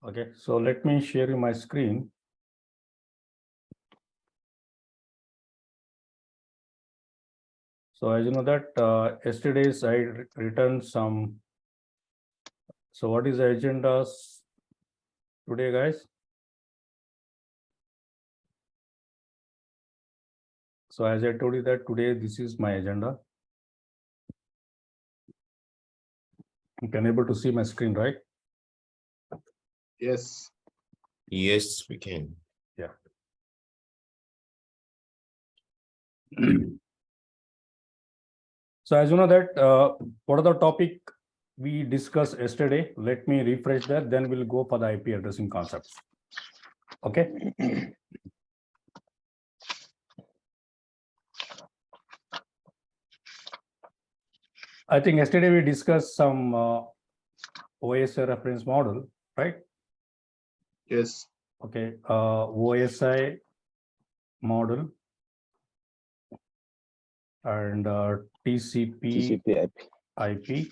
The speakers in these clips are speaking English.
Okay, so let me share you my screen. So as you know that yesterday's I returned some. So what is the agenda today, guys? So as I told you that today this is my agenda. You can able to see my screen, right? Yes. Yes, we can. Yeah. So as you know that what are the topic we discussed yesterday? Let me refresh that, then we'll go for the IP addressing concepts. Okay. I think yesterday we discussed some OSI reference model, right? Yes. Okay, OSI model and TCP IP.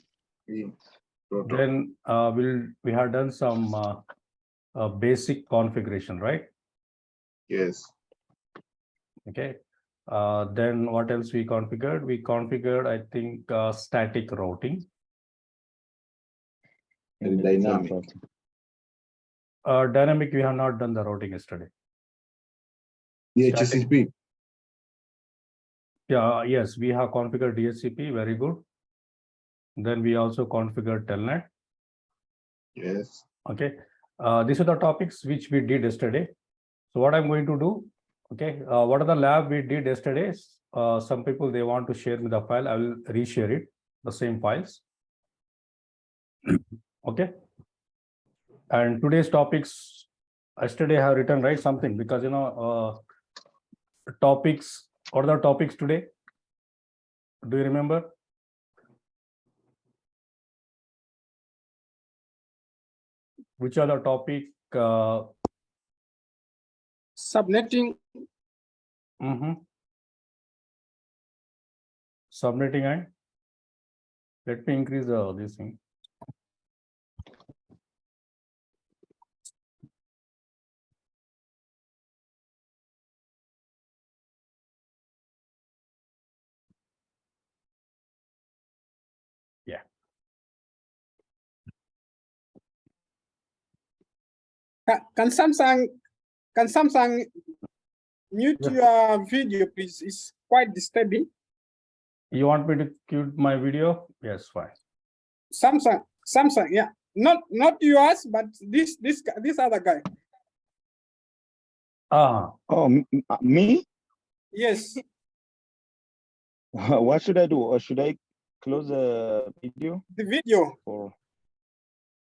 Then we have done some basic configuration, right? Yes. Okay. Then what else we configured? We configured, I think, static routing. And dynamic. Dynamic, we have not done the routing yesterday. DHCP. Yeah, yes, we have configured DHCP, very good. Then we also configured telnet. Yes. Okay, these are the topics which we did yesterday. So what I'm going to do, okay, what are the lab we did yesterday? Some people, they want to share me the file. I will reshare it, the same files. Okay. And today's topics, yesterday I have written, right, something, because, you know, topics, what are the topics today? Do you remember? Which are the topic? Subnetting. Subnetting and let me increase this thing. Yeah. Can Samsung mute your video, please? It's quite disturbing. You want me to cue my video? Yes, fine. Samsung, yeah, not yours, but this other guy. Oh, me? Yes. What should I do? Or should I close the video? The video. Or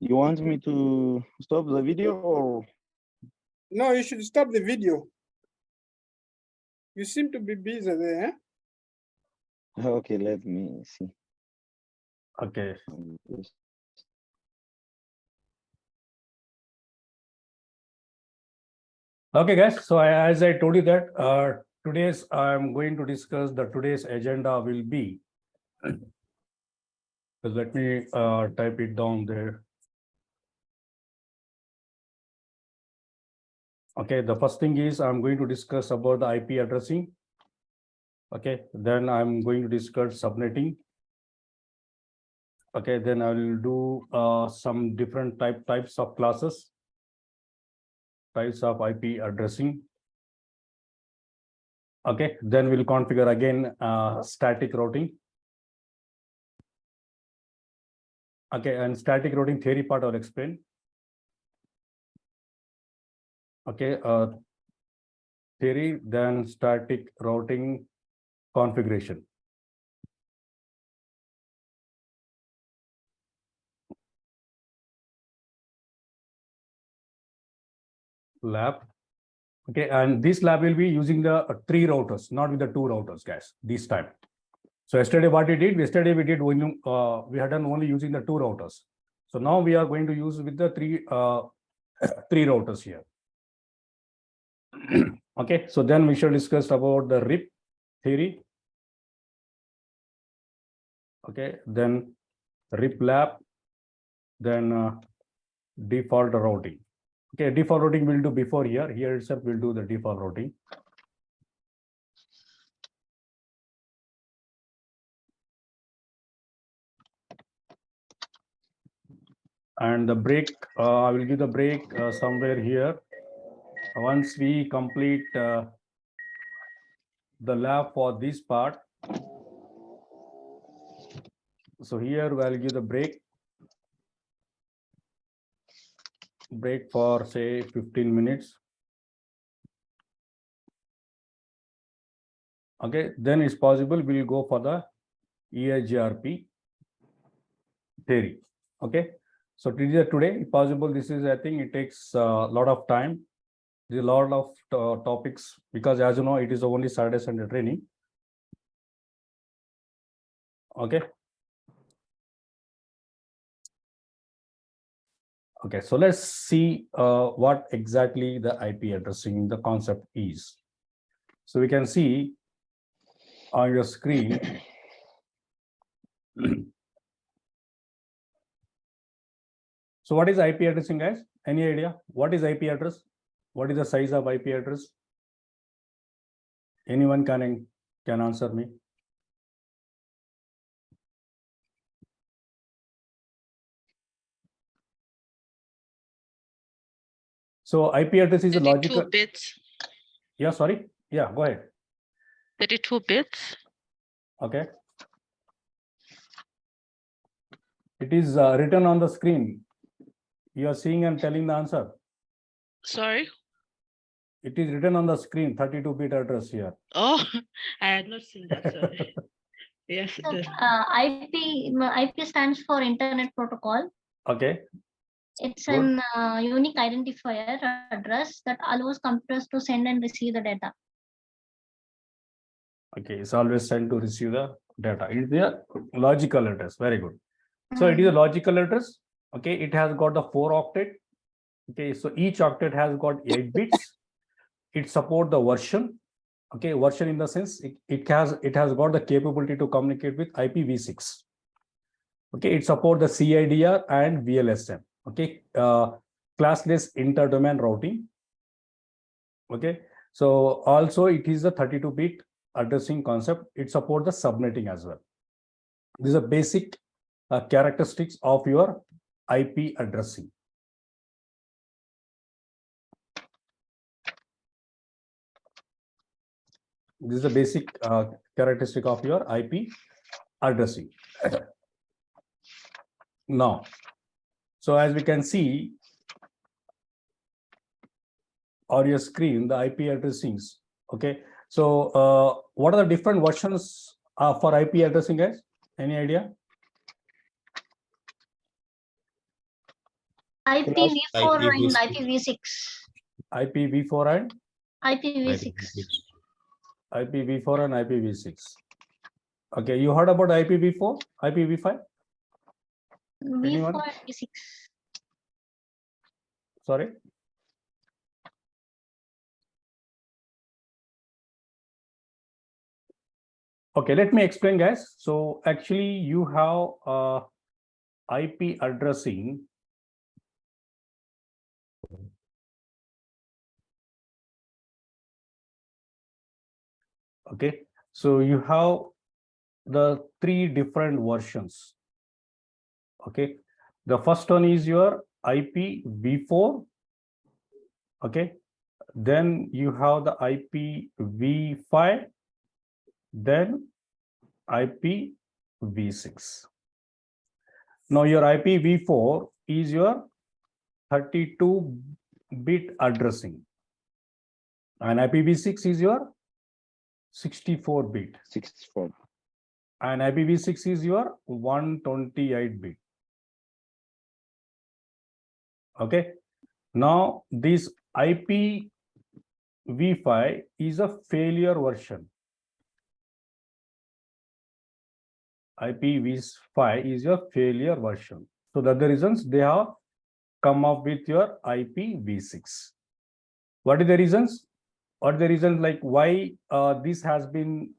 you want me to stop the video or? No, you should stop the video. You seem to be busy there. Okay, let me see. Okay. Okay, guys. So as I told you that today's I'm going to discuss today's agenda will be. So let me type it down there. Okay, the first thing is I'm going to discuss about the IP addressing. Okay, then I'm going to discuss subnetting. Okay, then I will do some different types of classes, types of IP addressing. Okay, then we'll configure again static routing. Okay, and static routing theory part I'll explain. Okay, theory, then static routing configuration. Lab. Okay, and this lab will be using the 3 routers, not with the 2 routers, guys, this time. So yesterday what we did, we did when we had done only using the 2 routers. So now we are going to use with the 3 routers here. Okay, so then we shall discuss about the RIP theory. Okay, then RIP lab, then default routing. Okay, default routing we'll do before here. Here itself we'll do the default routing. And the break, I will give the break somewhere here. Once we complete the lab for this part. So here we'll give the break for say 15 minutes. Okay, then it's possible we'll go for the EIGRP theory. Okay, so today, if possible, this is, I think it takes a lot of time. There's a lot of topics because, as you know, it is only Saturday, Sunday training. Okay. Okay, so let's see what exactly the IP addressing, the concept is. So we can see on your screen. So what is IP addressing, guys? Any idea? What is IP address? What is the size of IP address? Anyone can answer me. So IP address is a 32 logical. bits. Yeah, sorry. Yeah, go ahead. 32 bits. Okay. It is written on the screen. You are seeing and telling the answer. Sorry. It is written on the screen, 32-bit address here. Oh, I had not seen that. Sorry. Yes, it is. IP stands for Internet Protocol. Okay. It's Good. an unique identifier address that allows computers to send and receive the data. Okay, it's always sent to receive the data. It is a logical address. Very good. So it is a logical address. Okay, it has got the 4 octet. Okay, so each octet has got 8 bits. It supports the version. Okay, version in the sense it has got the capability to communicate with IPv6. Okay, it supports the CIDR and VLSM. Okay, classless interdomain routing. Okay, so also it is a 32-bit addressing concept. It supports the subnetting as well. These are basic characteristics of your IP addressing. This is the basic characteristic of your IP addressing. Now, so as we can see on your screen, the IP addressings. Okay, so what are the different versions for IP addressing, guys? Any idea? IPv4 and IPv6. IPv6. IPv4 and IPv6. IPv4 and IPv6. Okay, you heard about IPv4, IPv5? Anyone? V4 and V6. Sorry. Okay, let me explain, guys. So actually you have IP addressing. Okay, so you have the 3 different versions. Okay, the first one is your IPv4. Okay, then you have the IPv5, then IPv6. Now your IPv4 is your 32-bit addressing, and IPv6 is your 64-bit, 64. and IPv6 is your 128-bit. Okay, now this IPv5 is a failure version. IPv5 is your failure version. So that's the reasons they have come up with your IPv6. What are the reasons? What are the reasons like why this has been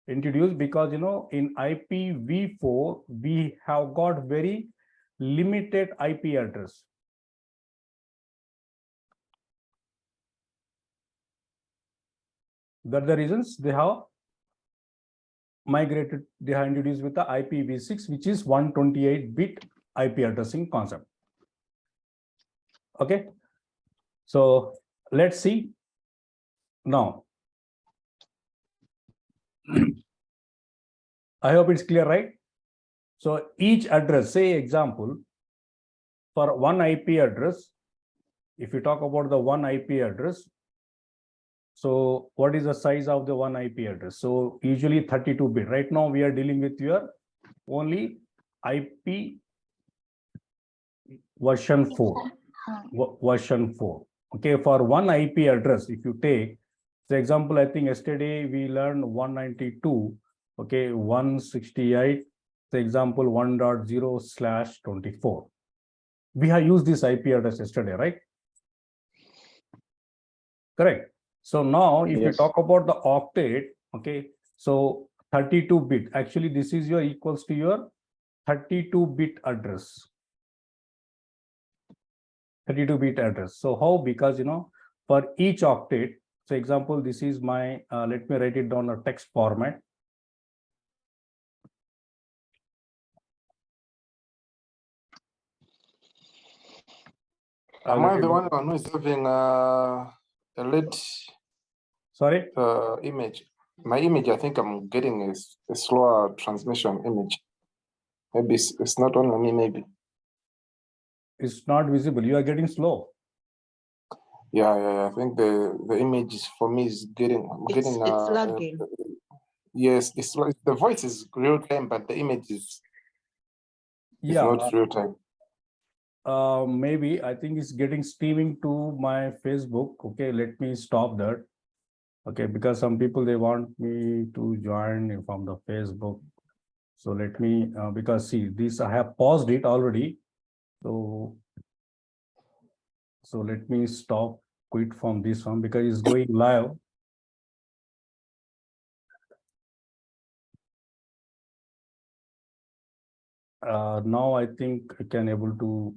introduced? Because you know in IPv4 we have got very limited IP address. That the reasons they have migrated, they have introduced with the IPv6, which is 128-bit IP addressing concept. Okay, so let's see now. I hope it's clear, right? So each address, say example, for one IP address, if you talk about the one IP address, so what is the size of the one IP address? So usually 32-bit. Right now we are dealing with your only IP version 4. Version 4. Okay, for one IP address, if you take, for example, I think yesterday we learned 192, okay, 168, for example, 1.0/24. We have used this IP address yesterday, right? Correct. So now if you Yes. talk about the octet, okay, so 32-bit, actually this is your equals to your 32-bit address. 32-bit address. So how? Because, you know, for each octet, so example, this is my, let me write it down a text format. Am I the one who is having a late Sorry? image? My image, I think I'm getting a slower transmission image. Maybe it's not only me, maybe. It's not visible. You are getting slow. Yeah. I think the image for me is getting, It's lagging. yes, it's like the voice is real time, but the image is Yeah. not real time. Maybe I think it's getting streaming to my Facebook. Okay, let me stop that. Okay, because some people they want me to join from the Facebook. So let me because see this I have paused it already. So let me stop quit from this one because it's going live. Now I think I can able to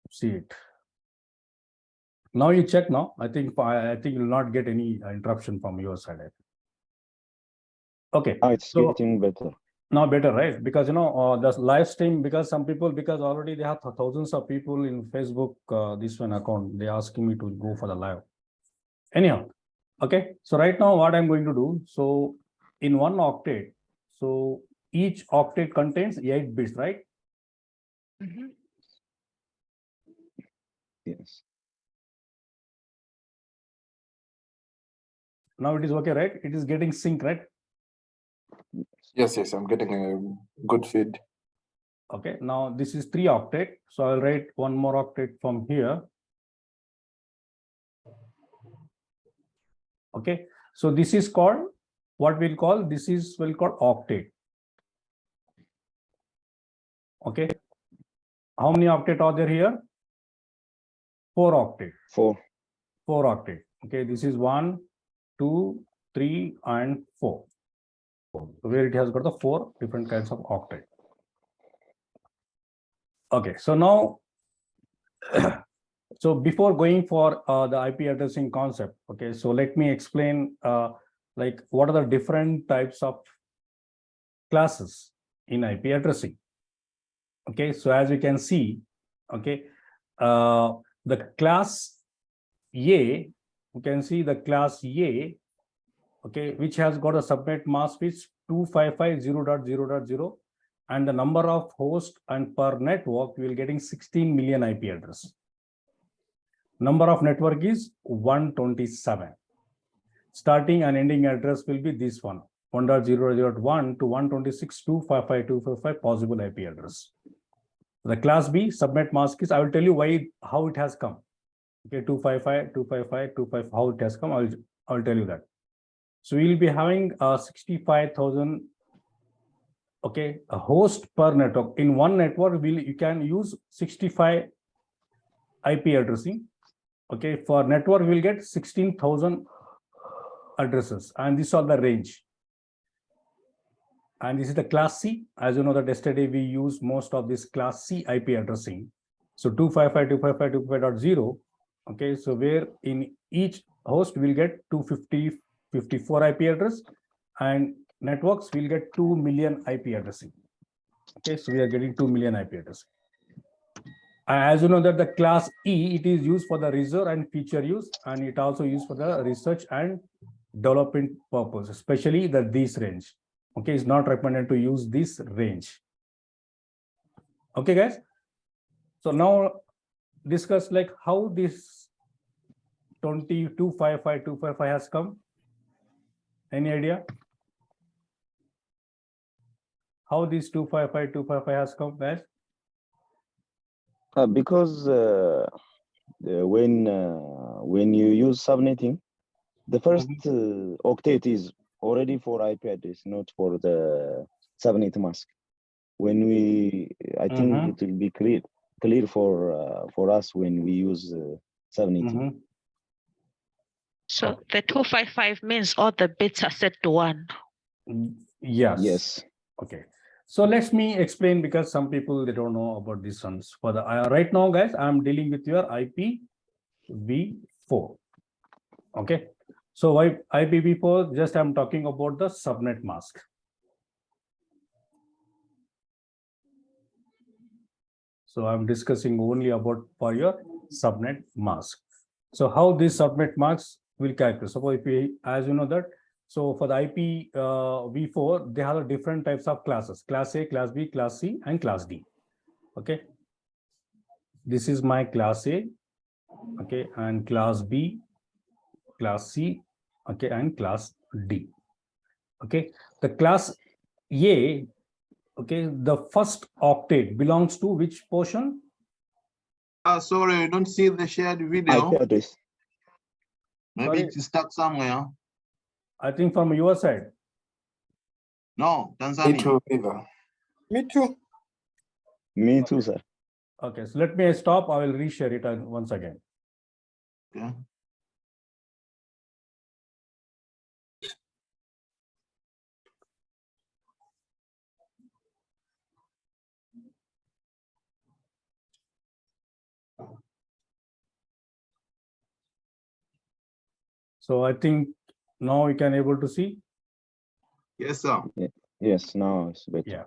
see it. Now you check now. I think you'll not get any interruption from your side. Okay. It's So getting better. now better, right? Because you know the live stream, because some people, because already they have thousands of people in Facebook this one account, they asking me to go for the live. Anyhow, okay. So right now what I'm going to do, so in one octet, so each octet contains 8 bits, right? Mhm. Yes. Now it is okay, right? It is getting sync, right? Yes, I'm getting a good feed. Okay, now this is 3 octet. So I'll write one more octet from here. Okay, so this is called what we'll call, this is will call octet. Okay, how many octet are there here? 4 octet. 4. 4 octet. Okay, this is 1, 2, 3, and 4. Where it has got the 4 different kinds of octet. Okay, so now, so before going for the IP addressing concept, okay, so let me explain like what are the different types of classes in IP addressing. Okay, so as you can see, okay, the class A, you can see the class A, okay, which has got a subnet mask which 255.0.0.0, and the number of hosts and per network we will getting 16 million IP address. Number of network is 127. Starting and ending address will be this one, 1.0.0.1 to 126.255.255 possible IP address. The class B subnet mask is, I will tell you why, how it has come. Okay, 255, 255, 255, how it has come, I'll tell you that. So we'll be having 65,000, okay, a host per network. In one network, you can use 65 IP addressing. Okay, for network, we'll get 16,000 addresses, and this are the range. And this is the class C. As you know that yesterday we used most of this class C IP addressing. So 255.255.255.0, Okay, so where in each host we'll get 254 IP address, and networks will get 2 million IP addressing. Okay, so we are getting 2 million IP addressing. As you know that the class E, it is used for the reserve and feature use, and it also used for the research and development purpose, especially this range. Okay, it's not recommended to use this range. Okay, guys. So now discuss like how this 255.255 has come. Any idea? How this 255.255 has come, guys? Because when you use subnetting, the first octet is already for IP address, not for the subnet mask. When I think it will be clear for us when we use subnetting. So the 255 means all the bits are set to 1. Yes. Yes. Okay. So let me explain, because some people, they don't know about these ones. For the right now, guys, I'm dealing with your IPv4. Okay. So IPv4, just I'm talking about the subnet mask. So I'm discussing only about for your subnet mask. So how this subnet mask will calculate? Suppose if we, as you know that, so for the IPv4, they have different types of classes: class A, class B, class C, and class D. Okay. This is my class A. Okay, and class B, class C, okay, and class D. Okay, the class A, okay, the first octet belongs to which portion? Sorry, you don't see the shared video. IP address. Maybe Sorry. it's stuck somewhere. I think from your side. No, Me Tanzania. too, either. Me too. Me too, sir. Okay, so let me stop. I will reshare it once again. Okay. So I think now we can able to see. Yes, sir. Yes, now it's better. Yeah.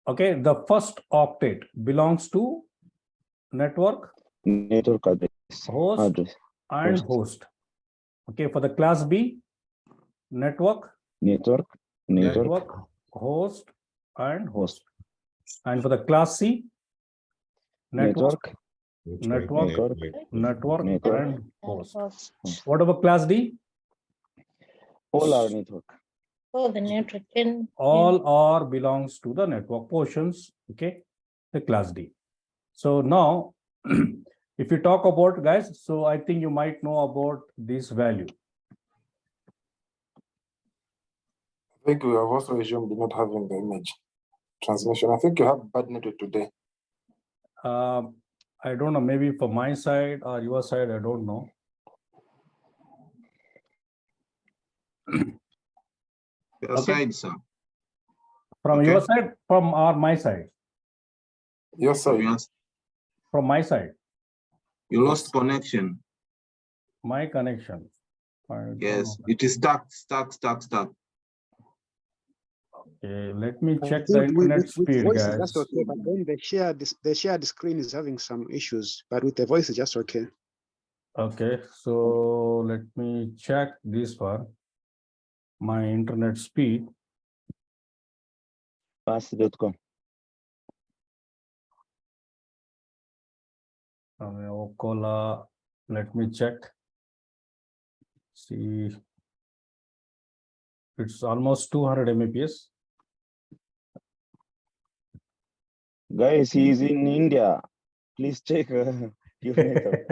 Okay, the first octet belongs to network, Network address. host, and host. Okay, for the class B, network, Network, host, and host. And for the class C, network, network, and host. What about class D? all are network. Oh, the network. All are belongs to the network portions. Okay, the class D. So now, if you talk about, guys, so I think you might know about this value. I think we have also assumed not having the image transmission. I think you have bad network today. I don't know, maybe for my side or your side, I don't know. Your Okay. side, sir. From Okay. your side, from or my side? Yes, sir. Yes. From my side, You lost connection. my connection. I don't Yes, know. it is stuck. Okay, let me I check the think internet with speed, voice is guys. just okay, but then the shared screen is having some issues, but with the voice is just okay. Okay, so let me check this one. My internet speed. Fast.com. Okola, let me check. See, it's almost 200 Mbps. Guys, he is in India. Please check your network.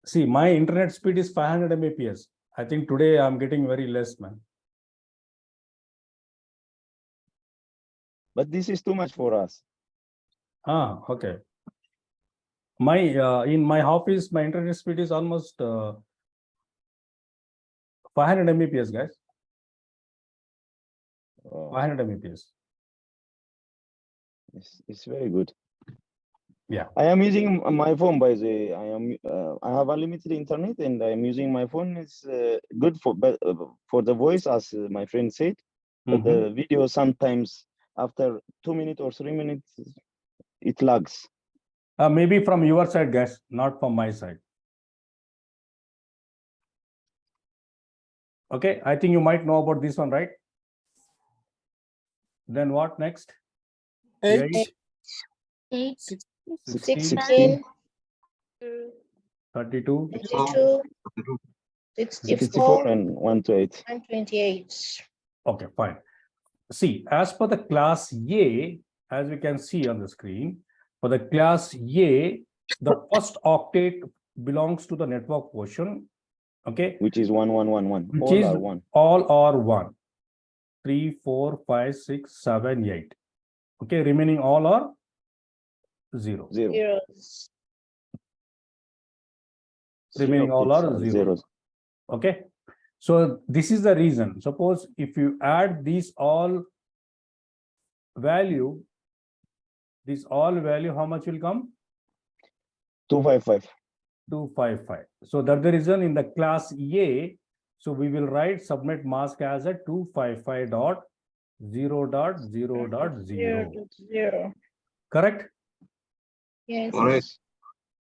See, my internet speed is 500 Mbps. I think today I'm getting very less, man. But this is too much for us. Ah, okay. My in my office, my internet speed is almost 500 Mbps, guys. Oh. 500 Mbps. It's very good. Yeah. I am using my phone, by the way. I have unlimited internet and I am using my phone. It's good for the voice, as my friend said. But the video sometimes after 2 minutes or 3 minutes, it lags. Maybe from your side, guys, not from my side. Okay, I think you might know about this one, right? Then what next? 8, 8, 16, 32, 64, and 128. 128. Okay, fine. See, as per the class A, as we can see on the screen, for the class A, the first octet belongs to the network portion. Okay, Which is 1111. which All is are one. all are 1. 3, 4, 5, 6, 7, 8. Okay, remaining all are 0. Zero. Zeros. Remaining all octets are 0. zeros. Okay, so this is the reason. Suppose if you add these all value, how much will come? 255. 255. So that's the reason in the class A, so we will write subnet mask as a 255.0.0.0. 0. Correct? Yes. Correct.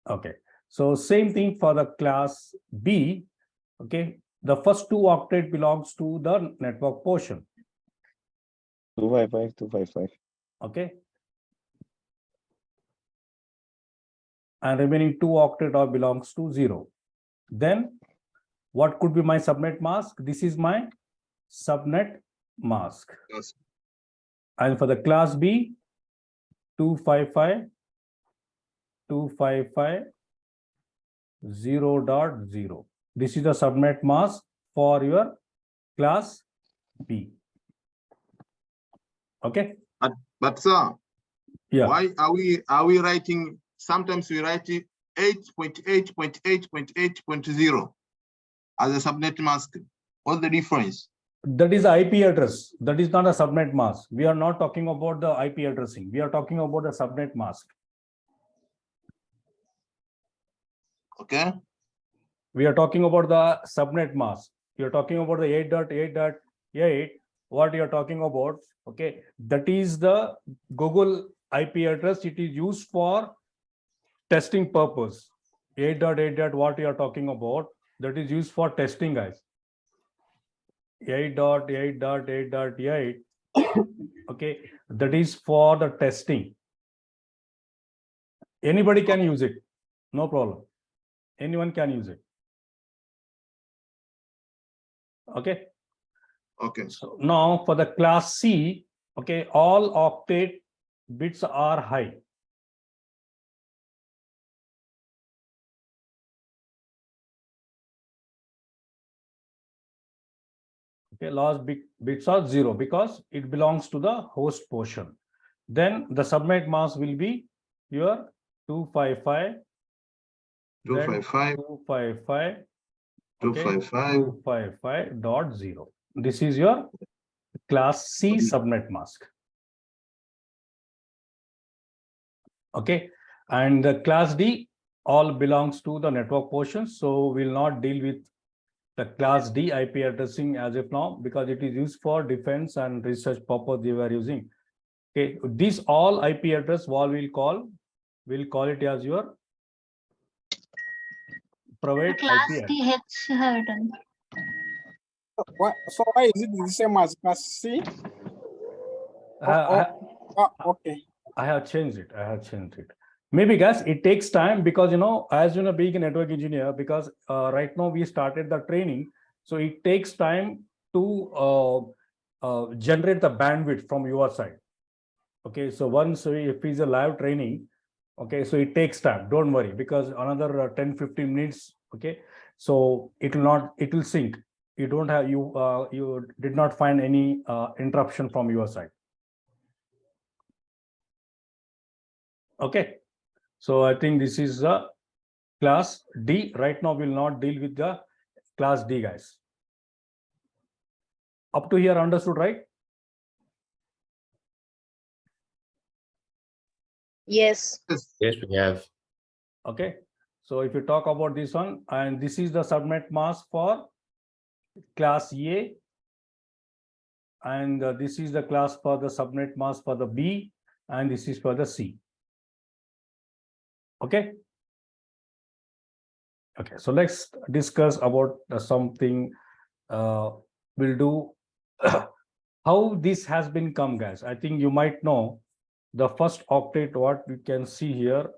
Okay. So same thing for the class B. Okay. The first 2 octet belongs to the network portion. 255, 255. Okay. And remaining 2 octet or belongs to 0. Then what could be my subnet mask? This is my subnet mask. Yes. And for the class B, 255, 255, 0.0. This is the subnet mask for your class B. Okay. But sir, Yeah. why are we writing? Sometimes we write 8.8.8.8.0 as a subnet mask. What's the difference? That is IP address. That is not a subnet mask. We are not talking about the IP addressing. We are talking about the subnet mask. Okay. We are talking about the subnet mask. You are talking about the 8.8.8. What you are talking about? Okay, that is the Google IP address. It is used for testing purpose. 8.8. What you are talking about? That is used for testing, guys. 8.8.8.8. Okay, that is for the testing. Anybody can use it, no problem. Anyone can use it. Okay. Okay. So now for the class C, okay, all octet bits are high. Okay, last bits are 0 because it belongs to the host portion. Then the subnet mask will be your 255, 255, 255, okay, 255. 255.0. This is your class C subnet mask. Okay, and the class D all belongs to the network portion, so we'll not deal with the class D IP addressing as of now because it is used for defense and research purpose they were using. Okay, this all IP address wall we'll call it as your private class IP address. DH written. So why is it the same as class C? Okay. I have changed it. Maybe guys, it takes time because as being a network engineer, because right now we started the training, so it takes time to generate the bandwidth from your side. Okay, so once if it's a live training, okay, so it takes time. Don't worry, because another 10-15 minutes. Okay, so it will sync. You don't have you did not find any interruption from your side. Okay, so I think this is the class D. Right now we'll not deal with the class D, guys. Up to here understood, right? Yes. Yes. Yes, we have. Okay. So if you talk about this one, and this is the subnet mask for class A, and this is the class for the subnet mask for the B, and this is for the C. Okay. Okay, so let's discuss about something we'll do. How this has been come, guys. I think you might know the first octet, what we can see here.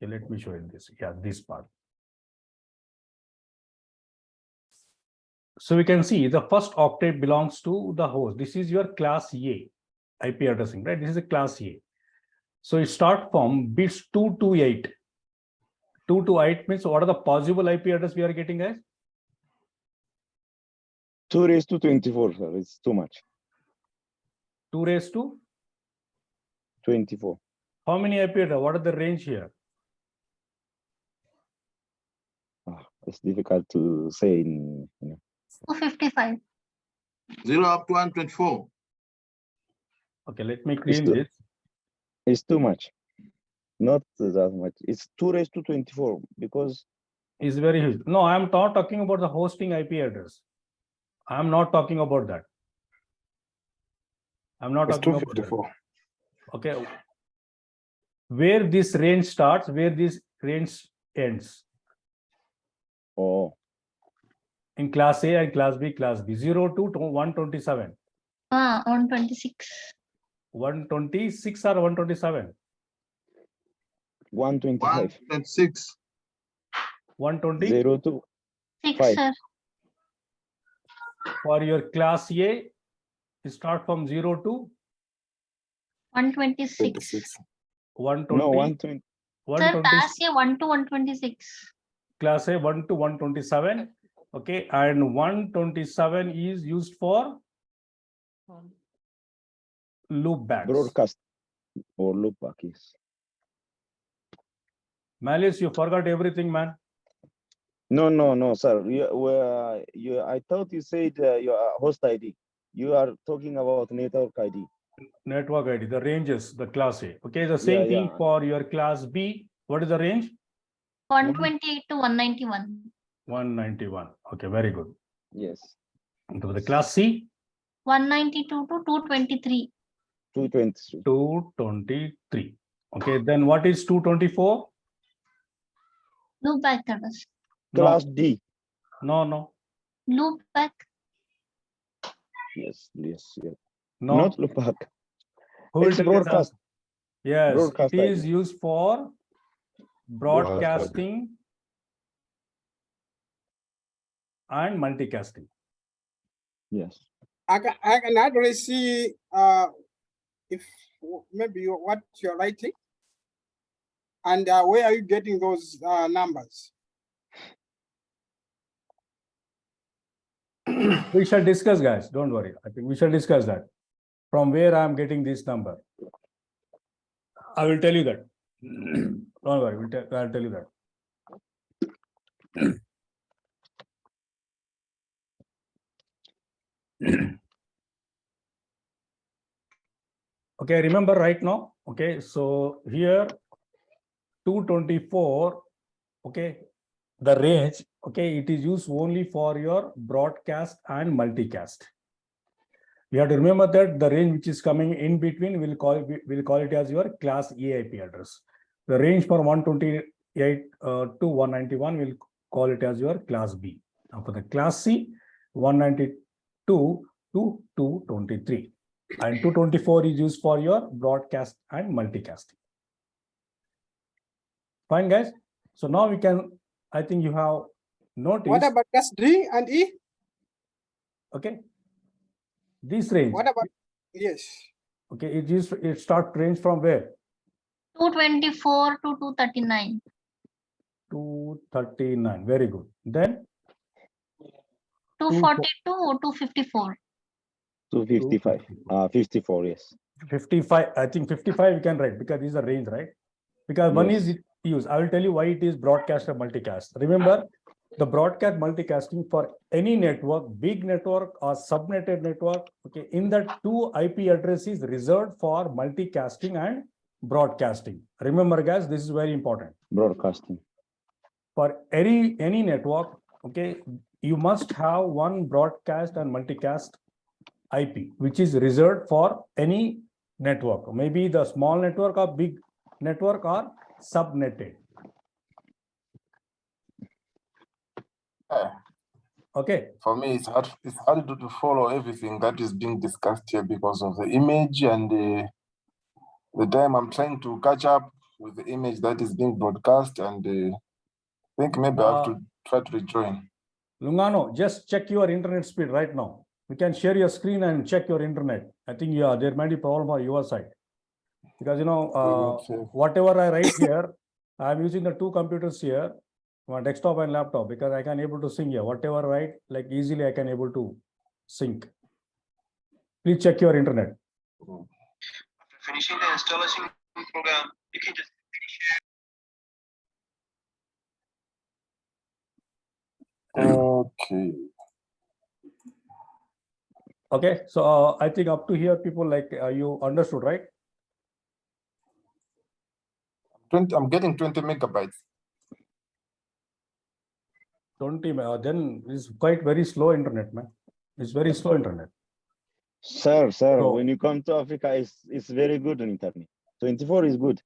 Okay, let me show you this. Yeah, this part. So we can see the first octet belongs to the host. This is your class A IP addressing, right? This is a class A. So it starts from bits 2 to 8. 2 to 8 means what are the possible IP address we are getting, guys? 2 raised to 24, sir. It's too much. 2 raised to 24. how many IP address? What are the range here? It's difficult to say in, 255. 0 up to 124. Okay, let me clean too- this. It's too much. Not that much. It's 2 raised to 24 because Is very huge. No, I'm not talking about the hosting IP address. I'm not talking about that. I'm not It's talking about that. 254. Okay. Where this range starts, where this range ends. oh, In class A and class B, 0 to 127. 126. 126 or 127? 125. 126. 120 0 to 6, 5. sir. for your class A, you start from 0 to 126. 26. 120. No, 120. Sir, class A 1 to 126. Class A 1 to 127. Okay, and 127 is used for loopbacks. Broadcast or loopback, yes. Malice, you forgot everything, man. No, sir. I thought you said your host ID. You are talking about network ID. Network ID, the ranges, the class A. Okay, the same Yeah, thing yeah. for your class B. What is the range? 128 to 191. 191. Okay, very good. Yes. To the class C, 192 to 223. 223. 223. Okay, then what is 224? Loopback address. Class D. No. Loopback. Yes. No. Not loopback. Who will It's tell this broadcast. answer? Yes, Broadcast it is ID. used for broadcasting and multicasting. Yes. I can actually see if maybe what you're writing and where are you getting those numbers? We shall discuss, guys. Don't worry. I think we shall discuss that. From where I am getting this number. I will tell you that. Don't worry. I'll tell you that. Okay, remember right now. Okay, so here 224. Okay, the range. Okay, it is used only for your broadcast and multicast. You have to remember that the range which is coming in between, we'll call it as your class A IP address. The range for 128 to 191, we'll call it as your class B. Now for the class C, 192 to 223. And 224 is used for your broadcast and multicasting. Fine, guys. So now we can, I think you have noticed. What about class D and E? Okay. This range. What about, yes. Okay, it start range from where? 224 to 239. 239. Very good. Then 242 or 254. 255. 54, yes. 55. I think 55 we can write because this is a range, right? Because one is used. I will tell you why it is broadcast or multicast. Remember, the broadcast multicasting for any network, big network or subnetted network. Okay, in that 2 IP addresses reserved for multicasting and broadcasting. Remember, guys, this is very important. Broadcasting. For any network, okay, you must have one broadcast and multicast IP, which is reserved for any network, maybe the small network or big network or subnetted. Okay. For me, it's hard to follow everything that is being discussed here because of the image and the time I'm trying to catch up with the image that is being broadcast, and I think maybe I have to try to rejoin. Lungano, just check your internet speed right now. You can share your screen and check your internet. I think there might be problem on your side. Because, you know, whatever I write here, I'm using the 2 computers here, my desktop and laptop, because I can able to sync here. Whatever I write, like easily I can able to sync. Please check your internet. After finishing the installation program, you can just Okay. Okay, so I think up to here, people like you understood, right? I'm getting 20 megabytes. 20, then it's quite very slow internet, man. It's very slow internet. Sir, So- when you come to Africa, it's very good on internet. 24 is good.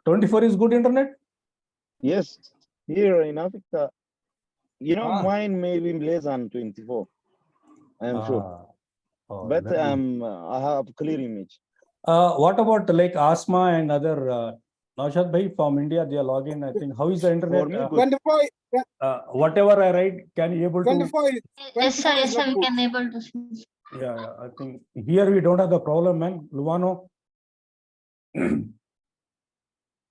24 is good internet? Yes, here in Africa, you know, Ah. mine may be less than 24. I am sure. Oh, But then- I have clear image. what about like Asma and other Naushad bhai from India? They are logging. I think. How is the internet? For me, good. 24, Whatever I write, can you able to? 24 is Yes, sir. 24 is Yes, sir. not We good. can able to see. Yeah, I think here we don't have the problem, man. Luano.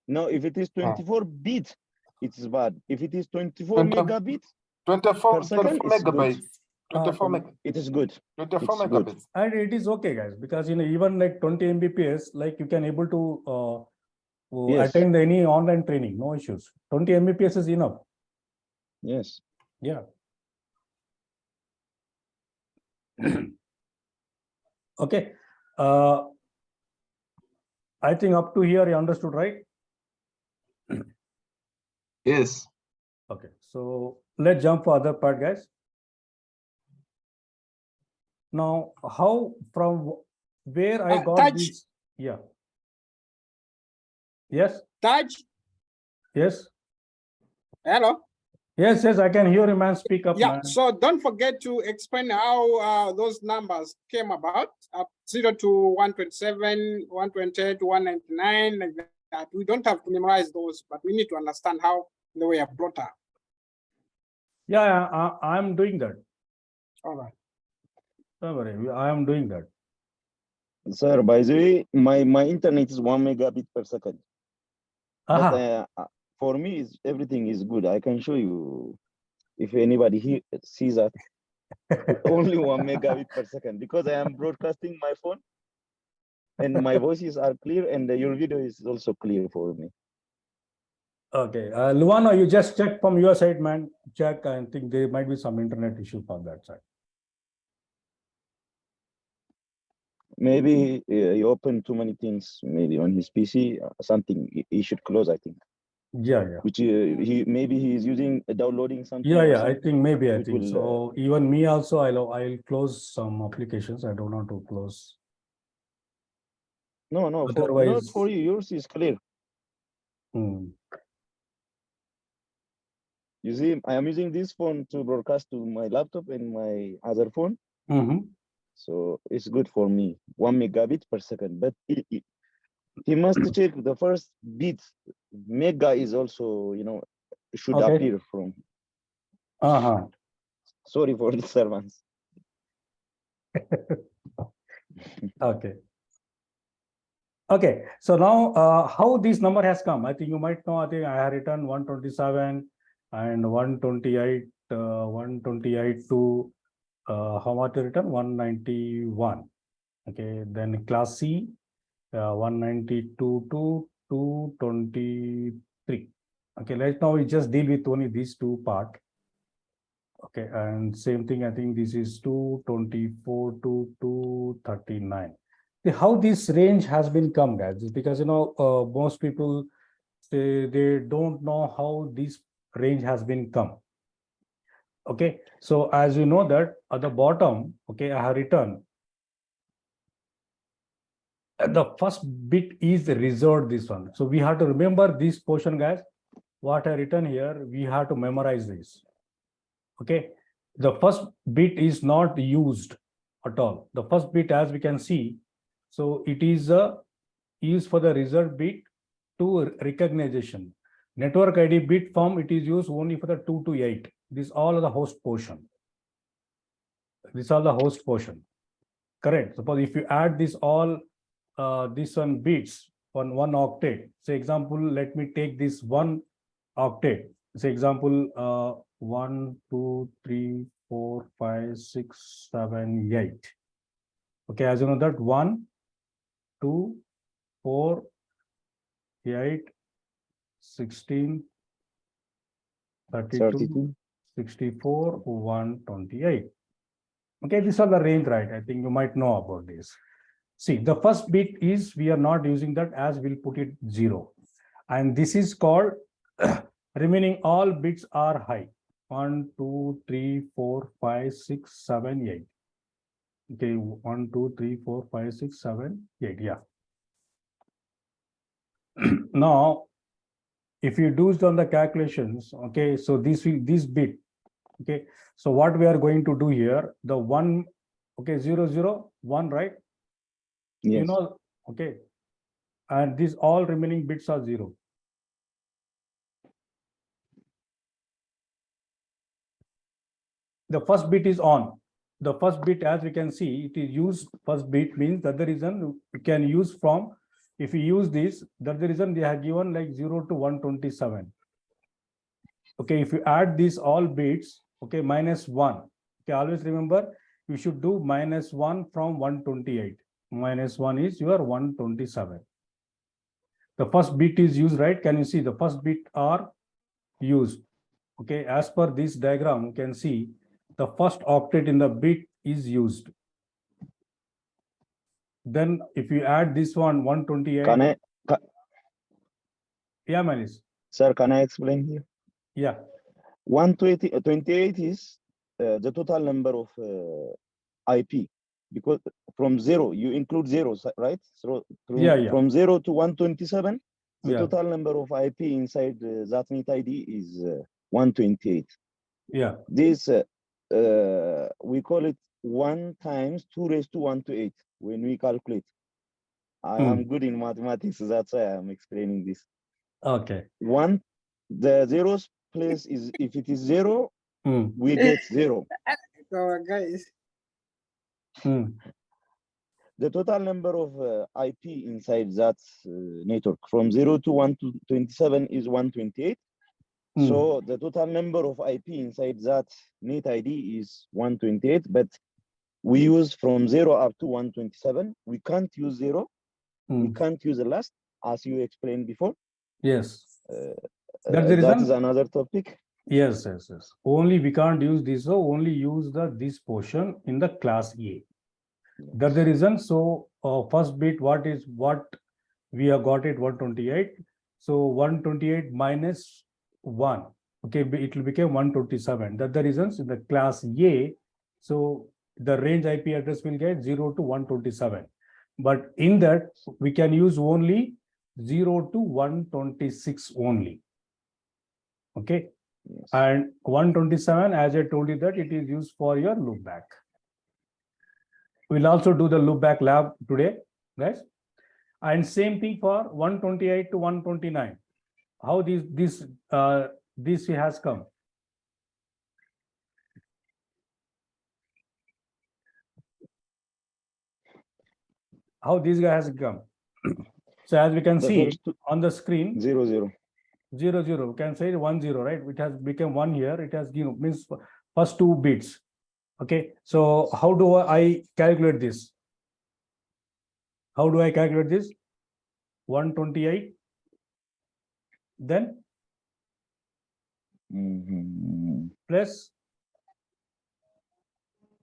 No, if it is 24 bits, it's bad. If it is 24 20 megabits 24 per second, it's good. megabytes. 24 meg. It is good. 24 it's good. megabits. And it is okay, guys, because you know even like 20 Mbps, like you can able to Yes. attend any online training, no issues. 20 Mbps is enough. Yes. Yeah. Okay. I think up to here you understood, right? Yes. Okay. So let's jump for other part, guys. Now, how from where I got Taj. this? Yeah. Yes. Taj, Yes. hello. Yes. Yes. I can hear you, man. Speak up, Yeah, man. so don't forget to explain how those numbers came about, 0 to 127, 128 to 199, like that. We don't have to memorize those, but we need to understand how they were brought up. Yeah, I'm doing that. All right. Don't worry, I am doing that. Sir, by the way, my internet is 1 megabit per second. Aha. But for me, everything is good. I can show you if anybody sees that. Only 1 megabit per second because I am broadcasting my phone and my voices are clear and your video is also clear for me. Okay. Luano, you just check from your side, man. Check. I think there might be some internet issue from that side. Maybe he opened too many things, maybe on his PC, something he should close, I think. Yeah, yeah. Which he is using downloading something. Yeah, or yeah. I something, think maybe I which think will, so. Even me also, I'll close some applications. I don't want to close. No, not Otherwise, for you. Yours is clear. hmm. You see, I am using this phone to broadcast to my laptop and my other phone. Mm-hmm. So it's good for me, 1 megabit per second. But he must check the first bit. Mega is also, should Okay. appear from. Uh-huh. Sorry for the servants. Okay. Okay. So now how this number has come? I think you might know, I think I have written 127 and 128, 128 to how much written? 191. Okay. Then class C, 192 to 223. Okay, right now we just deal with only these two part. Okay, and same thing, I think this is 224 to 239. How this range has been come, guys, is because most people they don't know how this range has been come. Okay, so as you know that at the bottom, okay, I have written the first bit is reserved this one. So we have to remember this portion, guys. What I written here, we have to memorize this. Okay, the first bit is not used at all. The first bit, as we can see, so it is used for the reserved bit to recognition. Network ID bit form, it is used only for the 2 to 8. This all the host portion. This all the host portion. Correct. Suppose if you add this all this one bits on one octet. Say example, let me take this one octet. Say example 1, 2, 3, 4, 5, 6, 7, 8. Okay, as you know that 1, 2, 4, 8, 16, 32, 64, 128. Okay, these are the range, right? I think you might know about this. See, the first bit is we are not using that, as we'll put it 0. And this is called remaining all bits are high. 1, 2, 3, 4, 5, 6, 7, 8. Okay, 1, 2, 3, 4, 5, 6, 7, 8. Yeah. Now, if you do on the calculations, okay, so this bit, okay, so what we are going to do here, the 1, okay, 0, 0, 1, right? Yes. You know, okay, and these all remaining bits are 0. The first bit is on. The first bit, as we can see, it is used. First bit means that the reason we can use from, if you use this, that's the reason they have given like 0 to 127. Okay, if you add these all bits, okay, minus 1. Okay, always remember you should do minus 1 from 128. Minus 1 is your 127. The first bit is used, right? Can you see the first bit are used? Okay, as per this diagram, you can see the first octet in the bit is used. Then if you add this one, 128. Yeah, Manis. Sir, can I explain here? Yeah. 128 is the total number of IP, because from 0 you include zeros, right? So from 0 to 127, the total number of IP inside that NET ID is 128. Yeah. This we call it 1 times 2 raised to 1 to 8 when we calculate. I am good in mathematics, so that's why I'm explaining this. Okay. The zeros place is, if it is 0, we get 0. So guys. The total number of IP inside that network from 0 to 127 is 128. So the total number of IP inside that NET ID is 128, but we use from 0 up to 127. We can't use 0. We can't use the last, as you explained before. Yes. That's the reason. That is another topic. Yes. Only we can't use this, so only use this portion in the class A. Yes. That's the reason. So first bit, what we have got it 128. So 128 minus 1. Okay, it will become 127. That's the reasons in the class A. So the range IP address will get 0 to 127. But in that, we can use only 0 to 126 only. Okay. Yes. And 127, as I told you, that it is used for your loopback. We'll also do the loopback lab today, guys. And same thing for 128 to 129. How this has come. How this guy has come. So as we can see on the screen, 0 0. 0 0. We can say 1 0, right? It has become 1 here. It has means first 2 bits. Okay. So how do I calculate this? How do I calculate this? 128. Then plus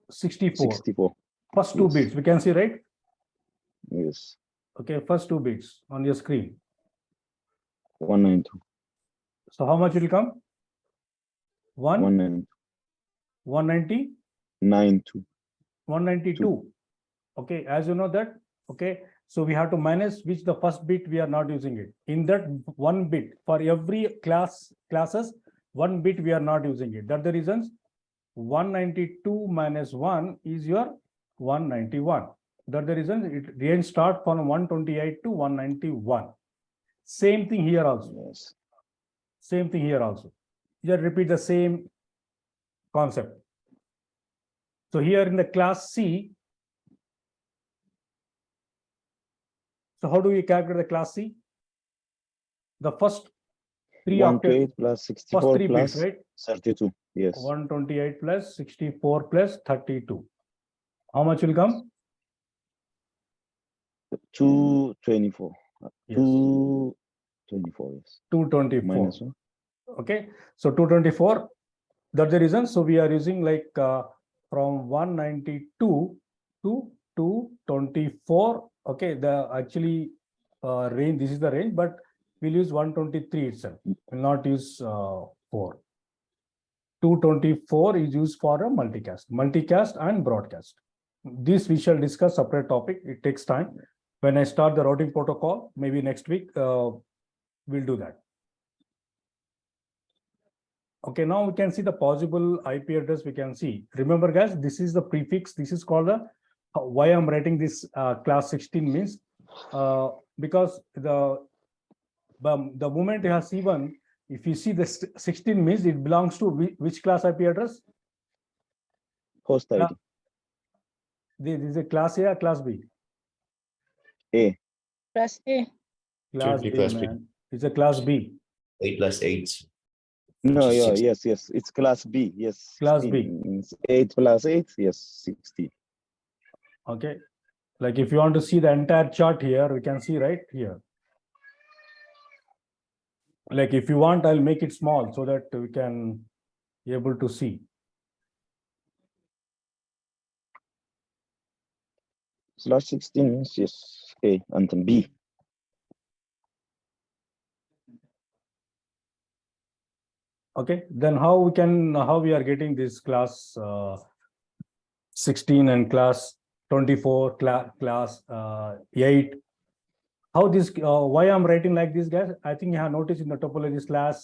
64. 64. First two Yes. bits, we can see, right? Yes. Okay, first two bits on your screen. 192. So how much will come? 190, 92. 192. Okay, as you know that, okay, so we have to minus which the first bit we are not using it. In that one bit, for every classes, one bit we are not using it. That's the reasons 192 minus 1 is your 191. That's the reason it range start from 128 to 191. Same thing here also. Yes. Same thing here also. Just repeat the same concept. So here in the class C, so how do we calculate the class C? The first three 128 plus 64 first three plus bits, right? 32. Yes. 128 plus 64 plus 32. How much will come? 224. Yes. 224. Yes. 224. Minus 1. Okay, so 224. That's the reason. So we are using like from 192 to 224. Okay, the actually range, this is the range, but we'll use 123 itself. Will not use 4. 224 is used for a multicast and broadcast. This we shall discuss separate topic. It takes time. When I start the routing protocol, maybe next week, we'll do that. Okay, now we can see the possible IP address we can see. Remember guys, this is the prefix. This is called the, why I'm writing this class 16 means, because the moment you have C1, if you see the 16 means it belongs to which class IP address? Host ID. This is a class A or class B? A. Plus A. Class Should be B, class B. man. It's a class B. 8 plus 8. No, Which is yeah, 16. yes. It's class B. Yes. Class 16 B. means 8 plus 8. Yes, 16. Okay. Like if you want to see the entire chart here, we can see right here. Like if you want, I'll make it small so that we can be able to see. Slash 16 means yes. A and then B. Okay, then how we are getting this class 16 and class 24, class 8. How this, why I'm writing like this, guys? I think you have noticed in the topology slash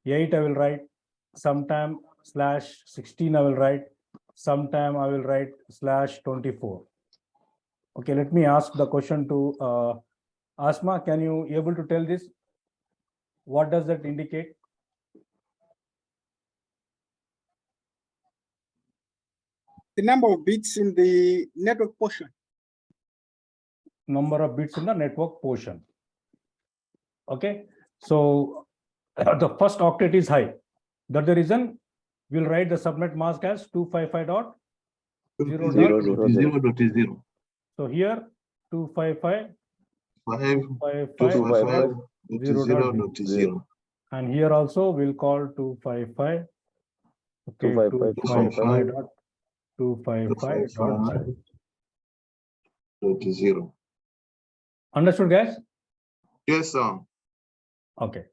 8 I will write, sometime slash 16 I will write, sometime I will write slash 24. Okay, let me ask the question to Asma. Can you able to tell this? What does that indicate? The number of bits in the network portion. Number of bits in the network portion. Okay, so the first octet is high. That's the reason we'll write the subnet mask as 255.0.0.0. So here 255.0.0. And here also we'll call 255. Okay, 255.255.0. Understood, guys? Yes, sir. Okay.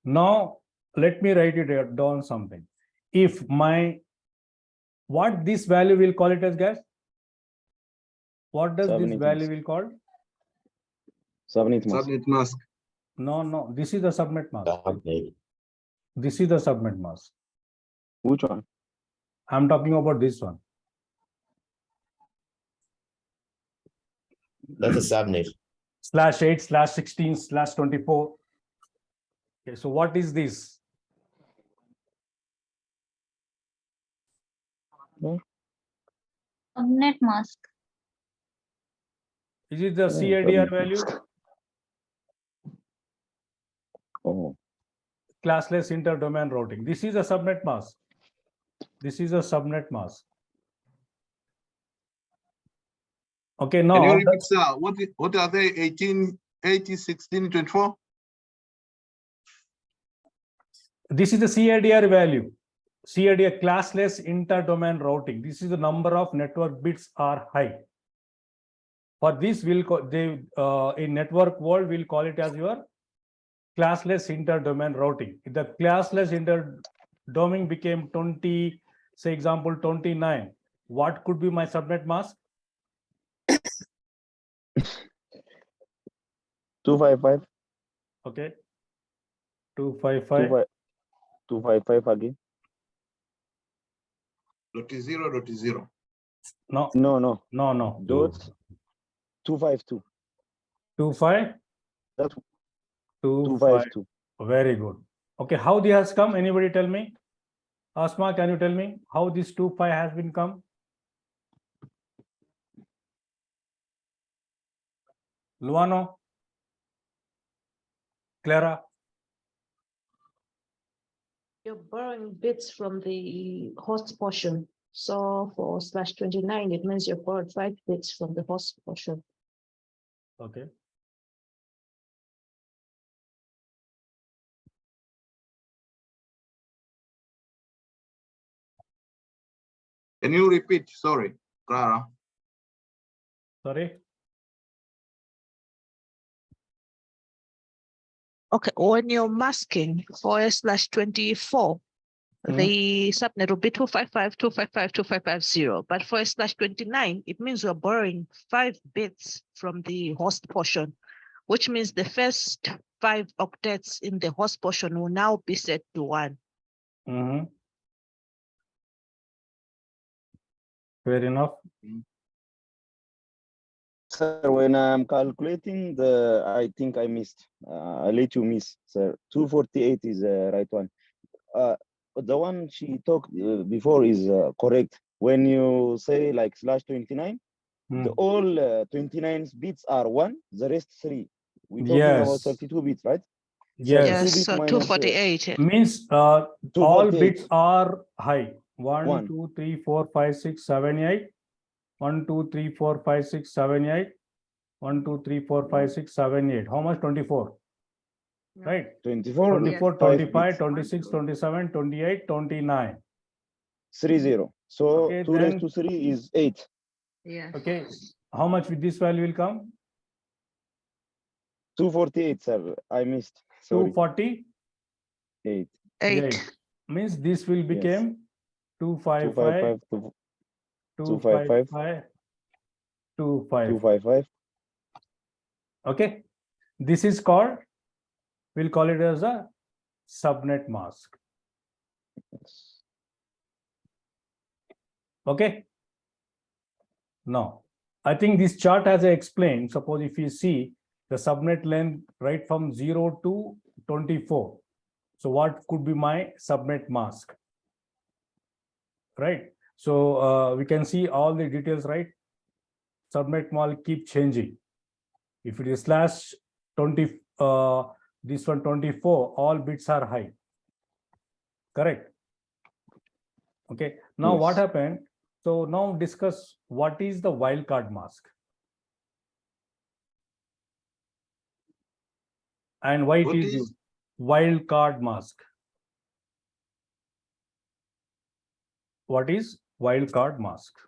Now let me write it down something. If what this value will call it as, guys? What does this value will call? Subnet mask. Subnet mask. No, this is the subnet mask. Subnet. This is the subnet mask. Which one? I'm talking about this one. That's a subnet. /8, /16, /24. Okay, so what is this? Subnet mask. Is it the CIDR value? Oh. Classless inter-domain routing. This is a subnet mask. This is a subnet mask. Okay, now Can you repeat, sir? What are they? 18, 80, 16, 24? This is the CADR value. CADR classless inter-domain routing. This is the number of network bits are high. For this, we'll call in network world, we'll call it as your classless inter-domain routing. If the classless inter-domain became 20, say example 29, what could be my subnet mask? 255. Okay. 255. 255 again. .0.0. No. No. Dot 252. 25. That's 252. Very good. Okay, how this has come? Anybody tell me? Asma, can you tell me how this 25 has been come? Luano? Clara? You're borrowing bits from the host portion. So for /29, it means you borrowed 5 bits from the host portion. Okay. Can you repeat? Sorry, Clara. Sorry. Okay, when you're masking for /24, the subnet will be 255.255.255.0. But for /29, it means we're borrowing 5 bits from the host portion, which means the first 5 octets in the host portion will now be set to 1. Fair enough. Sir, when I'm calculating I think I missed. I let you miss, sir. 248 is the right one. The one she talked before is correct. When you say like /29, all 29 bits are 1, the rest 3. We're talking about 32 bits, right? Yes. 32 bits So minus 248. Means all 248. bits are high. 1, 2, 3, 4, 5, 6, 7, 8. 1, 2, 3, 4, 5, 6, 7, 8. 1, 2, 3, 4, 5, 6, 7, 8. How much? 24. Right? 24, 24, 5 25, bits. 26, 27, 28, 29. 30. So Okay, 2 raised to 3 is 8. Yes. Okay. How much with this value will come? 248, sir. I missed. Sorry. 248. 8. Means this will become 255, 255, 255, 255. 255. Okay. This is called, we'll call it as a subnet mask. Okay. Now, I think this chart as I explained, suppose if you see the subnet length right from 0 to 24. So what could be my subnet mask? Right. So we can see all the details, right? Subnet mask keep changing. If it is /20, this one 24, all bits are high. Correct. Okay. Now what happened? So now discuss what is the wildcard mask and why it is used. Wildcard mask. What is wildcard mask?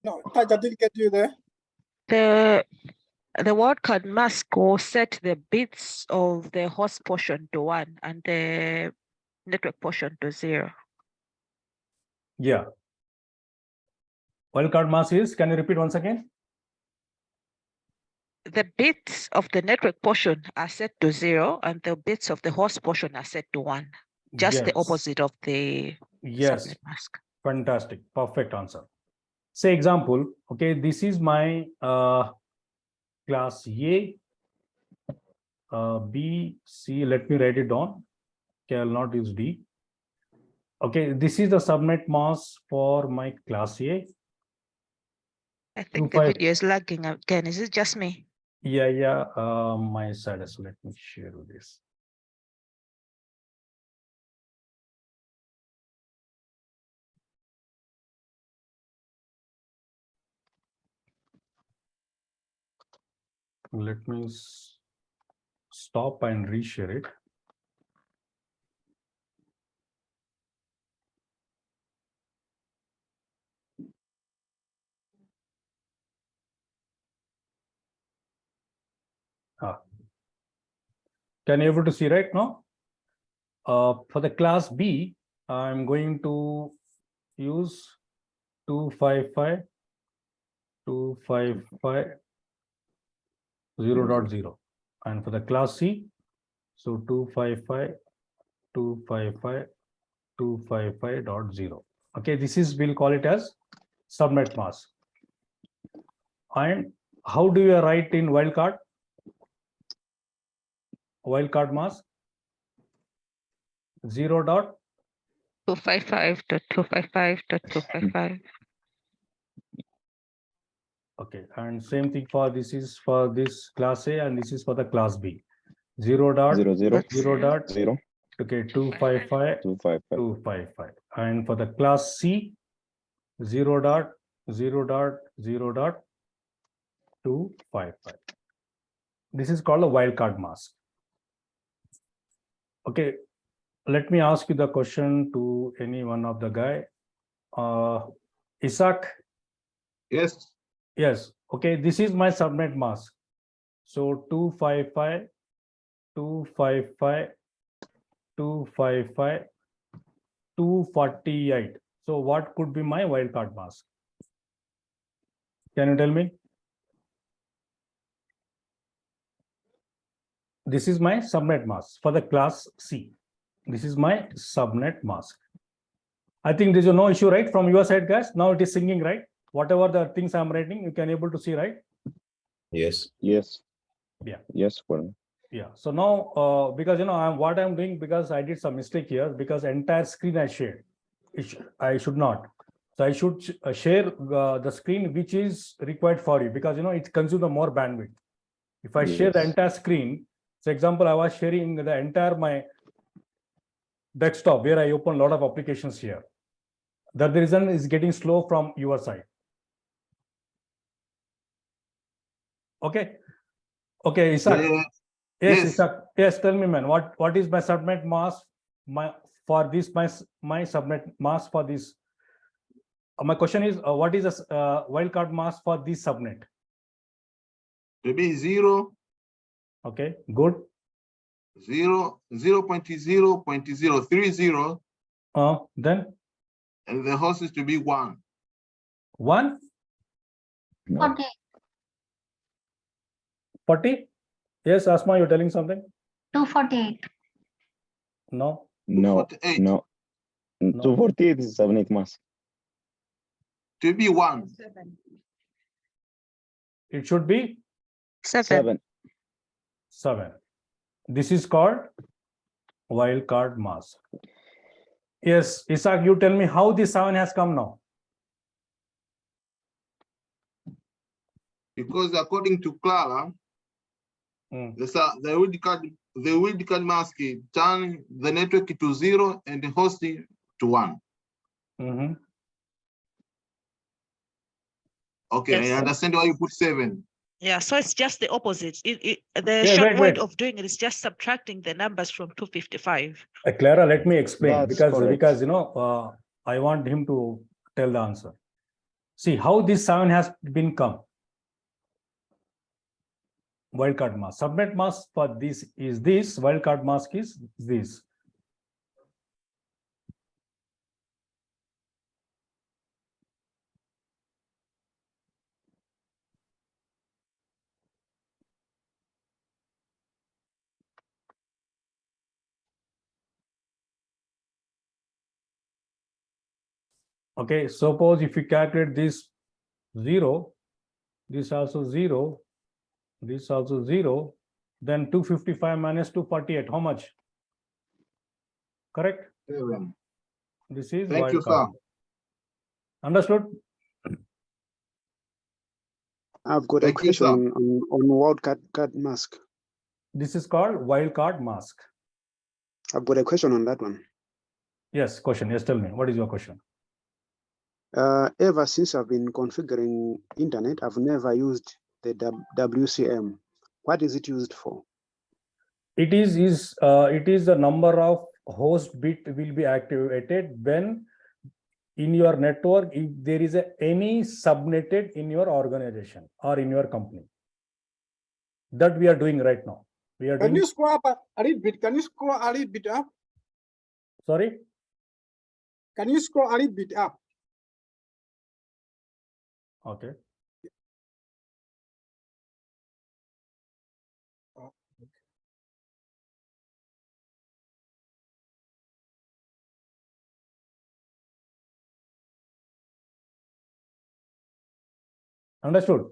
No, Taj, I didn't get you there. The wildcard mask will set the bits of the host portion to 1 and the network portion to 0. Yeah. Wildcard mask is, can you repeat once again? The bits of the network portion are set to 0 and the bits of the host portion are set to 1. Just the opposite of the subnet mask. Fantastic. Perfect answer. Say example, okay, this is my class A, B, C, let me write it down. Okay, I'll not use D. Okay, this is the subnet mask for my class A. I think the video is lagging again. Is it just me? Yeah, my side. So let me share with this. Let me stop and reshare it. Can you able to see right now? For the class B, I'm going to use 255.255.0.0, and for the class C, so 255.255.255.0. Okay, this is, we'll call it as subnet mask. And how do you write in wildcard? Wildcard mask 255.255.255. Okay, and same thing for this is for this class A, and this is for the class B. 0.0.0. Okay, 255.255. And for the class C, 0.0.0.255. This is called a wildcard mask. Okay, let me ask you the question to any one of the guy. Isaac. Yes. Yes. Okay, this is my subnet mask. So 255.248. So what could be my wildcard mask? Can you tell me? This is my subnet mask for the class C. This is my subnet mask. I think there's no issue, right? From your side, guys. Now it is syncing, right? Whatever the things I'm writing, you can able to see, right? Yes. Yes. Yeah. Yes. For yeah. So now, because what I'm doing, because I did some mistake here, because entire screen I shared, I should not. So I should share the screen which is required for you, because it consumes more bandwidth. If I share the entire screen, for example, I was sharing the entire my desktop where I open a lot of applications here. That the reason is getting slow from your side. Okay. Okay, Isaac. Yes, Isaac. Yes, tell me, man. What is my subnet mask? My subnet mask for this. My question is, what is a wildcard mask for this subnet? To be 0. Okay, good. 0.0.030. Then? And the host is to be 1. 1? No. 40? Yes, Asma, you're telling something? 248. No. No. 248. No. 248 is subnet mask. To be 1. It should be 7. 7. This is called wildcard mask. Yes, Isaac, you tell me how this 7 has come now. Because according to Clara, the wildcard mask turn the network to 0 and the host to 1. Okay, Yes. I understand why you put 7. Yeah, so it's just the opposite. The short of doing it is just subtracting the numbers from 255. Clara, let me explain. That's because correct. I want him to tell the answer. See how this 7 has been come. Wildcard mask. Subnet mask for this is this. Wildcard mask is this. Okay, suppose if you calculate this 0, this also 0, this also 0, then 255 minus 248, how much? Correct? 7. This is Thank you, wildcard. sir. Understood? I've got a question on wildcard mask. This is called wildcard mask. I've got a question on that one. Yes, question. Yes, tell me. What is your question? Ever since I've been configuring internet, I've never used the WCM. What is it used for? It is the number of host bit will be activated when in your network, if there is any subnetted in your organization or in your company. That we are doing right now. We are Can doing. you scroll up a little bit? Can you scroll a little bit up? Sorry. Can you scroll a little bit up? Okay. Understood.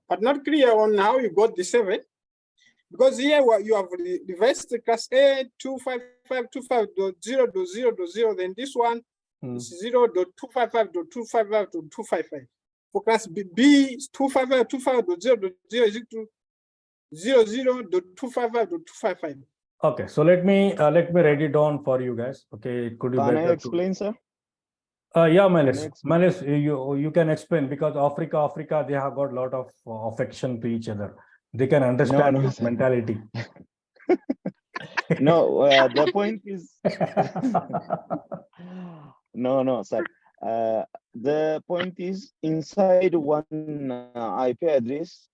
But not clear on how you got the 7. Because here you have reversed the class A 255.25.0.0.0, then this one is 0.255.255.255. For class B is 255.25.0.0 is equal to 00.255.255. Okay, so let me write it down for you guys. Okay, could you Can I better explain, sir? Yeah, Melis, you can explain, because Africa, they have got a lot of affection to each other. They can understand no, this sir. mentality. No, the point is no, sir. The point is inside one IP address,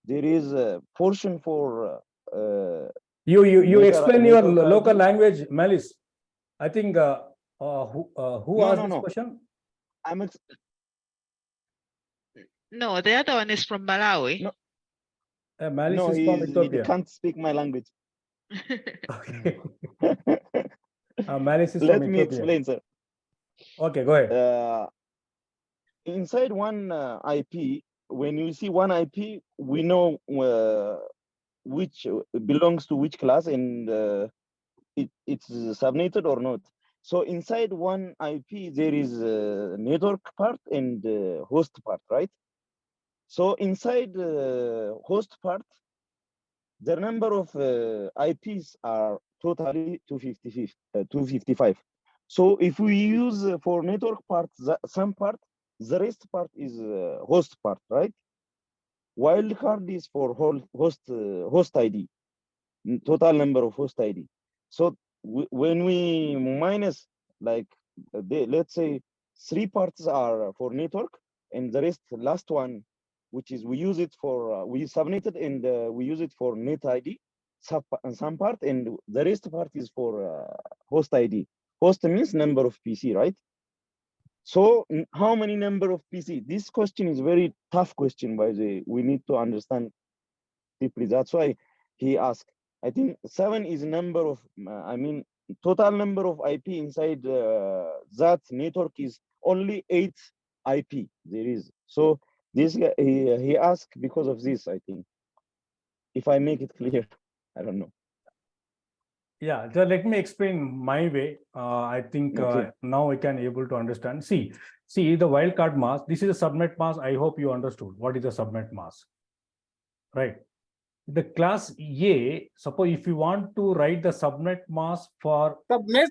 there is a portion for you explain your network local ID. language, Melis. I think who asked this question? No, the other one is from Malawi. No. Melis No, is from he Ethiopia. can't speak my language. Okay. Melis is Let from me Ethiopia. explain, sir. Okay, go ahead. Inside one IP, when you see one IP, we know which belongs to which class and it's subnetted or not. So inside one IP, there is a network part and host part, right? So inside host part, the number of IPs are totally 255. So if we use for network part, some part, the rest part is host part, right? Wildcard is for host ID, total number of host ID. So when we minus, like, let's say 3 parts are for network, and the rest, last one, which is we use it for, we subnetted and we use it for net ID, some part, and the rest part is for host ID. Host means number of PC, right? So how many number of PC? This question is very tough question, by the way. We need to understand deeply. That's why he asked. I think 7 is number of, total number of IP inside that network is only 8 IP there is. So this guy, he asked because of this, I think. If I make it clear, I don't know. Yeah, so let me explain my way. I think now I can able to understand. See the wildcard mask. This is a subnet mask. I hope you understood what is a subnet mask, right? The class A, suppose if you want to write the subnet mask for subnet,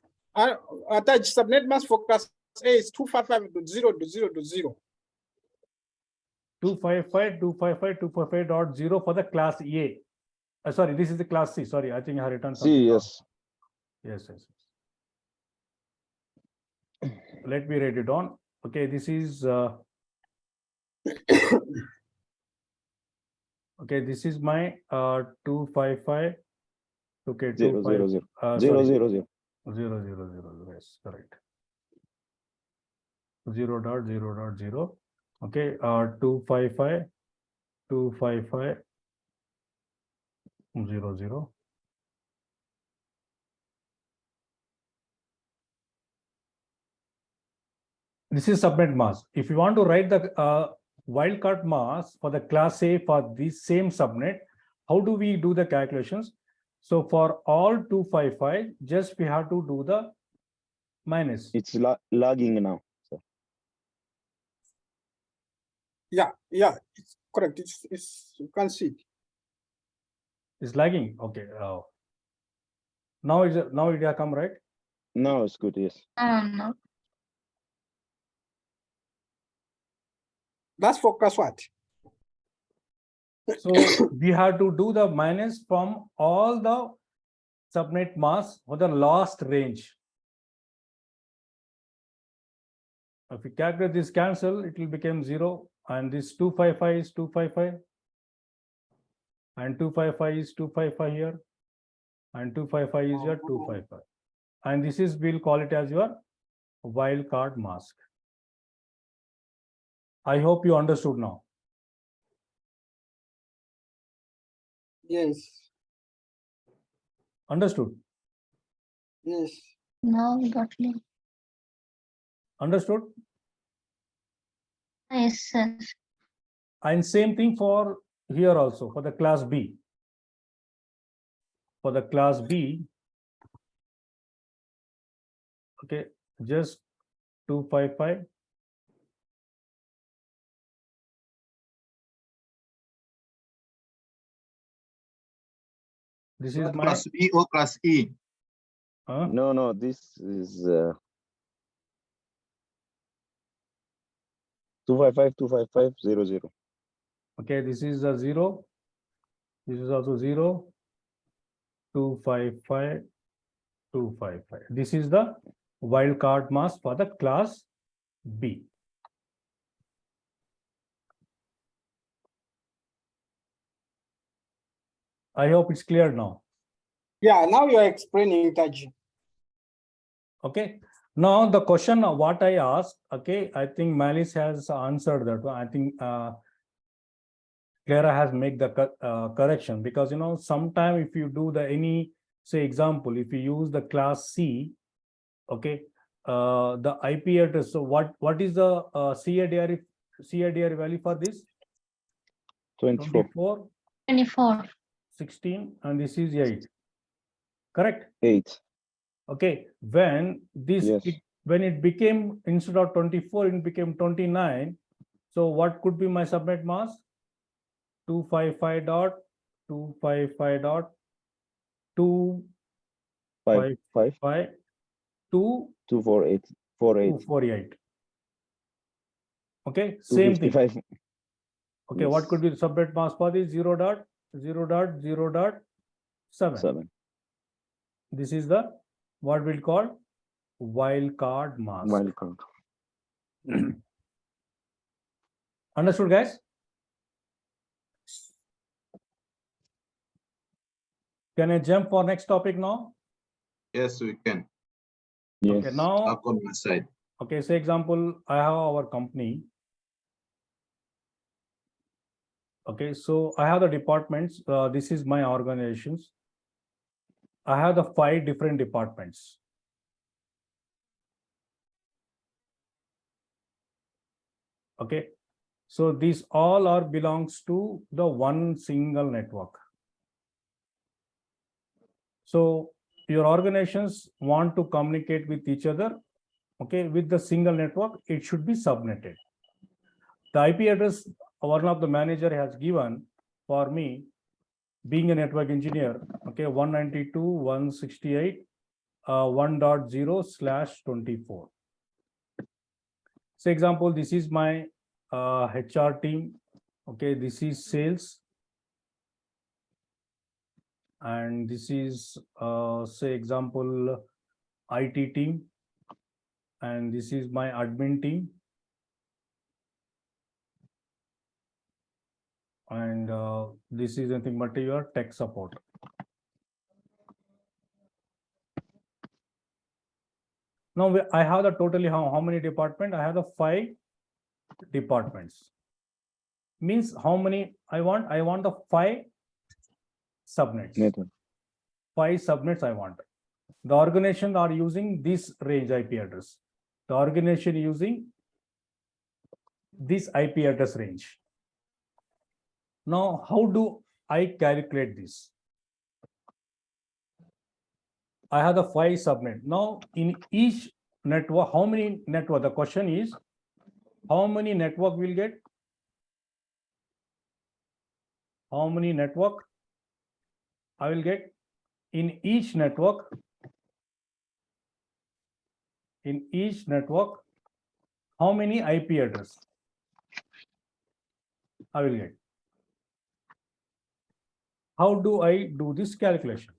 attach subnet mask for class A is 255.0.0.0. 255.255.255.0 for the class A. Sorry, this is the class C. Sorry, I think I have written something. C, yes. Yes. Let me write it down. Okay, this is okay, this is my 255. Okay, 0, 0, 0. 0, 0, 0. 0, 0, 0. Yes, correct. 0.0.0. Okay, 255.255.0.0. This is subnet mask. If you want to write the wildcard mask for the class A for this same subnet, how do we do the calculations? So for all 255, just we have to do the minus. It's lagging now. So. Yeah, it's correct. It's you can see. It's lagging. Okay. Now it has come, right? No, it's good. Yes. No. That's for class what? So we have to do the minus from all the subnet mask for the last range. If we calculate this cancel, it will become 0, and this 255 is 255, and 255 is 255 here, and 255 is your 255, and this is, we'll call it as your wildcard mask. I hope you understood now. Yes. Understood? Yes. Now we got it. Understood? Yes, sir. And same thing for here also, for the class B. For the class B, okay, just 255. This is my Class B or class E? No, this is 255 Okay, this is a 0. This is also 0. 255 255. This is the wildcard mask for the class B. I hope it's clear now. Yeah, now you're explaining, Taji. Okay. Now the question of what I asked, okay, I think Malice has answered that one. I think Clara has made the correction, because sometime if you do the any, say example, if you use the class C, okay, the IP address. So what is the CADR value for this? 24. 24. 16, and this is 8. Correct? 8. Okay. When this Yes. when it became, instead of 24, it became 29. So what could be my subnet mask? 255.255.255 to 248. Okay, same thing. 255. Okay, what could be the subnet mask for this? 0.0.0.7. 7. This is the what we'll call wildcard mask. Wildcard. Understood, guys? Can I jump for next topic now? Yes, we can. Yes. Okay, now, Up on my side. okay, say example, I have our company. Okay, so I have the departments. This is my organizations. I have the 5 different departments. Okay, so these all are belongs to the one single network. So your organizations want to communicate with each other, okay, with the single network, it should be subnetted. The IP address one of the manager has given for me, being a network engineer, okay, 192.168.1.0/24. So example, this is my HR team, okay, this is sales, and this is say example IT team, and this is my admin team, and this is nothing but your tech support. Now I have the totally how many departments? I have the 5 departments. Means how many I want? I want the 5 subnets. Network. 5 subnets I want. The organization are using this range IP address. The organization using this IP address range. Now, how do I calculate this? I have the 5 subnet. Now, in each network, how many network? The question is, how many network will get? How many network I will get in each network? In each network, how many IP address I will get? how do I do this calculation?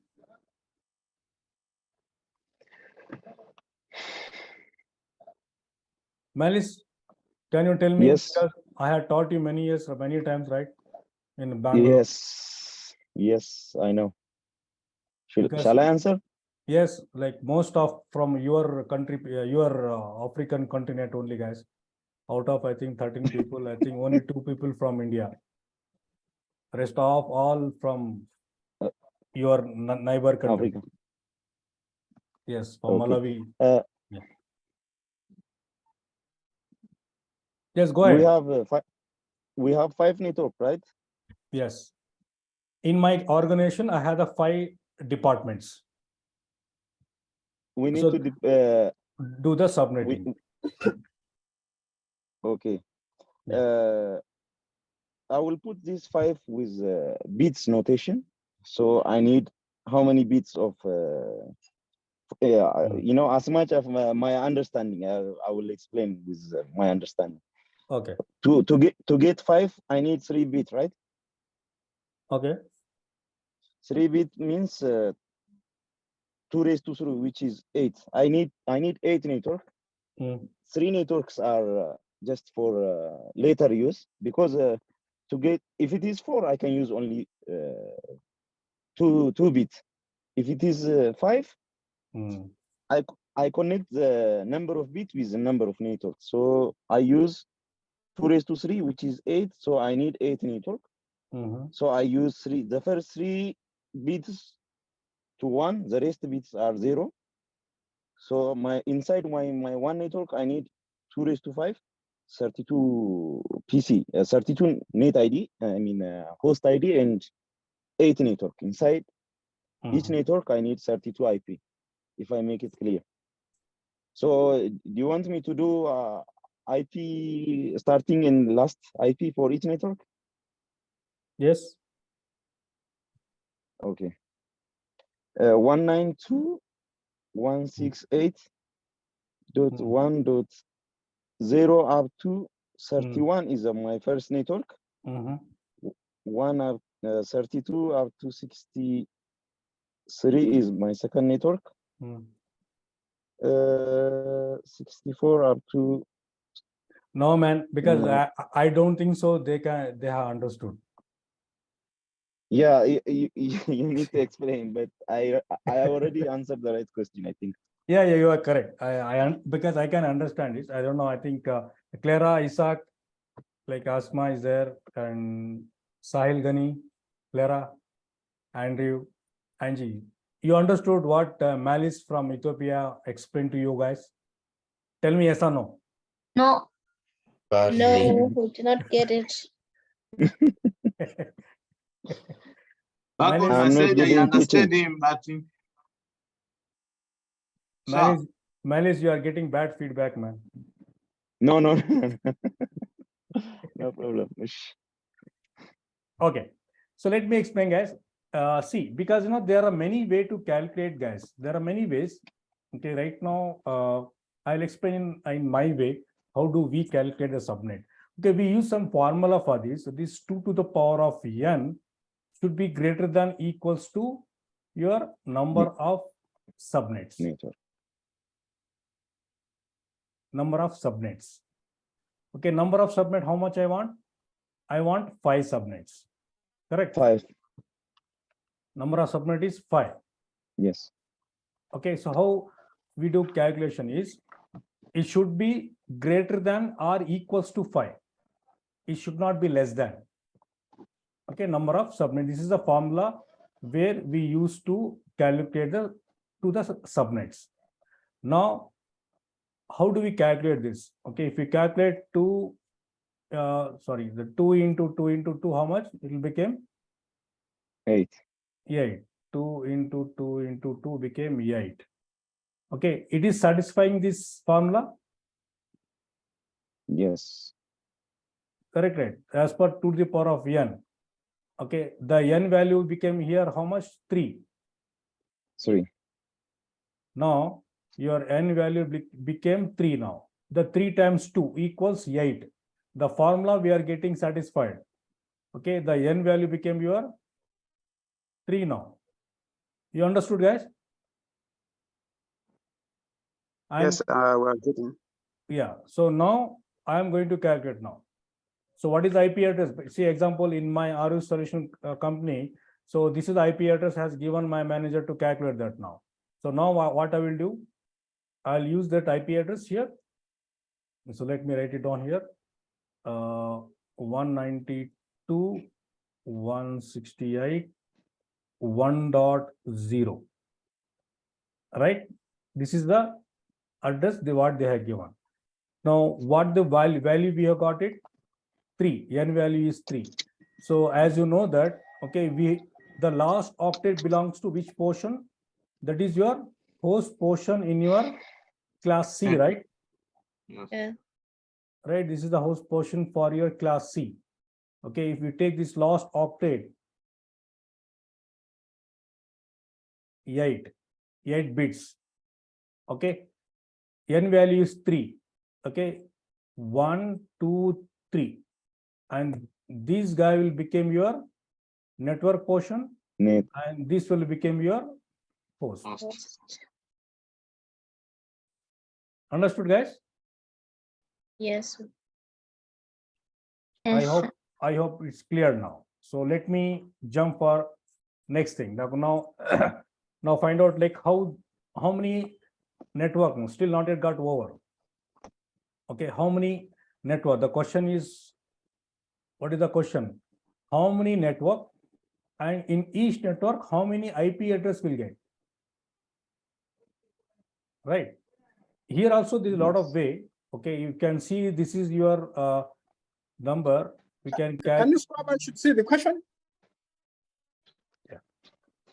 Malice, can you tell me? Yes. Because I had taught you many years, many times, right? In Bangalore. Yes. Yes, I know. Because- Shall I answer? Yes, like most of from your country, your African continent only, guys. Out of I think 13 people, I think only 2 people from India. Rest of all from your neighbor country. Africa. Yes, from Okay. Malawi. Yeah. Yes, go We ahead. have we have 5 network, right? Yes. In my organization, I have the 5 departments. We need So to do the subnetting. Okay. Yeah. I will put these 5 with bits notation. So I need how many bits of you know, as much of my understanding. I will explain with my understanding. Okay. To get 5, I need 3 bits, right? Okay. 3 bit means 2 raised to 3, which is 8. I need 8 network. 3 networks are just for later use, because to get, if it is 4, I can use only 2 bits. If it is 5, I connect the number of bits with the number of networks. So I use 2 raised to 3, which is 8. So I need 8 network. So I use 3. The first 3 bits to 1. The rest bits are 0. So inside my one network, I need 2 raised to 5, 32 PC, 32 net ID. I mean host ID and 8 network. Inside each network, I need 32 IP. If I make it clear. So do you want me to do IP starting and last IP for each network? Yes. Okay. 192.168.1.0 up to 31 is my first network. 1 up 32 up to 63 is my second network. 64 up to. No, man, because I don't think so. They have understood. Yeah, you need to explain, but I already answered the right question, I think. Yeah, you are correct. Because I can understand it. I don't know. I think Clara, Isaac, like Asma is there, and Sahil Gani, Clara, Andrew, Angie. You understood what Malice from Ethiopia explained to you guys? Tell me yes or no. No. Partly. We did not get it. That one I I'm not said I getting understand teaching. him, but Malice, you are getting bad feedback, man. No, no, no problem. Okay, so let me explain, guys. See, because there are many ways to calculate, guys. There are many ways. Okay, right now I'll explain in my way how do we calculate the subnet. Okay, we use some formula for this. So this 2 to the power of n should be greater than equals to your number of subnets. Number of subnets. Okay, number of subnet, how much I want? I want 5 subnets. Correct? 5. Number of subnet is 5. Yes. Okay, so how we do calculation is, it should be greater than or equals to 5. It should not be less than. Okay, number of subnet. This is the formula where we use to calculate the subnets. Now, how do we calculate this? Okay, if we calculate the 2 into 2 into 2, how much? It will become 8. 8. 2 into 2 into 2 became 8. Okay, it is satisfying this formula? Yes. Correct, right? As per 2 to the power of n. Okay, the n value became here how much? 3. 3. Now, your n value became 3 now. The 3 times 2 equals 8. The formula we are getting satisfied. Okay, the n value became your 3 now. You understood, guys? Yes, we're getting. Yeah. So now I am going to calculate now. So what is the IP address? See, example in my AROUSH solution company. So this is the IP address has given my manager to calculate that now. So now what I will do, I'll use that IP address here. So let me write it down here. 192.168.1.0. Right? This is the address what they have given. Now what the value we have got it? 3. N value is 3. So as you know that, okay, the last octet belongs to which portion? That is your host portion in your class C, right? Yes. Yeah. Right, this is the host portion for your class C. Okay, if you take this last octet, 8 bits. Okay, N value is 3. Okay, 1, 2, 3, and this guy will become your network portion, Net. and this will become your host. Understood, guys? Yes. I hope it's clear now. So let me jump for next thing. Now now find out like how many network still not yet got over. Okay, how many network? The question is, what is the question? How many network, and in each network how many IP address will get? Right. Here also there is a lot of way. Okay, you can see this is your number. We can you scroll up? I should see the question. Yeah.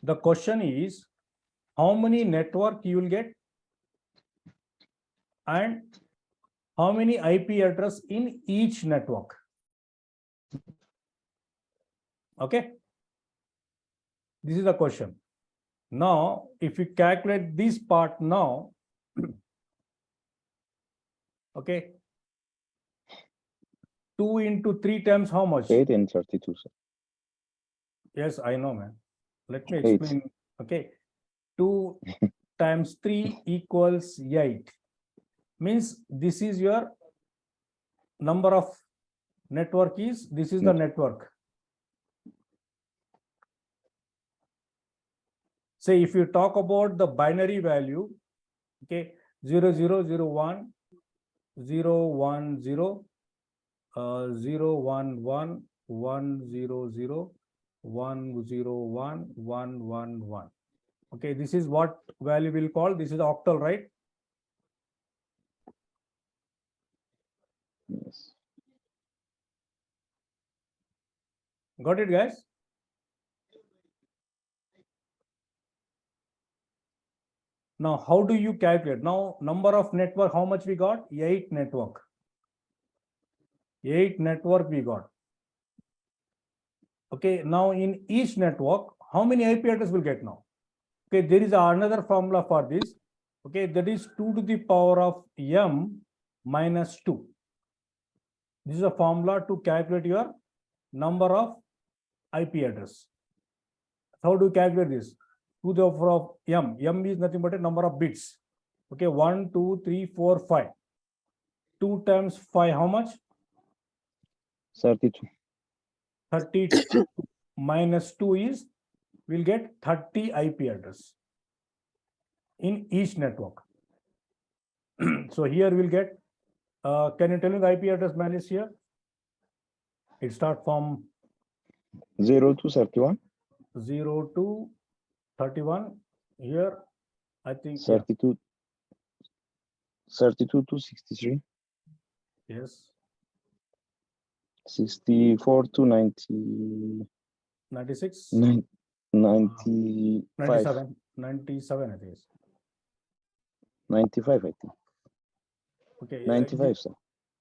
The question is how many network you will get and how many IP address in each network. Okay. This is the question. Now, if you calculate this part now, okay, 2 into 3 times how much? 8 and 32, sir. Yes, I know, man. Let me 8. explain. Okay, 2 times 3 equals 8. Means this is your number of network is, this is the network. Say if you talk about the binary value, okay, 0001, 010, 011, 100, 101, 111. Okay, this is what value we'll call. This is the octal, right? Yes. Got it, guys? Now, how do you calculate? Now, number of network, how much we got? 8 network. 8 network we got. Okay, now in each network, how many IP address will get now? Okay, there is another formula for this. Okay, that is 2 to the power of m minus 2. This is a formula to calculate your number of IP address. How do you calculate this? 2 to the power of m. M is nothing but a number of bits. Okay, 1, 2, 3, 4, 5. 2 times 5, how much? 32. 32 minus 2 is, we'll get 30 IP address in each network. So here we'll get, can you tell me the IP address manage here? It starts from 0 to 31. 0 to 31. Here, I think 32. 32 to 63. yes. 64 to 90. 96. 95. 97. 97, I think. 95, I think. Okay. 95, sir.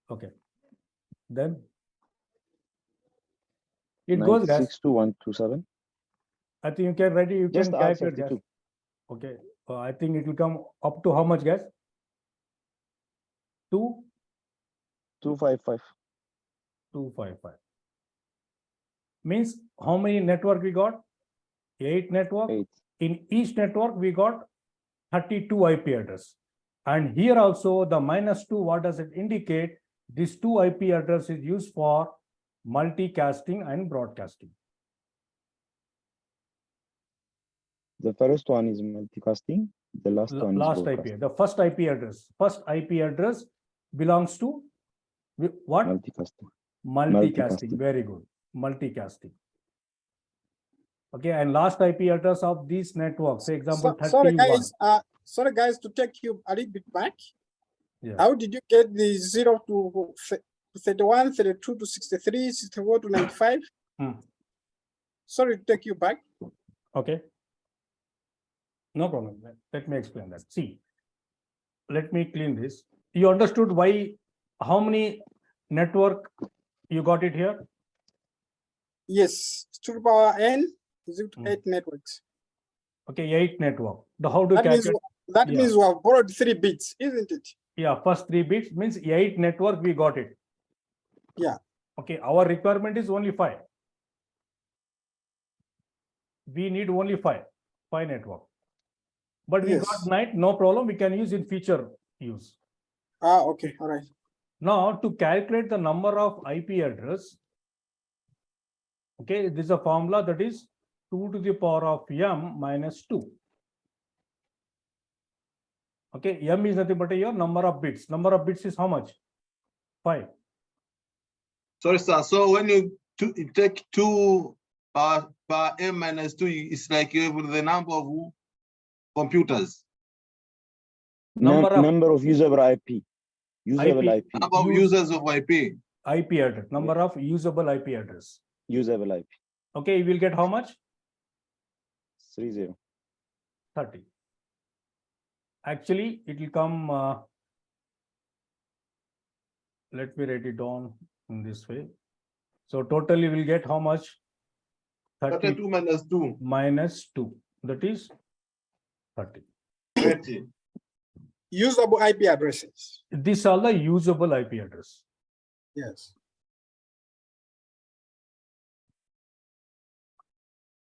Okay. Then it goes, guys. 96 to 127. I think you can write it. You Just can add calculate, guys. 32. Okay. I think it will come up to how much, guys? 255. 255. Means how many network we got? 8 network. 8. In each network, we got 32 IP address. And here also the -2, what does it indicate? This 2 IP address is used for multicasting and broadcasting. The first one is multicasting. The last one is Last broadcast. IP, the first IP address belongs to what? Multicasting. Multicasting. Very good. Multicasting. Okay, and last IP address of this network, say example 31. Sorry guys, to take you a little bit back. Yeah. How did you get the 0 to 31, 32 to 63, 64 to 95? Sorry to take you back. Okay. No problem. Let me explain that. See, let me clean this. You understood why, how many network you got it here? Yes, to the power n is it 8 networks. Okay, 8 network. How to That calculate? means we have borrowed 3 bits, isn't it? Yeah, first 3 bits means 8 network we got it. Yeah. Okay, our requirement is only 5. We need only 5 network. But we got 9, no problem. We can use in future use. Okay, all right. Now to calculate the number of IP address, okay, this is a formula that is 2 to the power of m minus 2. Okay, m is nothing but your number of bits. Number of bits is how much? 5. Sorry, sir. So when you take 2 per m minus 2, it's like you have the number of computers. Number of usable IP. Usable IP. Number of users of IP. IP address. Number of usable IP address. Usable IP. Okay, you will get how much? 30. Actually, it will come. Let me write it down in this way. So totally we'll get how much? 32 minus 2. Minus 2. That is 30. 30. Usable IP addresses. These are the usable IP address. Yes.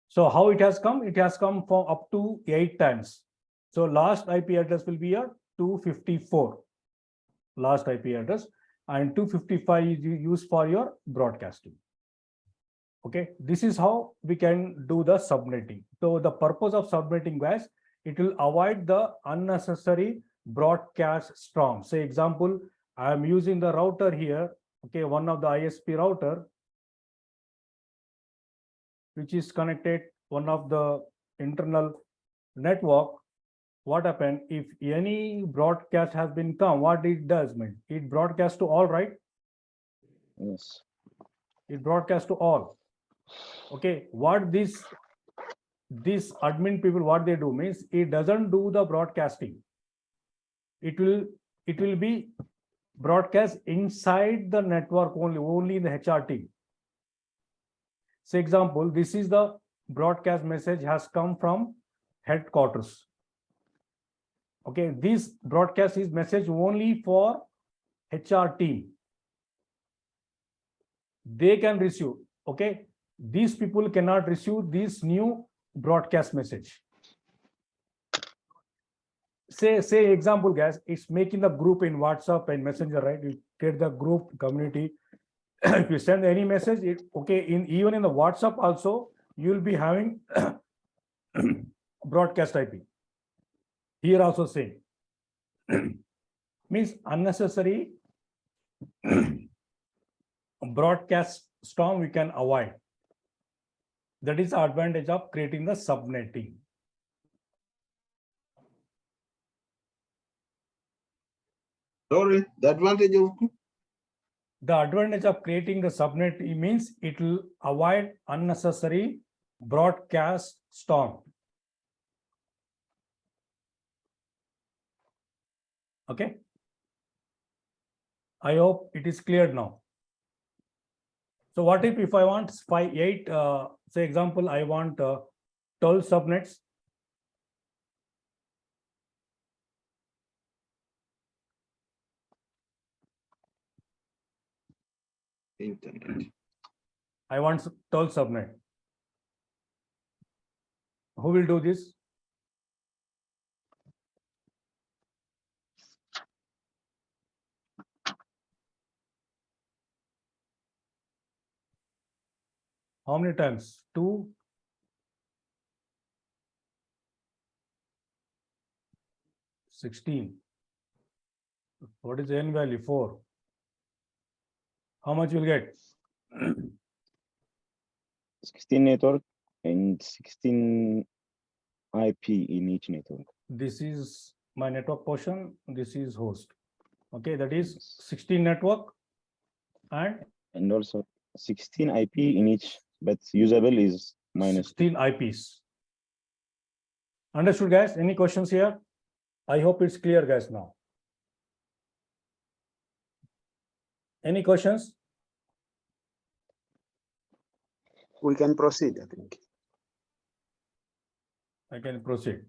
So how it has come? It has come from up to 8 times. So last IP address will be a 254. Last IP address, and 255 is used for your broadcasting. Okay, this is how we can do the subnetting. So the purpose of subnetting, guys, it will avoid the unnecessary broadcast storm. Say example, I am using the router here. Okay, one of the ISP router, which is connected one of the internal network. What happened if any broadcast has been come? What it does mean? It broadcasts to all, right? Yes. It broadcasts to all. Okay, what this admin people, what they do means it doesn't do the broadcasting. It will be broadcast inside the network only in the HR team. Say example, this is the broadcast message has come from headquarters. Okay, this broadcast is message only for HR team. They can receive. Okay, these people cannot receive this new broadcast message. Say example, guys, it's making the group in WhatsApp and Messenger, right? You create the group community. If you send any message, even in the WhatsApp also, you'll be having broadcast IP. Here also same. Means unnecessary broadcast storm we can avoid. That is the advantage of creating the subnetting. Sorry, the advantage of? The advantage of creating the subnet means it will avoid unnecessary broadcast storm. Okay. I hope it is clear now. So what if I want 8, say example, I want 12 subnets. Internet. I want 12 subnet. Who will do this? How many times? 2? 16. What is the n value? 4. How much you'll get? 16 network and 16 IP in each network. This is my network portion. This is host. Okay, that is 16 network and also 16 IP in each, but usable is minus 16 IPs. Understood, guys? Any questions here? I hope it's clear, guys, now. Any questions? We can proceed, I think. I can proceed.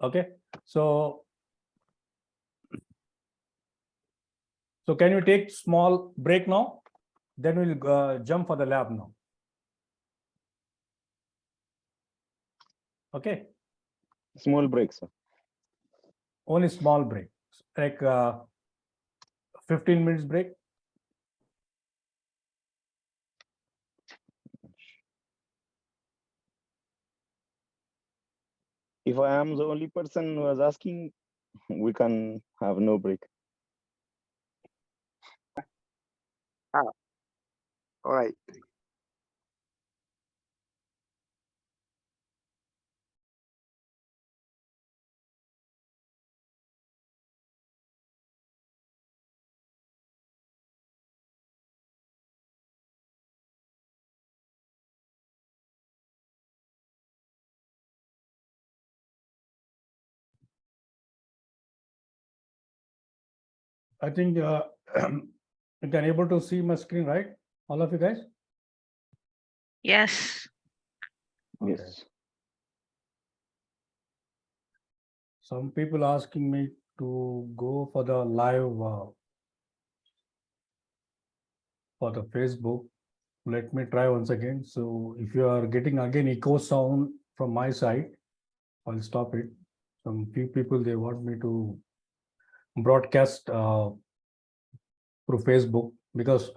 Okay, so can you take small break now? Then we'll jump for the lab now. Okay. Small breaks. Only small break, like 15 minutes break. If I am the only person who was asking, we can have no break. All right. I think you can able to see my screen, right? All of you guys? Yes. Yes. Some people asking me to go for the live for the Facebook. Let me try once again. So if you are getting again echo sound from my side, I'll stop it. Some few people, they want me to broadcast through Facebook, because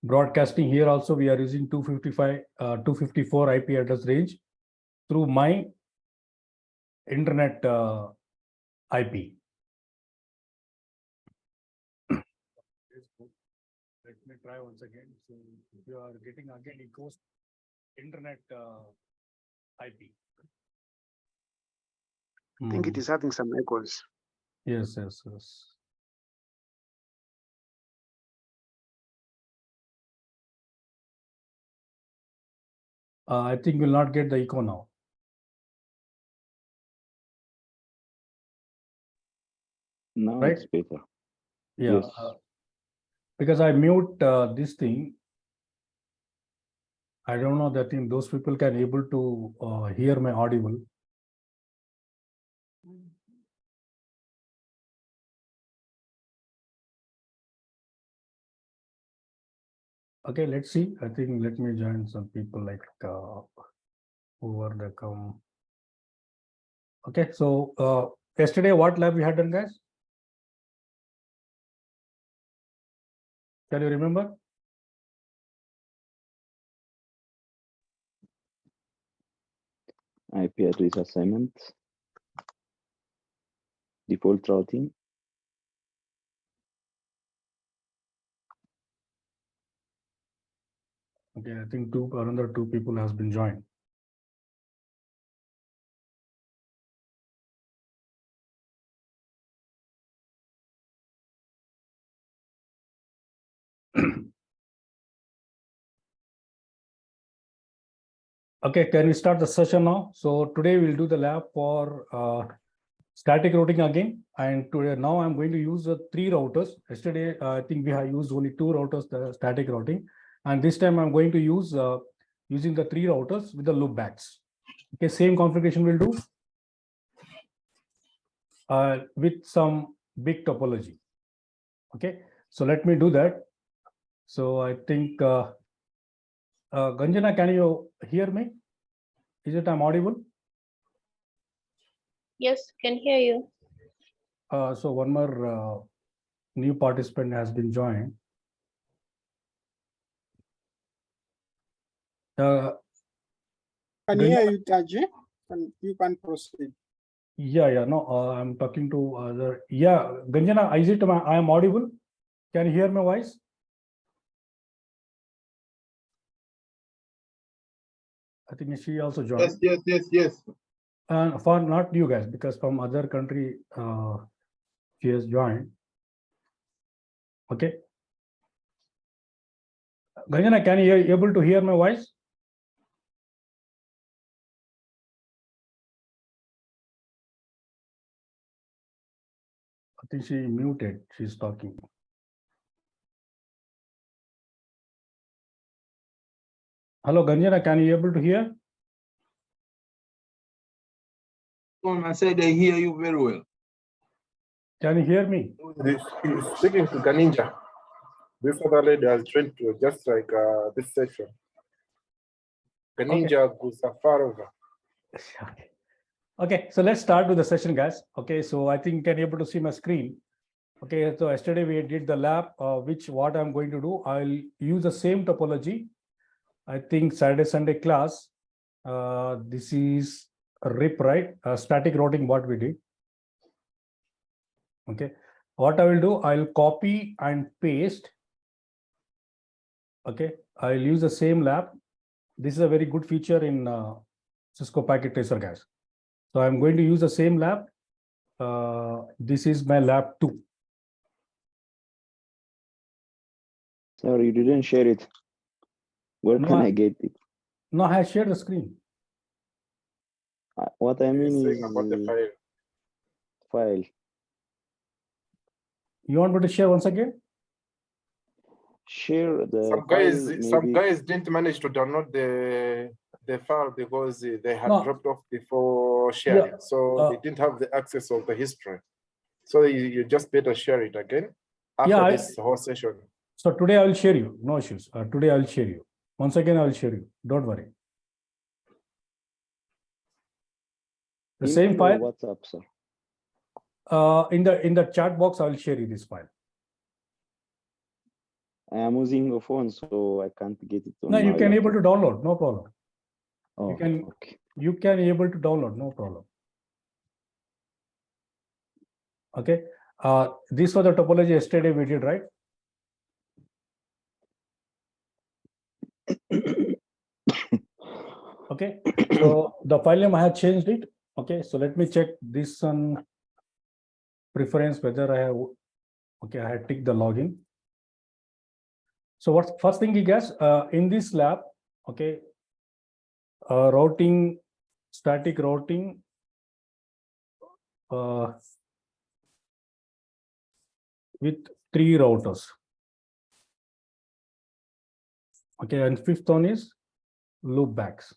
broadcasting here also we are using 254 IP address range through my internet IP. Let me try once again. So if you are getting again echoes, internet IP. I think it is having some echoes. Yes. I think we'll not get the echo now. Now Right? it's better. Yeah. Yes. Because I mute this thing. I don't know that in those people can able to hear my audible. Okay, let's see. I think let me join some people like whoever they come. Okay, so yesterday what lab we had done, guys? Can you remember? IP address assignment, default routing. Okay, I think another two people has been joined. Okay, can we start the session now? So today we'll do the lab for static routing again. And today now I'm going to use 3 routers. Yesterday, I think we have used only 2 routers, the static routing. And this time I'm going to use using the 3 routers with the loopbacks. Okay, same configuration we'll do with some big topology. Okay, so let me do that. So I think, Ganjana, can you hear me? Is it I'm audible? Yes, can hear you. So one more new participant has been joined. Can hear you, Taji. You can proceed. Yeah, no, I'm talking to other. Yeah, Ganjana, is it I am audible? Can you hear my voice? I think she also joined. Yes. And for not you guys, because from other country, she has joined. Okay. Ganjana, can you able to hear my voice? I think she muted. She's talking. Hello, Ganjana, can you able to hear? I said I hear you very well. Can you hear me? He's speaking to Ganinja. This other lady has joined to just like this session. Ganinja Gusafarova. Okay, so let's start with the session, guys. Okay, so I think can you able to see my screen. Okay, so yesterday we did the lab, what I'm going to do, I'll use the same topology. I think Saturday, Sunday class, this is a RIP, right? Static routing, what we did. Okay, what I will do, I'll copy and paste. Okay, I'll use the same lab. This is a very good feature in Cisco Packet Tracer, guys. So I'm going to use the same lab. This is my lab 2. Sorry, you didn't share it. Where can I get it? No, I have shared the screen. What I mean Saying is about the file. You want me to share once again? Share the some guys didn't manage to download the file because they had dropped off before sharing. Yeah. So they didn't have the access of the history. So you just better share it again after this whole session. So today I will share you, no issues. Today I will share you. Once again, I will share you. Don't worry. The same file. WhatsApp, sir. In the chat box, I will share you this file. I am using a phone, so I can't get it. No, you can able to download, no problem. Oh, you can able to download, no problem. Okay. This was the topology yesterday we did, right? Okay. So the file name I have changed it. Okay. So let me check this one preference whether I have. Okay, I had ticked the login. So what's first thing you guys in this lab? Okay. Routing, static routing. With 3 routers. Okay, and fifth one is loopbacks.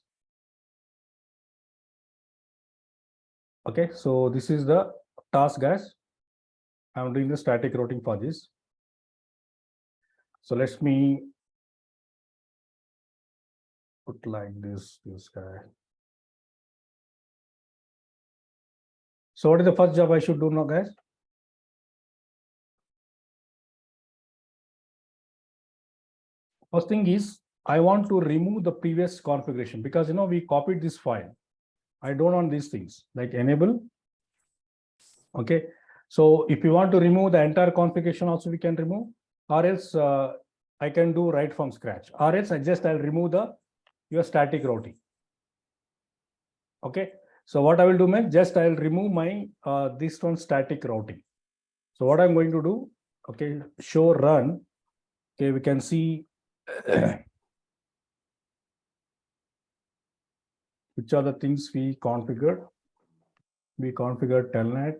Okay, so this is the task, guys. I'm doing the static routing for this. So let me put like this guy. So what is the first job I should do now, guys? First thing is I want to remove the previous configuration because we copied this file. I don't want these things like enable. Okay, so if you want to remove the entire configuration also we can remove, or else I can do right from scratch, or else I'll remove your static routing. Okay, so what I will do, man, I'll remove my this one static routing. So what I'm going to do, okay, show run. Okay, we can see which are the things we configured. We configured telnet,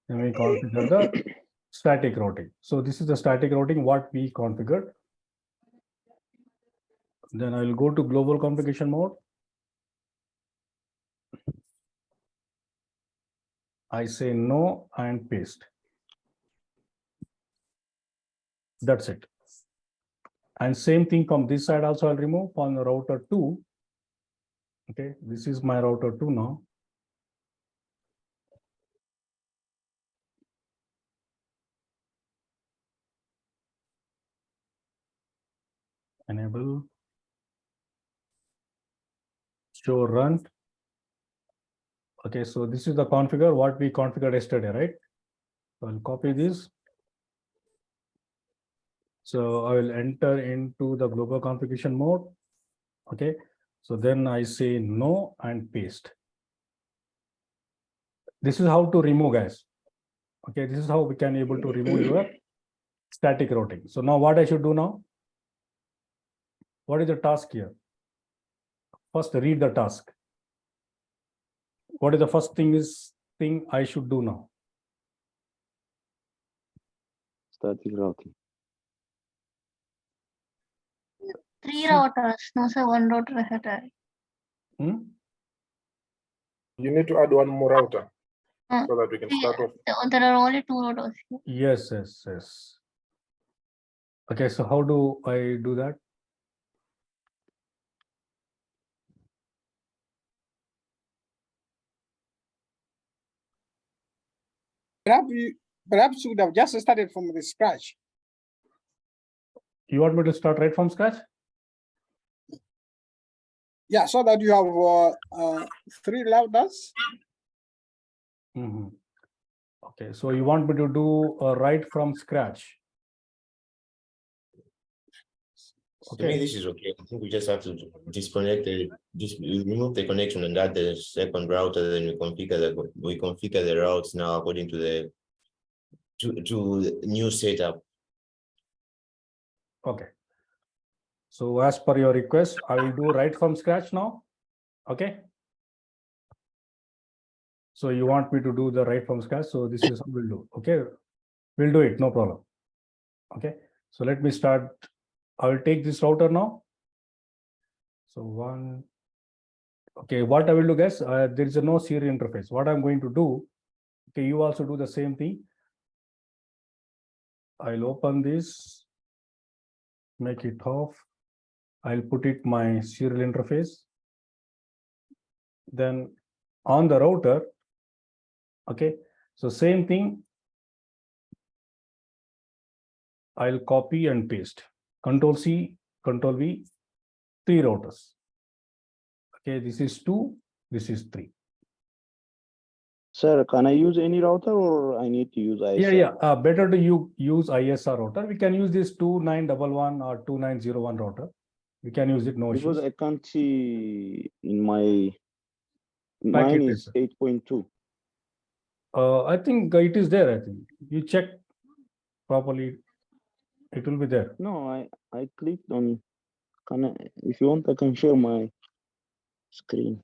and we configured the static routing. So this is the static routing what we configured. Then I will go to global configuration mode. I say no and paste. That's it. And same thing from this side also I'll remove on the router 2. Okay, this is my router 2 now. Enable, show run. Okay, so this is the configure what we configured yesterday, right? So I'll copy this. So I will enter into the global configuration mode. Okay, so then I say no and paste. This is how to remove, guys. Okay, this is how we can able to remove your static routing. So now what I should do now? What is the task here? First, read the task. What is the first thing I should do now? Static routing. 3 routers, no sir, 1 router at a time. You need to add one more router Uh, so that we can start off. There are only 2 routers here. Yes, yes, yes. Okay, so how do I do that? Perhaps you would have just started from the scratch. You want me to start right from scratch? Yeah, so that you have 3 routers. Okay, so you want me to do right from scratch? To me, this is okay. I think we just have to disconnect remove the connection and add the second router. Then we configure the routes now according to the new setup. Okay. So as per your request, I will do right from scratch now. Okay. So you want me to do the right from scratch. So this is what we'll do. Okay. We'll do it. No problem. Okay. So let me start. I will take this router now. So one. Okay. What I will do, guys, there is no serial interface. What I'm going to do. Okay. You also do the same thing. I'll open this. Make it off. I'll put it my serial interface. Then on the router, okay, so same thing. I'll copy and paste. Control C, Control V, 3 routers. Okay, this is 2, this is 3. Sir, can I use any router or I need to use ISR? Yeah. Better to use ISR router. We can use this 2911 or 2901 router. We can use it, no issues. Because I can't see in my mine is 8.2. I think it is there. I think you check properly. It will be there. No, I clicked on. If you want, I can share my screen.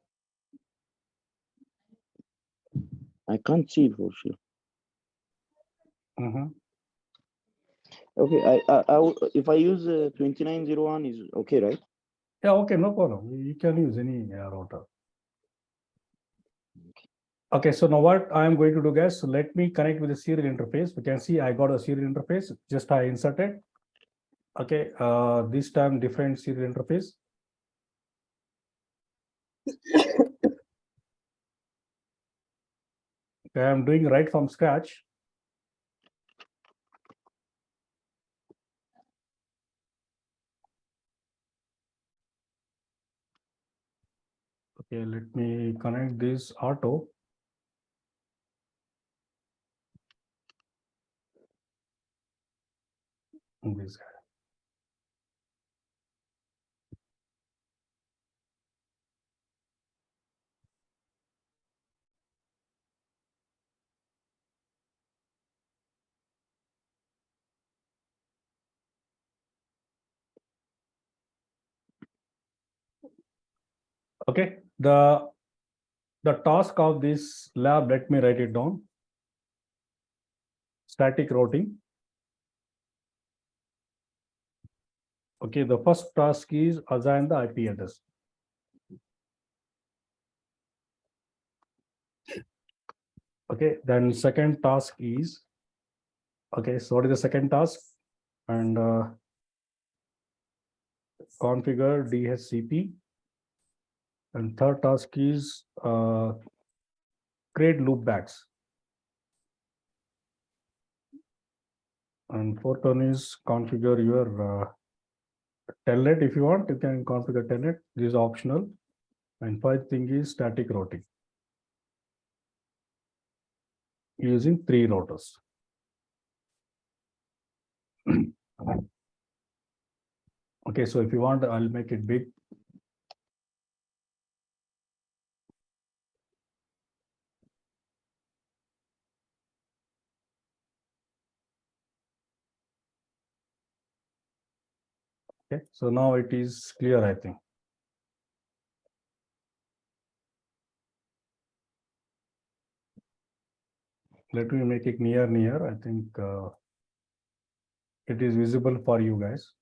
I can't see it for sure. Okay, if I use 2901 is okay, right? Yeah, okay, no problem. You can use any router. Okay, so now what I am going to do, guys, so let me connect with the serial interface. We can see I got a serial interface, just I inserted. Okay, this time different serial interface. Okay, I'm doing right from scratch. Okay, let me connect this Alto. This guy. Okay, the task of this lab, let me write it down. Static routing. Okay, the first task is assign the IP address. Okay, then second task is, okay, so what is the second task? And configure DHCP. And third task is create loopbacks. And fourth one is configure your telnet. If you want, you can configure telnet. This is optional. And fifth thing is static routing using 3 routers. Okay, so if you want, I'll make it big. Okay, so now it is clear, I think. Let me make it near. I think it is visible for you guys.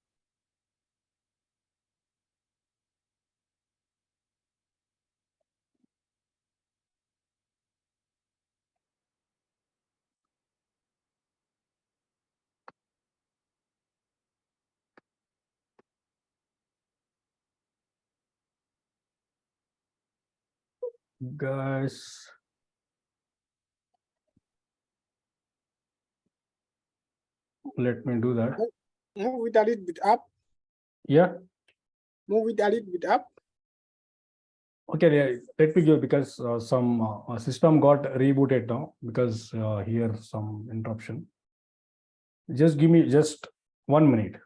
Guys, let me do that. Move it a little bit up. Yeah. Move it a little bit up. Okay, yeah, let me go because some system got rebooted now because here some interruption. Just give me just 1 minute.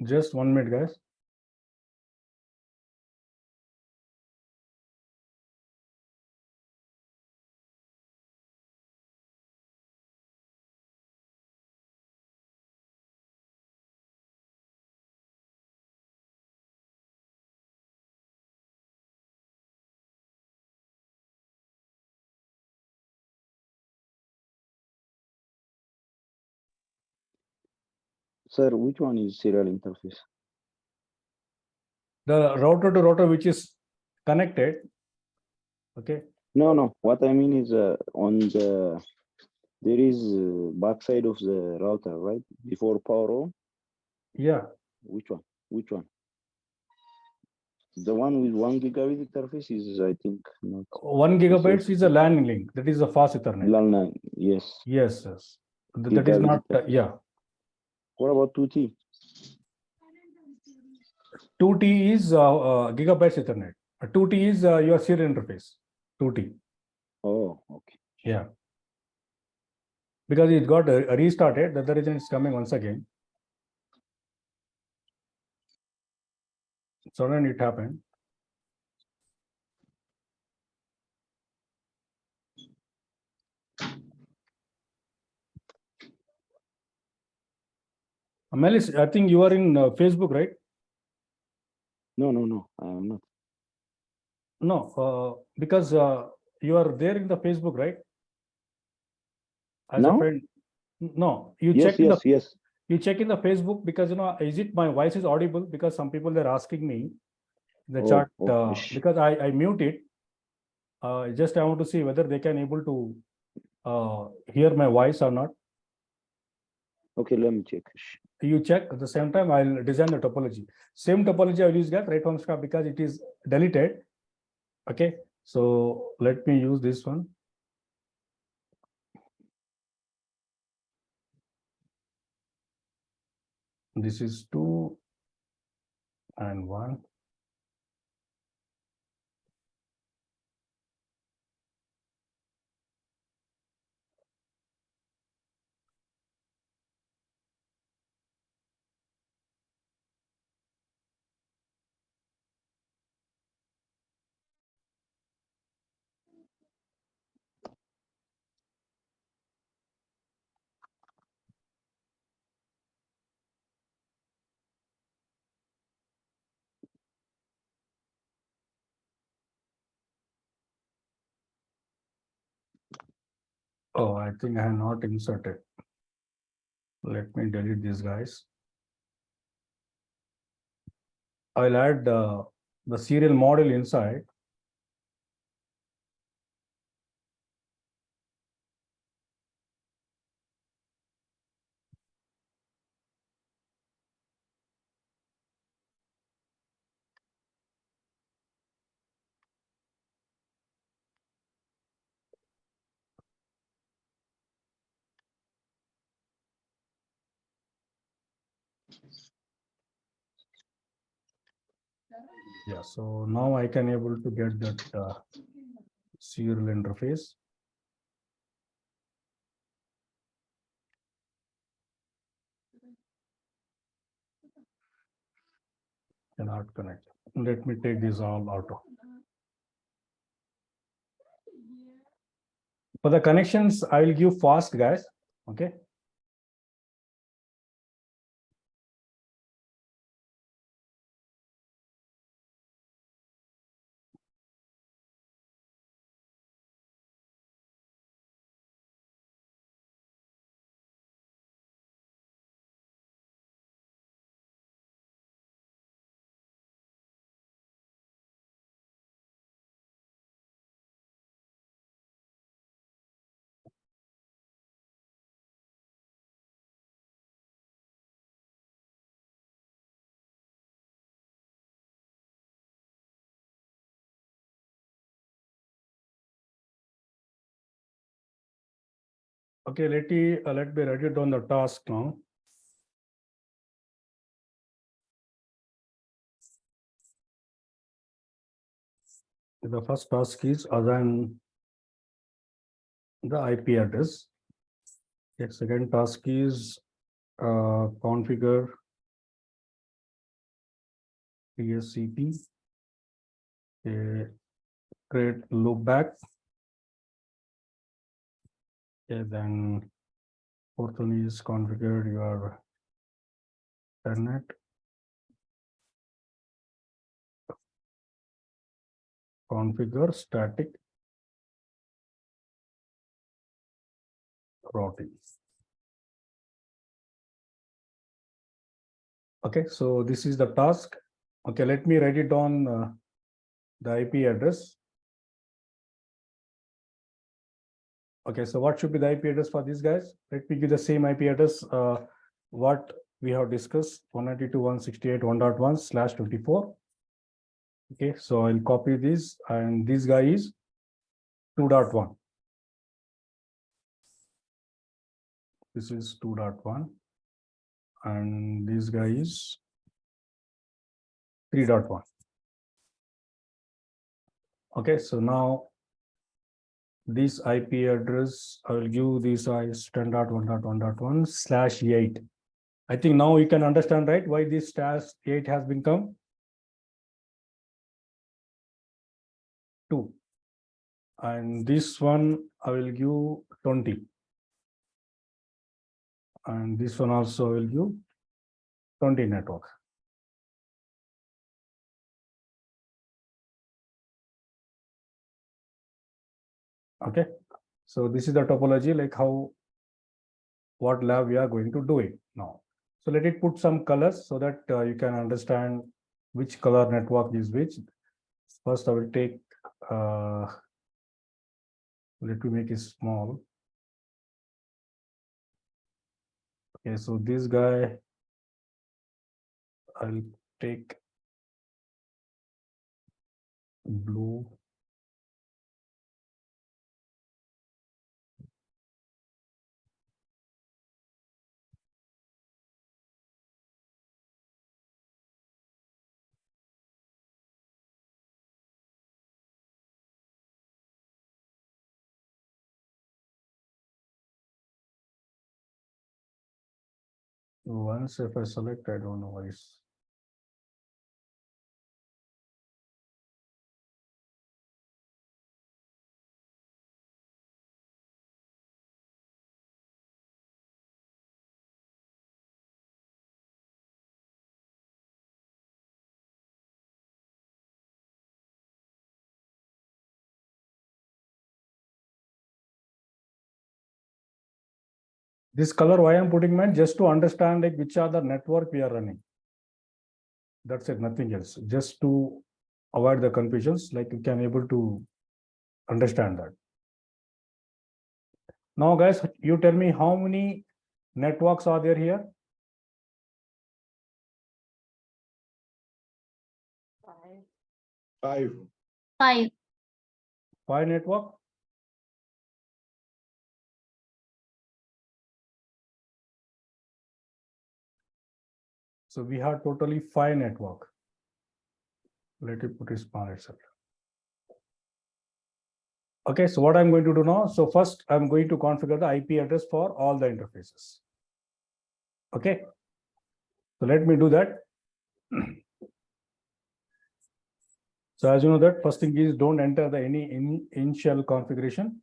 Just 1 minute, guys. Sir, which one is serial interface? The router to router which is connected. Okay. No. What I mean is on the there is backside of the router, right? Before power on. Yeah. Which one? Which one? The one with 1 gigabit interface is, I think, not. 1 gigabytes is a LAN link. That is a fast Ethernet. LAN, yes. Yes. That is not. Yeah. What about 2T? 2T is gigabytes Ethernet. 2T is your serial interface. 2T. Oh, okay. Yeah. Because it got restarted. That's the reason it's coming once again. So then it happened. Melis, I think you are in Facebook, right? No, I am not. No, because you are there in the Facebook, right? As No? a friend. No, you Yes, check in the yes. You check in the Facebook because is it my voice is audible? Because some people they're asking me in the chat because I mute it. Just I want to see whether they can able to hear my voice or not. Okay, let me check. You check at the same time. I'll design the topology. Same topology I'll use that right from scratch because it is deleted. Okay, so let me use this one. This is 2 and 1. Oh, I think I have not inserted. Let me delete these guys. I'll add the serial model inside. Yeah, so now I can able to get that serial interface. Cannot connect. Let me take this all auto. For the connections, I will give fast, guys. Okay. Okay, let me write it on the task now. The first task is assign the IP address. The second task is configure TSCP, create loopback. Okay, then fourth one is configure your internet. Configure static routing. Okay, so this is the task. Okay, let me write it on the IP address. Okay, so what should be the IP address for these guys? Let me give the same IP address what we have discussed, 192.168.1.1/24. Okay, so I'll copy this, and this guy is 2.1. This is 2.1, and this guy is 3.1. Okay, so now this IP address, I will give this as 10.1.1.1/8. I think now you can understand, right, why this /8 has become 2. And this one I will give 20. And this one also I will give 20 network. Okay, so this is the topology, like what lab we are going to do it now. So let it put some colors so that you can understand which color network is which. First, I will take, let me make it small. Okay, so this guy, I'll take blue. Once if I select, I don't know why it's This color, why I'm putting man, just to understand like which are the network we are running. That's it, nothing else. Just to avoid the confusions, like you can able to understand that. Now, guys, you tell me how many networks are there here? 5. 5. 5 network. So we have totally 5 network. Let me put it small itself. Okay, so what I'm going to do now, so first I'm going to configure the IP address for all the interfaces. Okay, so let me do that. So as you know that first thing is don't enter the any initial configuration.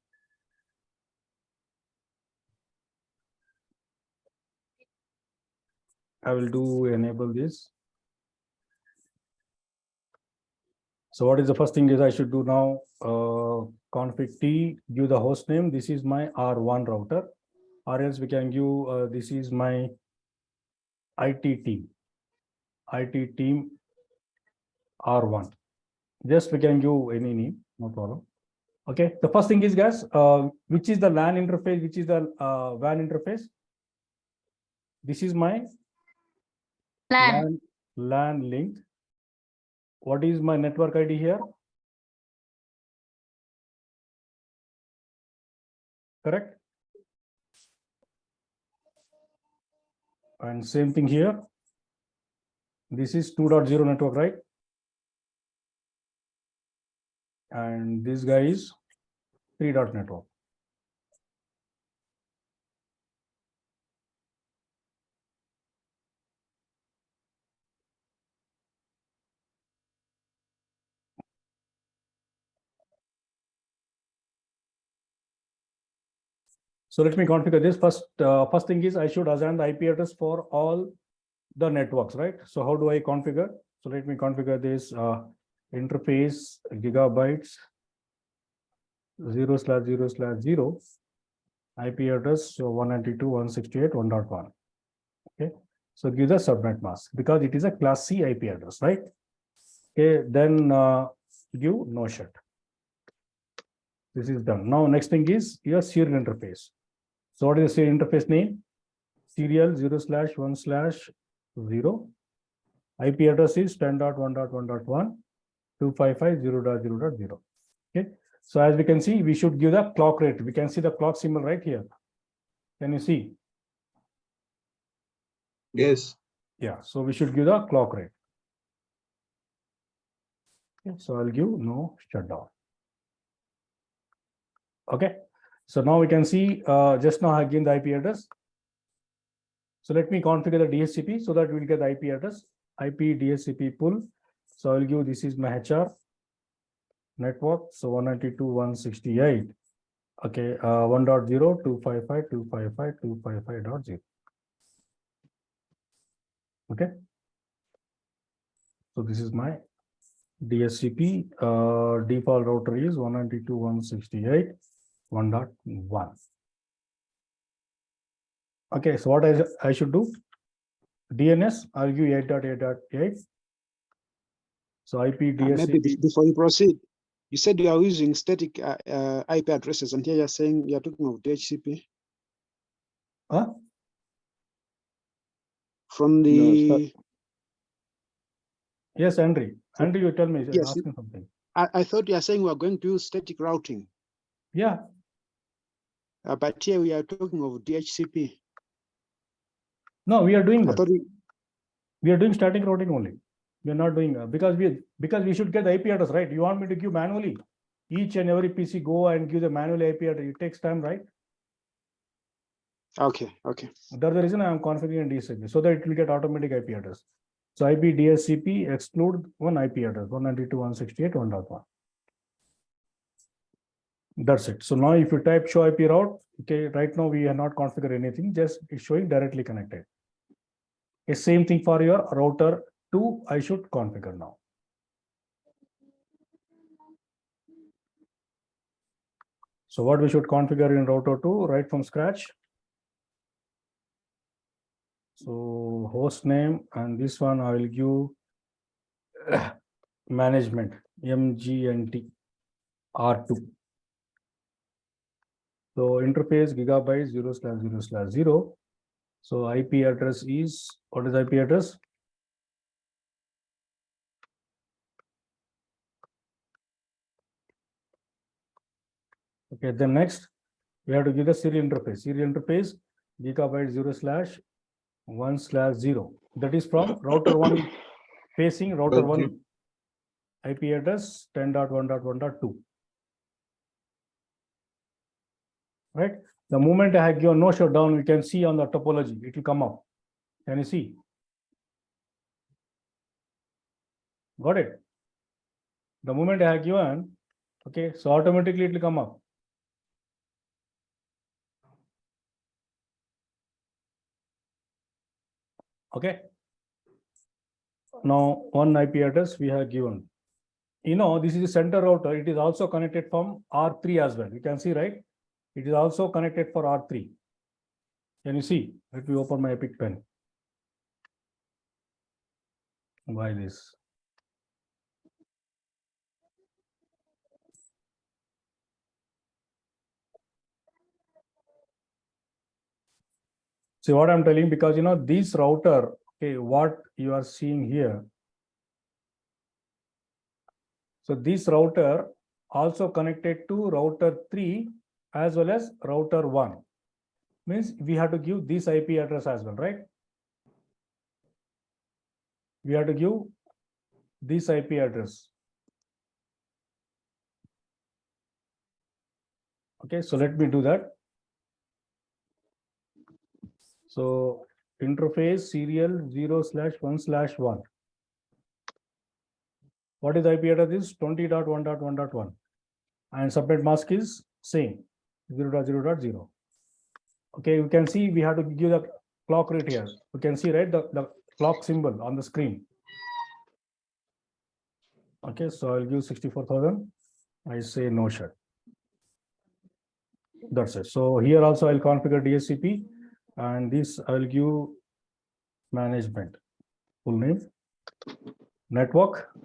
I will do enable this. So what is the first thing is I should do now? Config T, give the host name. This is my R1 router, or else we can give this is my IT team. IT team R1. Just we can give any name, no problem. Okay, the first thing is, guys, which is the LAN interface, which is the WAN interface. This is my LAN link. What is my network ID here? Correct. And same thing here. This is 2.0 network, right? And this guy is 3. network. So let me configure this first. First thing is I should assign the IP address for all the networks, right? So how do I configure? So let me configure this interface gigabytes 0/0/0 IP address, so 192.168.1.1. Okay, so give the subnet mask because it is a class C IP address, right? Okay, then give no shut. This is done. Now next thing is your serial interface. So what is the serial interface name? Serial 0/1/0. IP address is 10.1.1.1 255.0.0.0. Okay, so as we can see, we should give the clock rate. We can see the clock symbol right here. Can you see? Yes. Yeah, so we should give the clock rate. Okay, so I'll give no shutdown. Okay, so now we can see just now I given the IP address. So let me configure the DHCP so that we'll get the IP address. IP DHCP pull. So I'll give this is my HR network. So 192.168. Okay, 1.0 255.255.255.0. Okay, so this is my DHCP. Default router is 192.168.1.1. Okay, so what I should do? DNS, I'll give 8.8.8. So IP DHCP. Maybe before you proceed, you said you are using static IP addresses, and here you're saying you're talking of DHCP. Huh? From the. Yes, Andrew. Andrew, you tell me. Yes, asking something. I thought you are saying we are going to use static routing. Yeah. But here we are talking of DHCP. No, we are doing I that. thought We are doing static routing only. We are not doing because we should get the IP address, right? You want me to give manually? Each and every PC go and give the manual IP address. It takes time, right? Okay. That's the reason I am configuring DHCP so that it will get automatic IP address. So IP DHCP exclude one IP address 192.168.1.1. That's it. So now if you type show IP route, okay, right now we are not configured anything, just it's showing directly connected. The same thing for your router 2, I should configure now. So what we should configure in router 2 right from scratch? So host name, and this one I will give management, MGNT R2. So interface gigabyte 0/0/0. So IP address is, what is IP address? Okay, then next we have to give the serial interface. Serial interface gigabyte 0/1/0. That is from router 1 facing router 1 IP address 10.1.1.2. Right? The moment I have given no shutdown, we can see on the topology, it will come up. Can you see? Got it? The moment I have given, okay, so automatically it will come up. Okay. Now, one IP address we have given. You know, this is the center router. It is also connected from R3 as well. You can see, right? It is also connected for R3. Can you see? Let me open my Epic pen. Why this? See what I'm telling, because you know this router, okay, what you are seeing here. So this router also connected to router 3 as well as router 1. Means we have to give this IP address as well, right? We have to give this IP address. Okay, so let me do that. So interface serial 0/1/1. What is the IP address? Is 20.1.1.1, and subnet mask is same 0.0.0. Okay, you can see we have to give the clock rate here. You can see, right, the clock symbol on the screen. Okay, so I'll give 64,000. I say no shut. That's it. So here also I'll configure DHCP, and this I'll give management. Full name, network.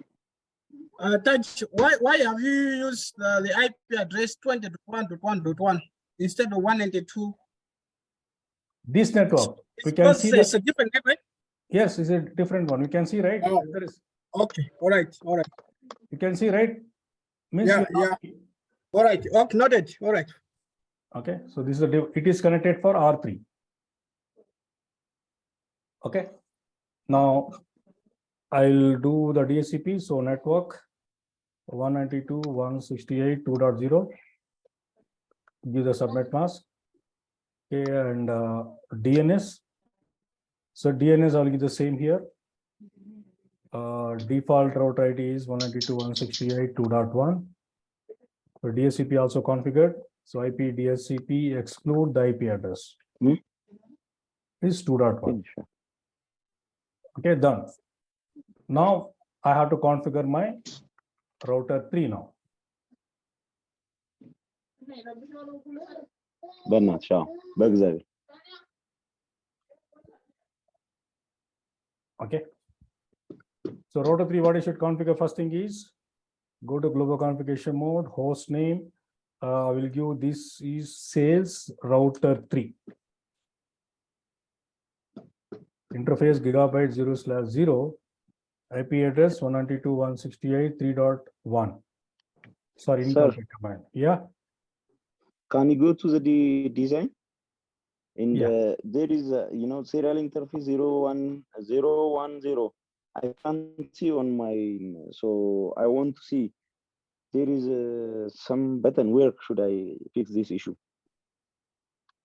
Taj, why have you used the IP address 20.1.1.1 instead of 192? This network, we can see it's a different network. Yes, it's a different one. You can see, right? Oh, there is. Okay, all right. You can see, right? Means Yeah. All right. Okay, noted. All right. Okay, so this is it is connected for R3. Okay. Now I'll do the DHCP. So network 192.168.2.0. Give the subnet mask. Okay, and DNS. So DNS I'll give the same here. Default router ID is 192.168.2.1. So DHCP also configured. So IP DHCP exclude the IP address. Is 2.1. Okay, done. Now I have to configure my router 3 now. Okay. So router 3, what you should configure first thing is go to global configuration mode, host name. I will give this is sales router 3. Interface gigabyte 0/0. IP address 192.168.3.1. Sorry, incomplete command. Yeah. Can you go to the design? And there is a, serial interface 01010. I can't see on my, so I want to see there is some button. Where should I fix this issue?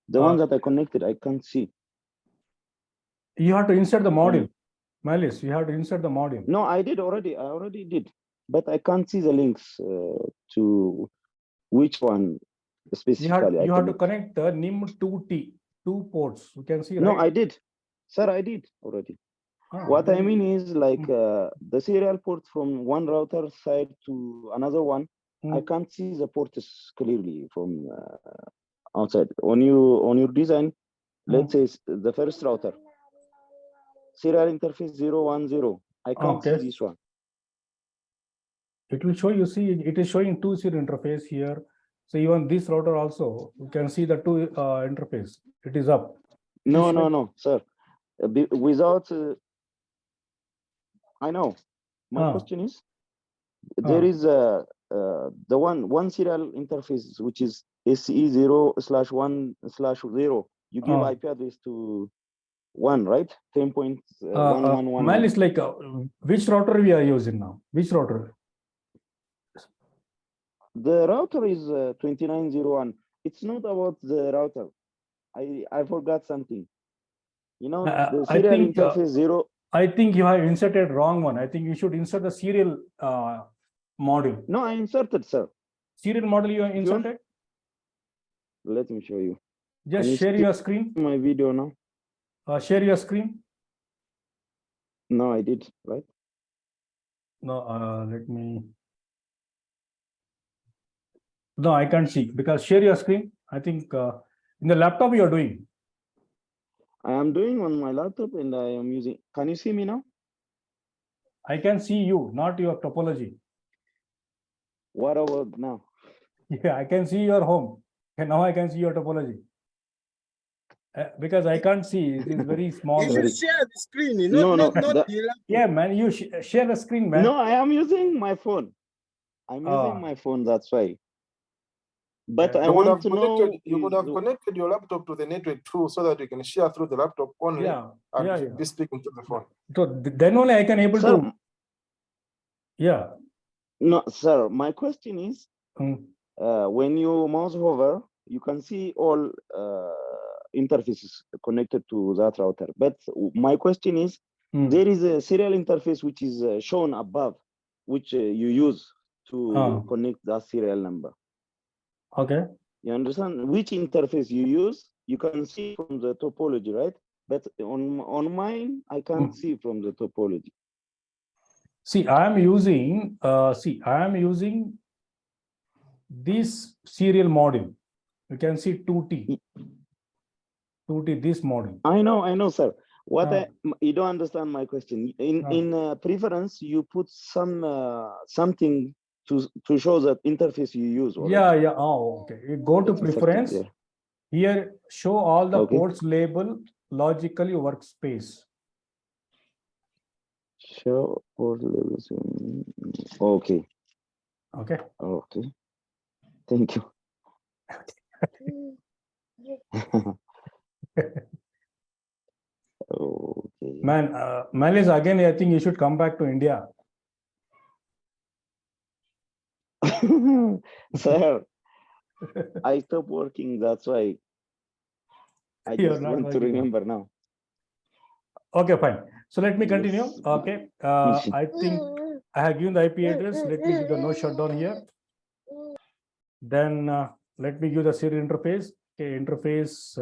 The one that I connected, I can't see. You have to insert the module. Malice, you have to insert the module. No, I did already. I already did, but I can't see the links to which one specifically. You have to connect the NIM2T, 2 ports. You can see, right? No, I did. Sir, I did already. What I mean is like the serial port from one router side to another one. I can't see the ports clearly from outside. On your design, let's say the first router. serial interface 010. I can't see Okay. this one. It will show you, see, it is showing two serial interface here. So even this router also, you can see the two interface. It is up. No, no, no, sir. Without, I know. My question is, there is the one serial interface which is SE0/1/0. You give IP address to 1, right? 10.1111. Mal is like which router we are using now? Which router? The router is 2901. It's not about the router. I forgot something. You know, the serial interface 0. I think you have inserted wrong one. I think you should insert the serial module. No, I inserted, sir. Serial model you have inserted? Let me show you. Just share your screen. My video now. Share your screen. No, I did, right? No, let me. No, I can't see because share your screen. I think in the laptop you are doing. I am doing on my laptop and I am using. Can you see me now? I can see you, not your topology. What about now? Yeah, I can see your home. And now I can see your topology. Because I can't see, it is very small. You should share the screen. No, yeah, man, you share the screen, man. No, I am using my phone. I'm using my phone, that's why. But I want to know. You could have connected your laptop to the network too, so that you can share through the laptop only. And be speaking to the phone. So then only I can able to. Yeah. No, sir. My question is, when you mouse over, you can see all interfaces connected to that router. But my question is, there is a serial interface which is shown above, which you use to connect that serial number. Okay. You understand which interface you use? You can see from the topology, right? But on mine, I can't see from the topology. See, I am using this serial module. You can see 2T. 2T, this module. I know, sir. What you don't understand my question. In preference, you put some something to show that interface you use. Already. Yeah. Oh, okay. You go to preference. Here, show all the ports label logically workspace. Show port labels. Okay. Okay. Okay. Thank you. Okay. Man, Malis, again, I think you should come back to India. Sir, I stopped working. That's why I just want to remember now. Okay, fine. So let me continue. Okay. I think I have given the IP address. Let me give the no shutdown here. Then let me give the serial interface. Okay, interface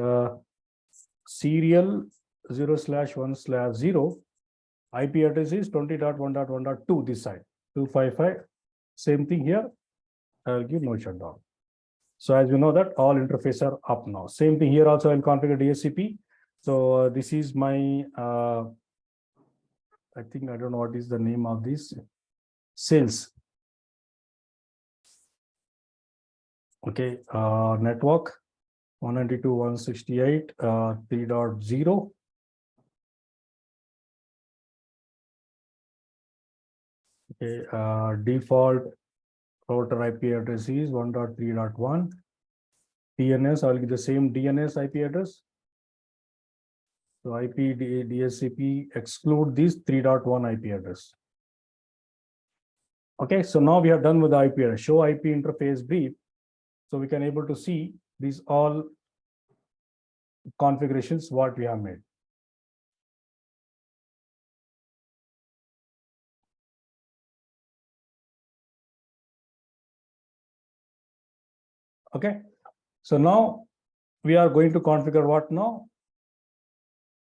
serial 0/1/0. IP address is 20.1.1.2 this side. 255. Same thing here. I'll give no shutdown. So as you know that all interfaces are up now. Same thing here also I'll configure DHCP. So this is my I think I don't know what is the name of this sales. Okay, network 192.168 3.0. Okay, default router IP address is 1.3.1. DNS, I'll give the same DNS IP address. So IP DHCP exclude this 3.1 IP address. Okay, so now we are done with the IP address. Show IP interface brief. So we can able to see these all configurations what we have made. Okay, so now we are going to configure what now?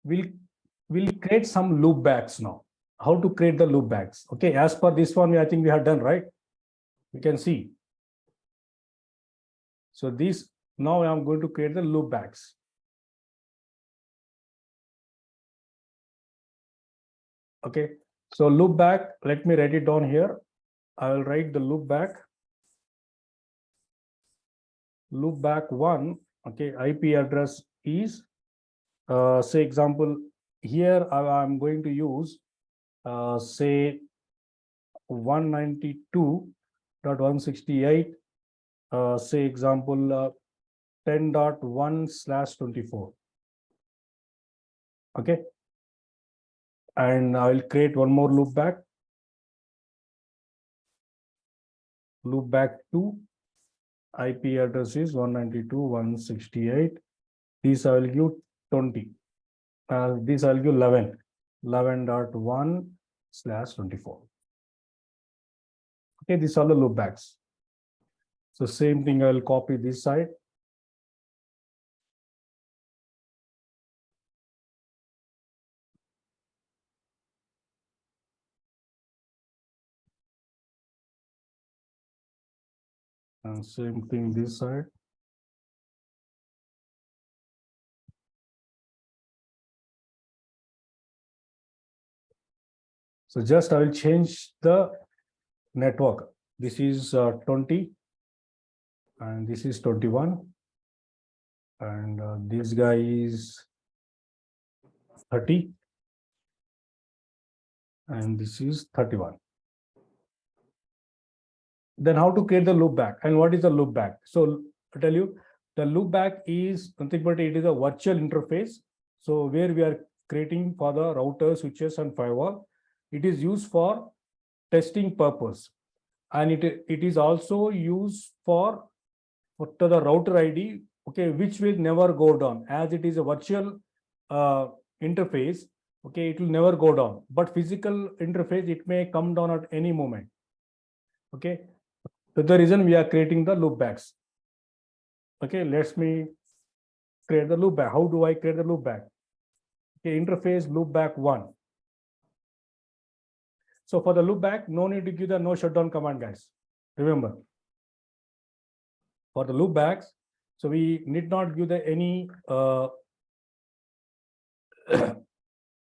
We'll create some loopbacks now. How to create the loopbacks? Okay, as per this one, I think we have done, right? You can see. So these now I am going to create the loopbacks. Okay, so loopback, let me write it down here. I will write the loopback. Loopback 1, okay, IP address is, say example, here I'm going to use, say 192.168, say example 10.1/24. Okay, and I'll create one more loopback. Loopback 2, IP address is 192.168. This I will give 20. This I'll give 11. 11.1/24. Okay, these are the loopbacks. So same thing, I will copy this side. And same thing this side. So just I will change the network. This is 20 and this is 21. And this guy is 30. And this is 31. Then how to create the loopback and what is the loopback? So I tell you, the loopback is nothing but it is a virtual interface. So where we are creating for the routers, switches, and firewall. It is used for testing purpose, and it is also used for to the router ID, okay, which will never go down as it is a virtual interface. Okay, it will never go down, but physical interface, it may come down at any moment. Okay, so the reason we are creating the loopbacks. Okay, let me create the loopback. How do I create the loopback? Okay, interface loopback 1. So for the loopback, no need to give the no shutdown command, guys. Remember, for the loopbacks, so we need not give the any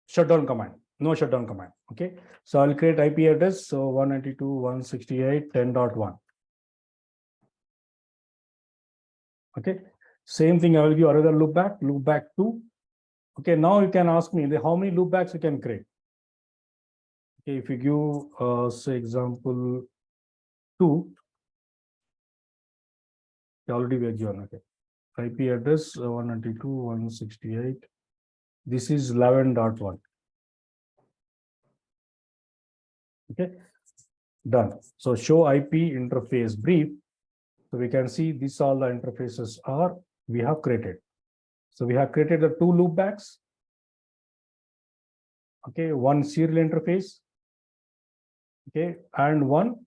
shutdown command, no shutdown command. Okay, so I'll create IP address. So 192.168.10.1. Okay, same thing. I will give another loopback, loopback 2. Okay, now you can ask me how many loopbacks you can create. Okay, if you give say example 2, already we are given. Okay, IP address 192.168. This is 11.1. Okay, done. So show IP interface brief. So we can see these all the interfaces are we have created. So we have created the 2 loopbacks. Okay, 1 serial interface. Okay, and 1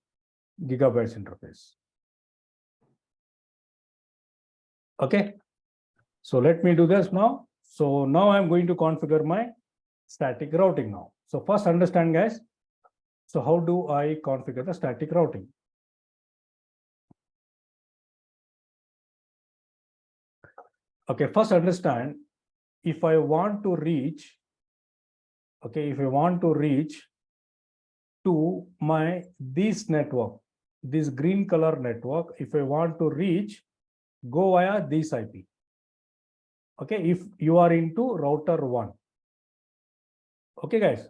gigabytes interface. Okay, so let me do this now. So now I'm going to configure my static routing now. So first understand, guys. So how do I configure the static routing? Okay, first understand, if I want to reach, okay, if I want to reach to my this network, this green color network, if I want to reach, go via this IP. Okay, if you are into router 1. Okay, guys.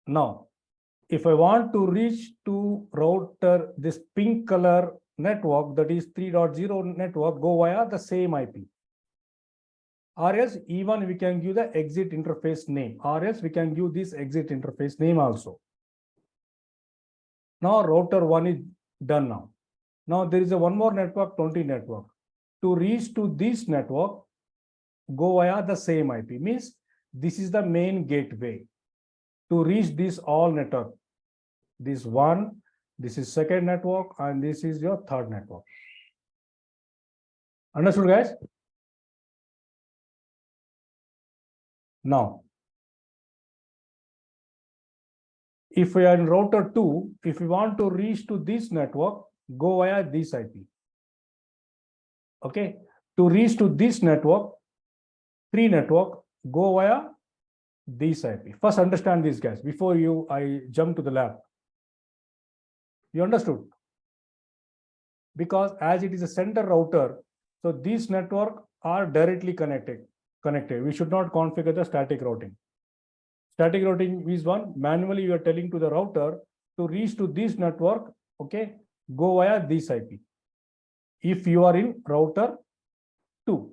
Now, if I want to reach to router, this pink color network, that is 3.0 network, go via the same IP. Or else even we can give the exit interface name, or else we can give this exit interface name also. Now router 1 is done now. Now there is a one more network, 20 network. To reach to this network, go via the same IP. Means this is the main gateway. To reach this all network, this one, this is second network, and this is your third network. Understood, guys? Now, if we are in router 2, if we want to reach to this network, go via this IP. Okay, to reach to this network, 3 network, go via this IP. First, understand this, guys, before I jump to the lab. You understood? Because as it is a center router, so these network are directly connected. We should not configure the static routing. Static routing is one, manually you are telling to the router to reach to this network, okay, go via this IP. If you are in router 2.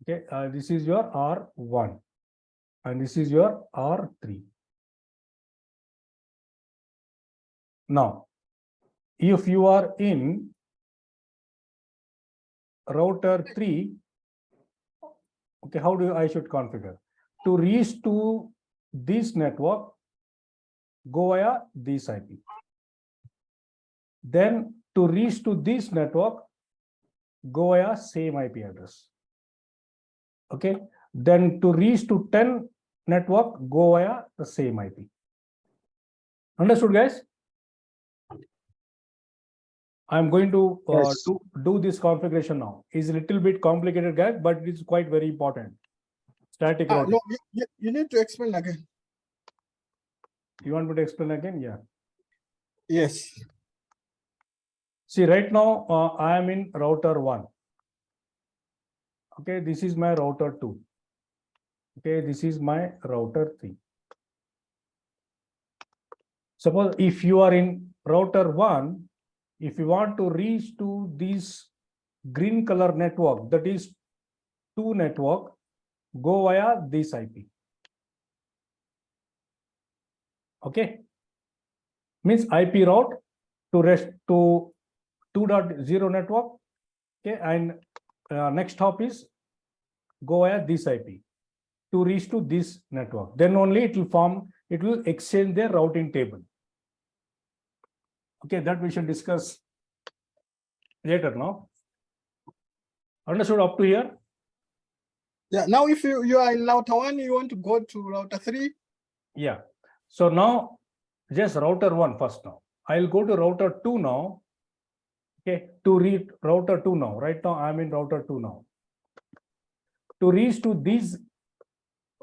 Okay, this is your R1 and this is your R3. Now, if you are in router 3, okay, how do I should configure? To reach to this network, go via this IP. Then to reach to this network, go via same IP address. Okay. Then to reach to 10 network, go via the same IP. Understood, guys? I'm going to Yes. do this configuration now. It's a little bit complicated, guys, but it's quite very important. Static routing. No, you need to explain again. You want me to explain again? Yeah. Yes. See, right now I am in router 1. Okay, this is my router 2. Okay, this is my router 3. Suppose if you are in router 1, if you want to reach to this green color network, that is 2 network, go via this IP. Okay, means IP route to rest to 2.0 network. Okay, and next hop is go via this IP to reach to this network. Then only it will exchange their routing table. Okay, that we shall discuss later now. Understood up to here? Yeah. Now, if you are in router 1, you want to go to router 3. Yeah. So now just router 1 first now. I'll go to router 2 now. Okay, to read router 2 now. Right now I'm in router 2 now. To reach to this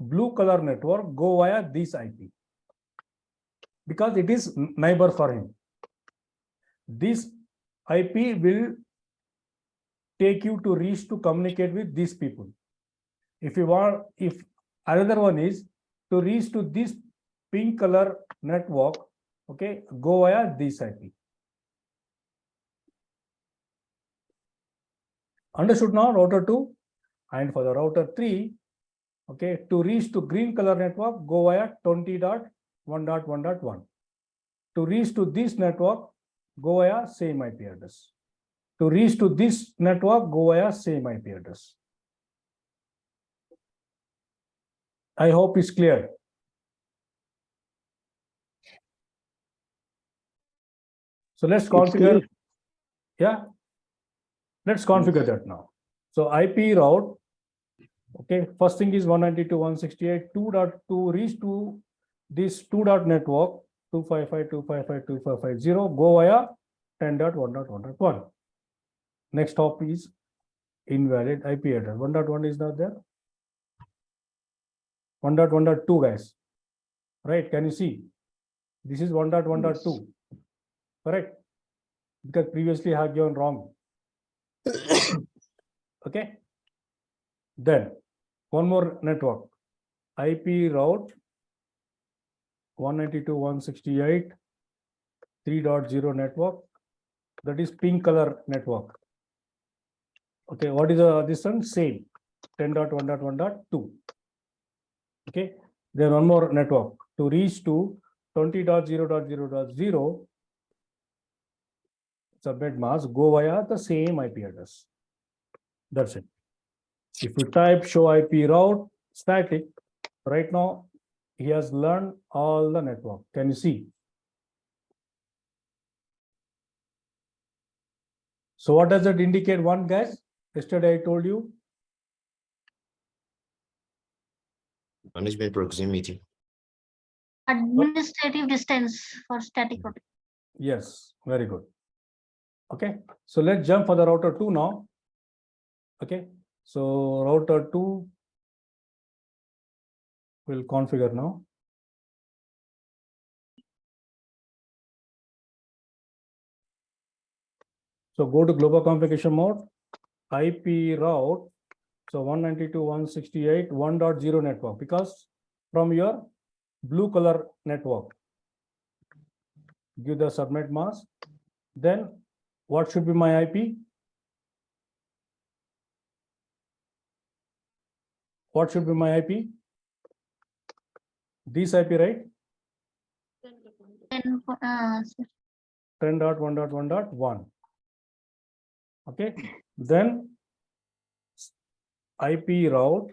blue color network, go via this IP. Because it is neighbor for him. This IP will take you to reach to communicate with these people. If another one is to reach to this pink color network, okay, go via this IP. Understood now, router 2? And for the router 3, okay, to reach to green color network, go via 20.1.1.1. To reach to this network, go via same IP address. To reach to this network, go via same IP address. I hope it's clear. So let's configure. Yeah. Let's configure that now. So IP route. Okay. First thing is 192.168.2.2 reach to this 2. network 255.255.255.0 go via 10.1.1.1. Next hop is invalid IP address. 1.1 is not there. 1.1.2, guys. Right? Can you see? This is 1.1.2. Correct? Because previously I have given wrong. Okay. Then one more network. IP route 192.168 3.0 network. That is pink color network. Okay, what is this one? Same 10.1.1.2. Okay, then one more network to reach to 20.0.0.0 subnet mask, go via the same IP address. That's it. If you type show IP route static, right now he has learned all the network. Can you see? So what does that indicate? One, guys, yesterday I told you. Management proximity. Administrative distance for static routing. Yes, very good. Okay, so let's jump for the router 2 now. Okay, so router 2, We'll configure now. So go to global configuration mode, IP route. So 192.168.1.0 network, because from your blue color network, give the subnet mask. Then what should be my IP? What should be my IP? This IP, right? 10.1.1.1. Okay. Then IP route.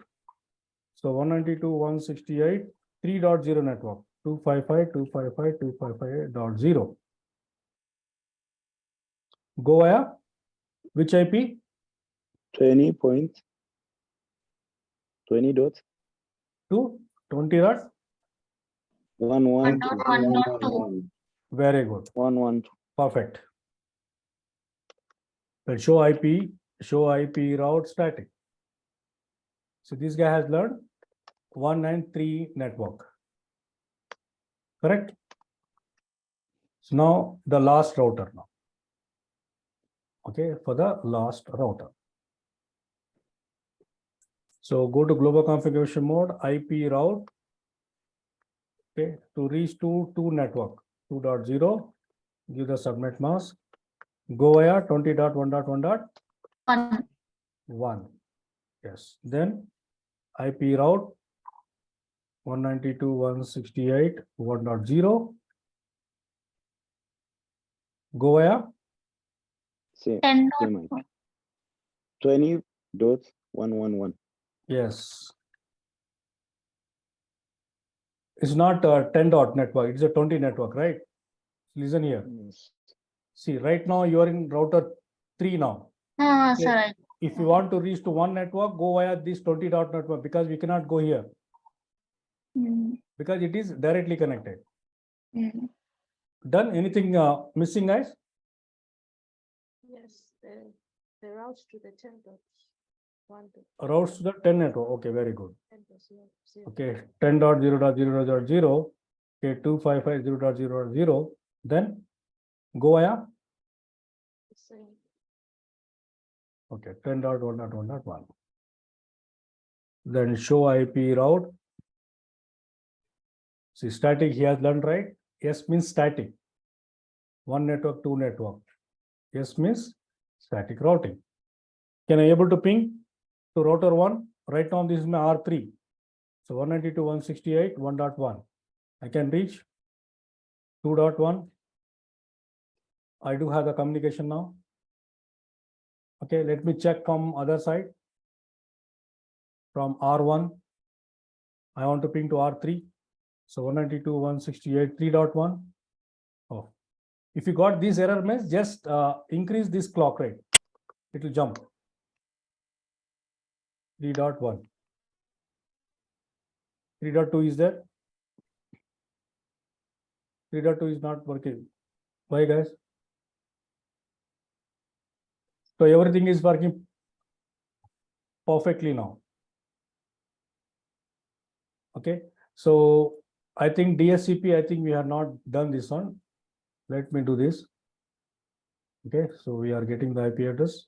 So 192.168 3.0 network 255.255.255.0. Go via which IP? 20.20 dot To 20.112. 112. Very good. 112. Perfect. Then show IP route static. So this guy has learned 193 network. Correct? So now the last router now. Okay, for the last router. So go to global configuration mode, IP route. Okay, to reach to 2 network 2.0, give the subnet mask. Go via 20.1.1.1. Yes. Then IP route 192.168.1.0. Go via Same IP. 20.111. yes. It's not a 10 dot network, it's a 20 network, right? Listen here. Yes. See, right now you are in router 3 now. Okay. Sir. If you want to reach to one network, go via this 20 dot network, because we cannot go here because it is directly connected. Done? Anything missing, guys? Yes, the route to the 10 dots. Routes to the 10 network. Okay, very good. 10 dots, yeah, Okay, 10.0.0.0. Okay, 255.0.0.0. Then go via. Same. Okay, 10.1.1.1. Then show IP route. See, static he has learned, right? Yes means static. One network, two network. Yes means static routing. Can I able to ping to router 1? Right now this is my R3. So 192.168.1.1. I can reach 2.1. I do have the communication now. Okay, let me check from other side. From R1, I want to ping to R3. So 192.168 3.1. Oh, if you got this error message, just increase this clock rate. It will jump. 3.1. 3.2 is there. 3.2 is not working. Why, guys? So everything is working perfectly now. Okay, so I think DSCP, I think we have not done this one. Let me do this. Okay, so we are getting the IP address.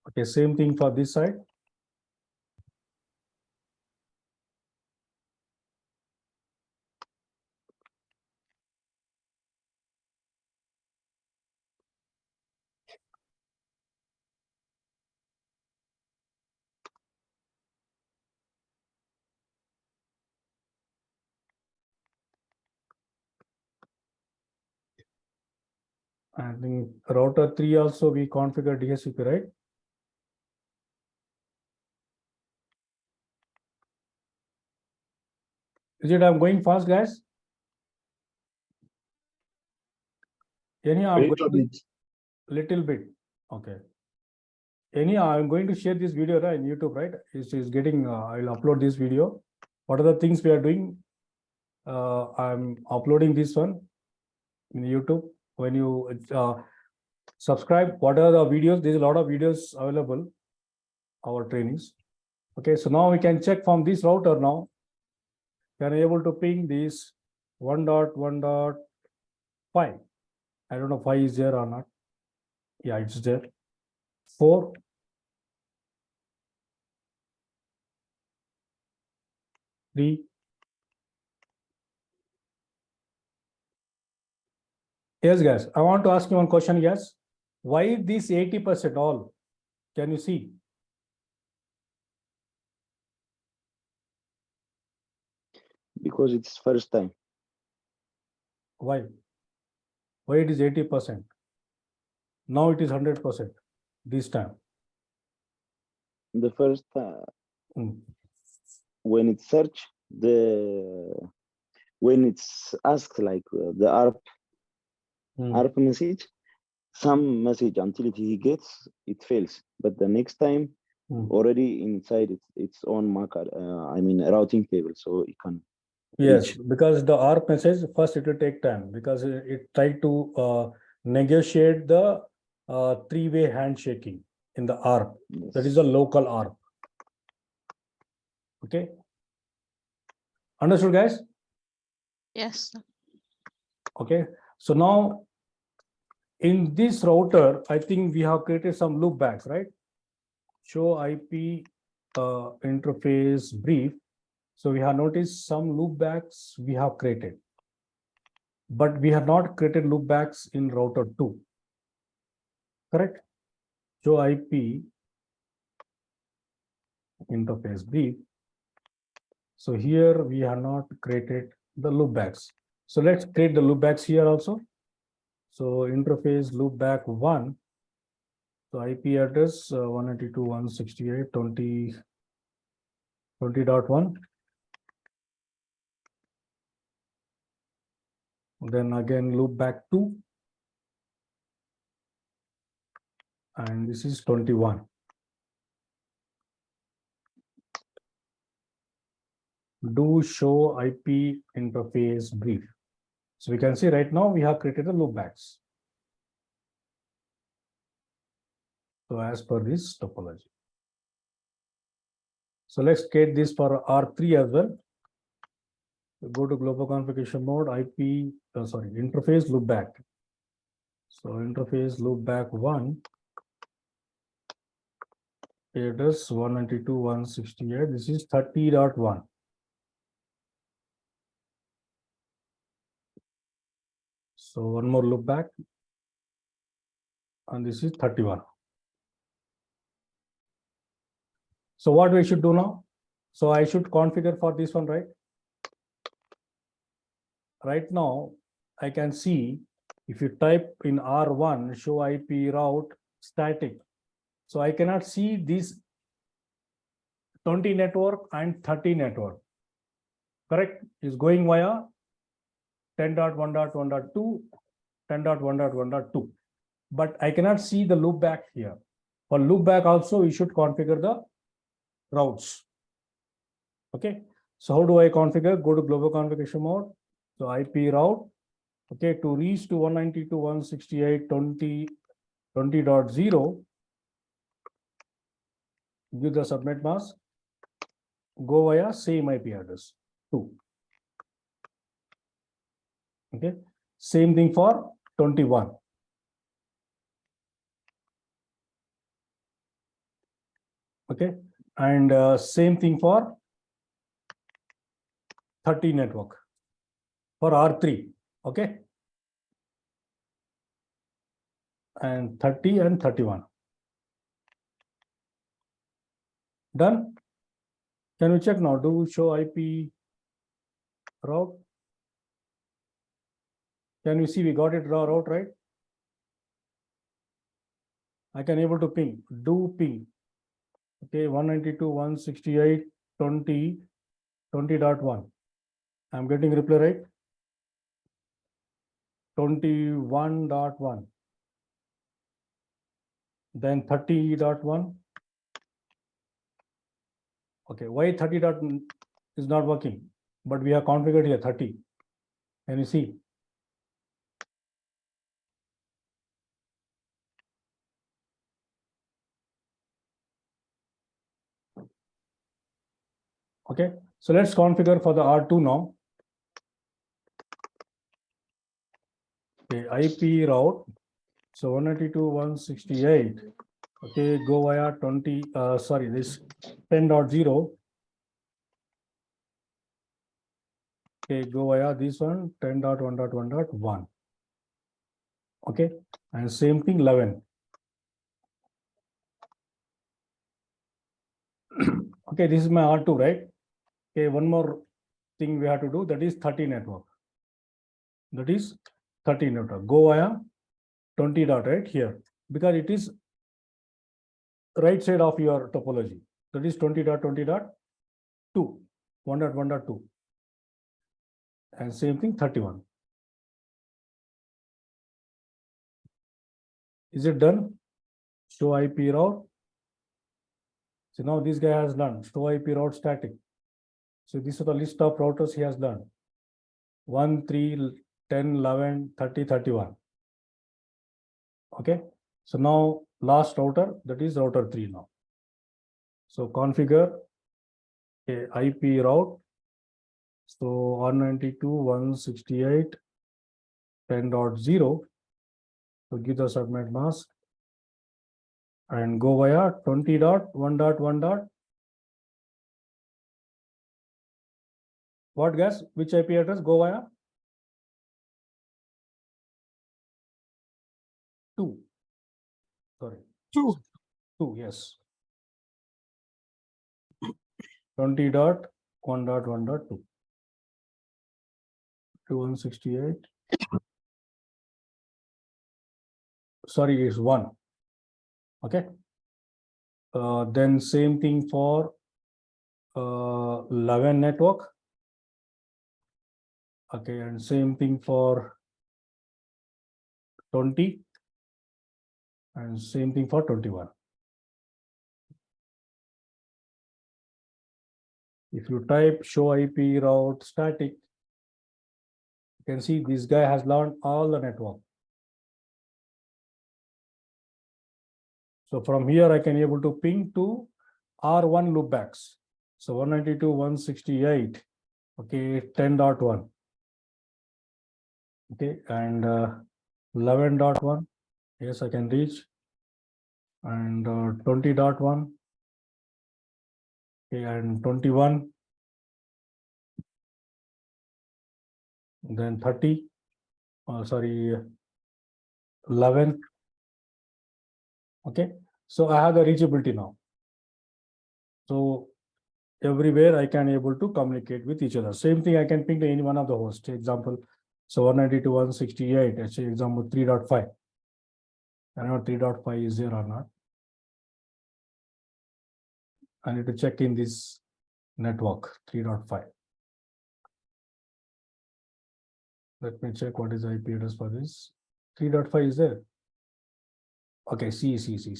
Okay, same thing for this side. And in router 3 also we configure DSCP, right? Is it I'm going fast, guys? Anyhow, I'm going little bit. Okay. I'm going to share this video right, in YouTube, right? Is getting, I'll upload this video. What are the things we are doing? I'm uploading this one in YouTube. When you subscribe, what are the videos? There's a lot of videos available, our trainings. Okay, so now we can check from this router now. Can I able to ping this 1.1.5? I don't know 5 is there or not. Yeah, it's there. 4. 3. Yes, guys. I want to ask you one question. Yes. Why this 80% all? Can you see? Because it's first time. Why? Why it is 80%? Now it is 100% this time. The first when it's search, when it's asked like the ARP message, some message until he gets, it fails. But the next time already inside its own marker, I mean routing table, so it can. Yes, because the ARP message first it will take time because it tried to negotiate the three-way handshaking in the ARP. Yes. That is a local ARP. Okay. Understood, guys? Yes. Okay. So now in this router, I think we have created some loopbacks, right? Show IP interface brief. So we have noticed some loopbacks we have created, but we have not created loopbacks in router 2. Correct? Show IP interface brief. So here we have not created the loopbacks. So let's create the loopbacks here also. So interface loopback 1. So IP address 192.168.20.1. Then again loopback 2. And this is 21. Do show IP interface brief. So we can see right now we have created the loopbacks. So as per this topology. So let's create this for R3 as well. Go to global configuration mode, interface loopback. So interface loopback 1. Address 192.168. This is 30.1. So one more loopback. And this is 31. So what we should do now? So I should configure for this one, right? Right now, I can see if you type in R1, show IP route static. So I cannot see this 20 network and 30 network. Correct? Is going via 10.1.1.2, 10.1.1.2. But I cannot see the loopback here. For loopback also, we should configure the routes. Okay. So how do I configure? Go to global configuration mode. So IP route. Okay, to reach to 192.168.20.0, give the subnet mask, go via same IP address 2. Okay, same thing for 21. Okay, and same thing for 30 network for R3. Okay, and 30 and 31. Done. Can we check now? Do show IP route? Can we see we got it raw route, right? I can able to ping. Do ping. Okay, 192.168.20.1. I'm getting reply, right? 21.1. then 30.1. Okay, why 30 dot is not working? But we have configured here 30. Can you see? Okay, so let's configure for the R2 now. Okay, IP route. So 192.168. Okay, go via 20. Sorry, this 10.0. Okay, go via this one 10.1.1.1. Okay, and same thing 11. Okay, this is my R2, right? Okay, one more thing we have to do, that is 30 network. That is 30 network. Go via 20 dot right here, because it is right side of your topology. That is 20.20.2, 1.1.2. And same thing 31. Is it done? Show IP route. So now this guy has done show IP route static. So this is the list of routers he has done. 1, 3, 10, 11, 30, 31. Okay. So now last router, that is router 3 now. So configure a IP route. So 192.168.10.0. So give the subnet mask and go via 20.1.1. What guys? Which IP address? Go via 2. Sorry. 2. 2, yes. 20.1.1.2. 168. Sorry, it's 1. Okay. Then same thing for 11 network. Okay, and same thing for 20. And same thing for 21. If you type show IP route static, you can see this guy has learned all the network. So from here, I can able to ping to R1 loopbacks. So 192.168, okay, 10.1. Okay, and 11.1, yes, I can reach. And 20.1, okay, and 21. Then 30, sorry, 11. Okay, so I have the reachability now. So everywhere I can able to communicate with each other. Same thing I can ping to any one of the hosts. Example, so 192.168, let's say example 3.5. I don't know 3.5 is there or not. I need to check in this network 3.5. Let me check what is the IP address for this. 3.5 is there. Okay, see.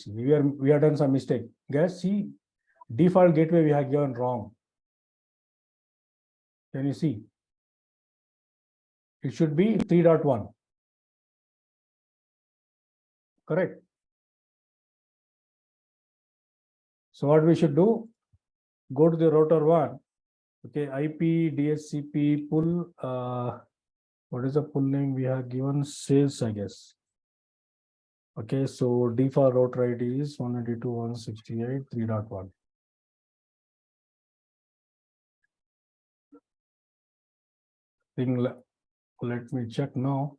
We are done some mistake. Guys, see, default gateway we have given wrong. Can you see? It should be 3.1. Correct. So what we should do? Go to the router 1. Okay, IP DHCP pull. What is the full name we have given? Sales, I guess. Okay, so default router ID is 192.168 3.1. Let me check now.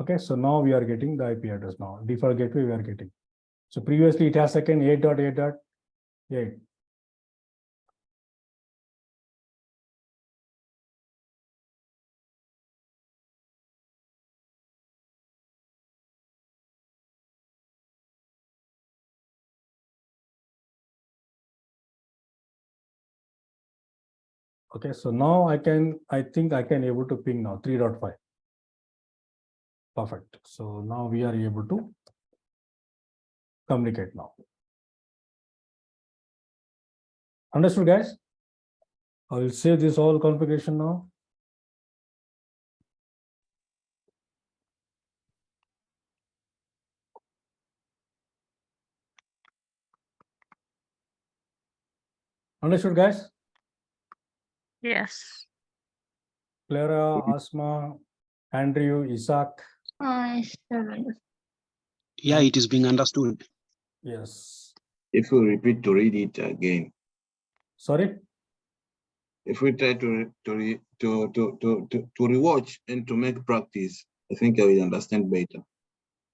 Okay, so now we are getting the IP address now. Default gateway we are getting. So previously it has second 8.8.8. Okay, so now I think I can able to ping now 3.5. Perfect. So now we are able to communicate now. Understood, guys? I will save this all configuration now. Understood, guys? Yes. Clara, Asma, Andrew, Isaac. Yeah, it is being understood. Yes. If we repeat to read it again, Sorry? if we try to rewatch and to make practice, I think I will understand better.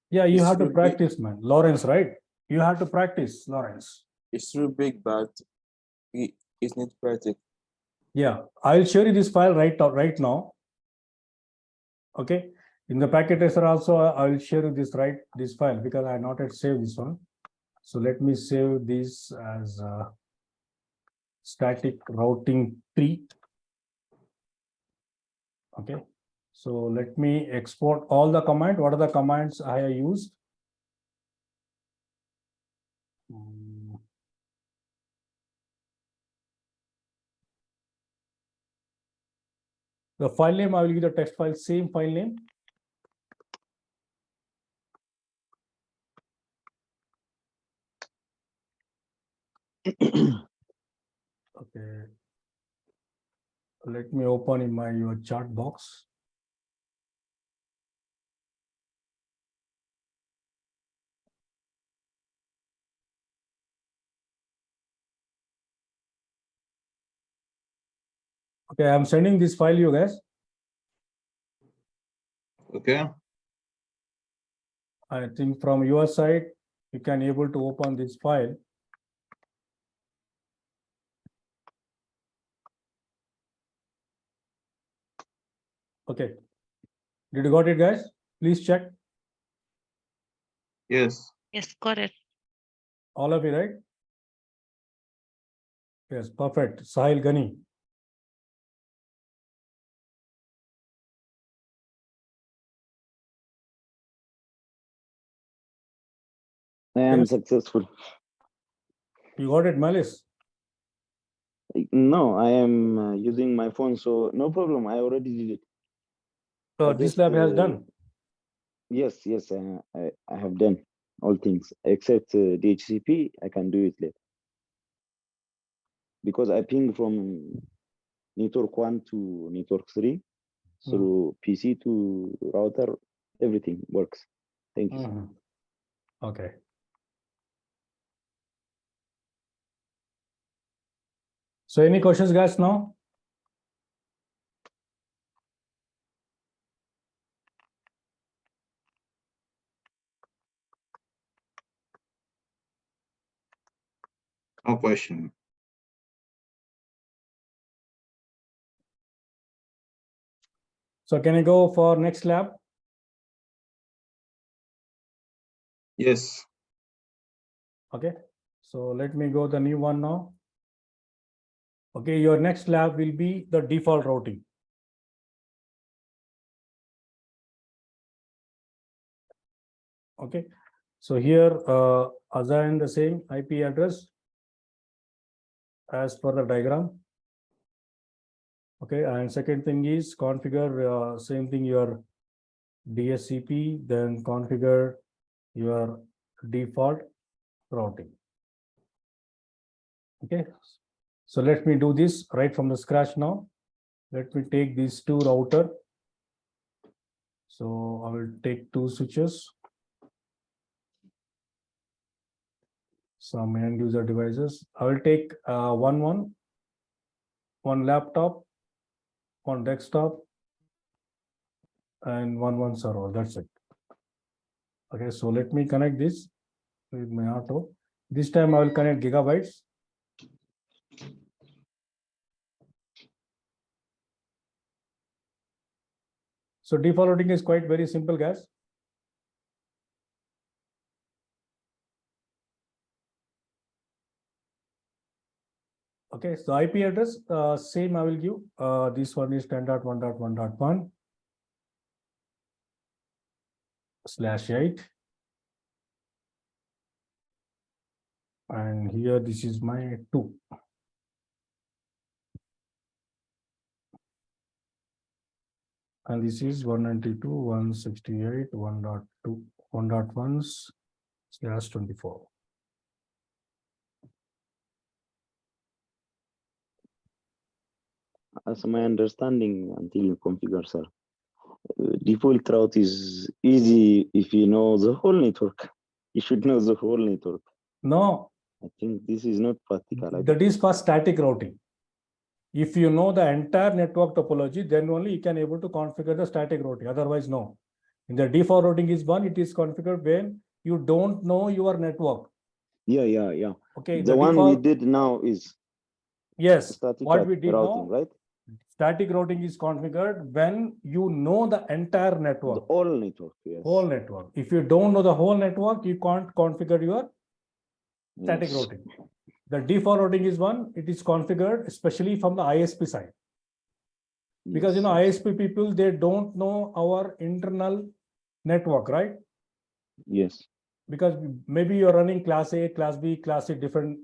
Yeah, you It's have to real big. practice, man. Lawrence, right? You have to practice, Lawrence. It's real big, but it's not practical. Yeah, I'll show you this file right now. Okay. In the packet tracer also, I will share you this file because I not yet saved this one. So let me save this as static routing 3. Okay. So let me export all the command. What are the commands I have used? The file name, I will give the text file, same file name. Okay. Let me open in your chat box. Okay, I'm sending this file you guys. Okay. I think from your side, you can able to open this file. Okay. Did you got it, guys? Please check. Yes. Yes, got it. All of you, right? Yes, perfect. Sahil Gani. I am Yes. successful. You got it, Malice? No, I am using my phone, so no problem. I already did it. So I this just, lab has done. Yes, I have done all things except DHCP. I can do it later because I ping from network 1 to network 3 through PC to router. Everything works. Thank you. Okay. So any questions, guys, now? No question. So can I go for next lab? Yes. Okay. So let me go the new one now. Okay, your next lab will be the default routing. Okay. So here, assign the same IP address as per the diagram. Okay, and second thing is configure same thing, your DSCP, then configure your default routing. Okay, so let me do this right from the scratch now. Let me take these two router. So I will take 2 switches, some end user devices. I will take one laptop, 1 desktop, and one server. That's it. Okay, so let me connect this with my Alto. This time I will connect gigabytes. So default routing is quite very simple, guys. Okay, so IP address, same I will give. This one is 10.1.1.1. /8. And here, this is my 2. And this is 192.168.1.2, 1.1/24. As my understanding, until you configure, sir, default route is easy if you know the whole network. You should know the whole network. No, I think this is not practical. that is for static routing. If you know the entire network topology, then only you can able to configure the static routing. Otherwise, no. In the default routing is one, it is configured when you don't know your network. Yeah. Okay. The one we default, did now is yes. static What we did routing, now, right? static routing is configured when you know the entire network. The whole network, yes. Whole network. If you don't know the whole network, you can't configure your static Yes. routing. The default routing is one, it is configured especially from the ISP side. Because Yes, ISP people, they don't know our internal network, right? Yes. Because maybe you're running class A, class B, class C, different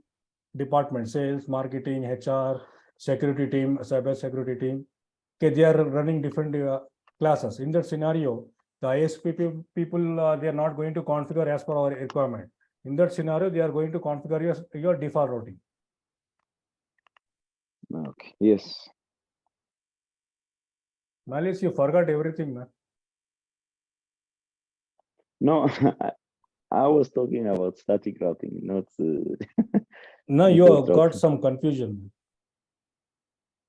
departments, sales, marketing, HR, security team, cyber security team. Okay, they are running different classes. In that scenario, the ISP people, they are not going to configure as per our requirement. In that scenario, they are going to configure your default routing. Okay. Yes. Malice, you forgot everything, man. No, I was talking about static routing, not. No, you default have got routing. some confusion.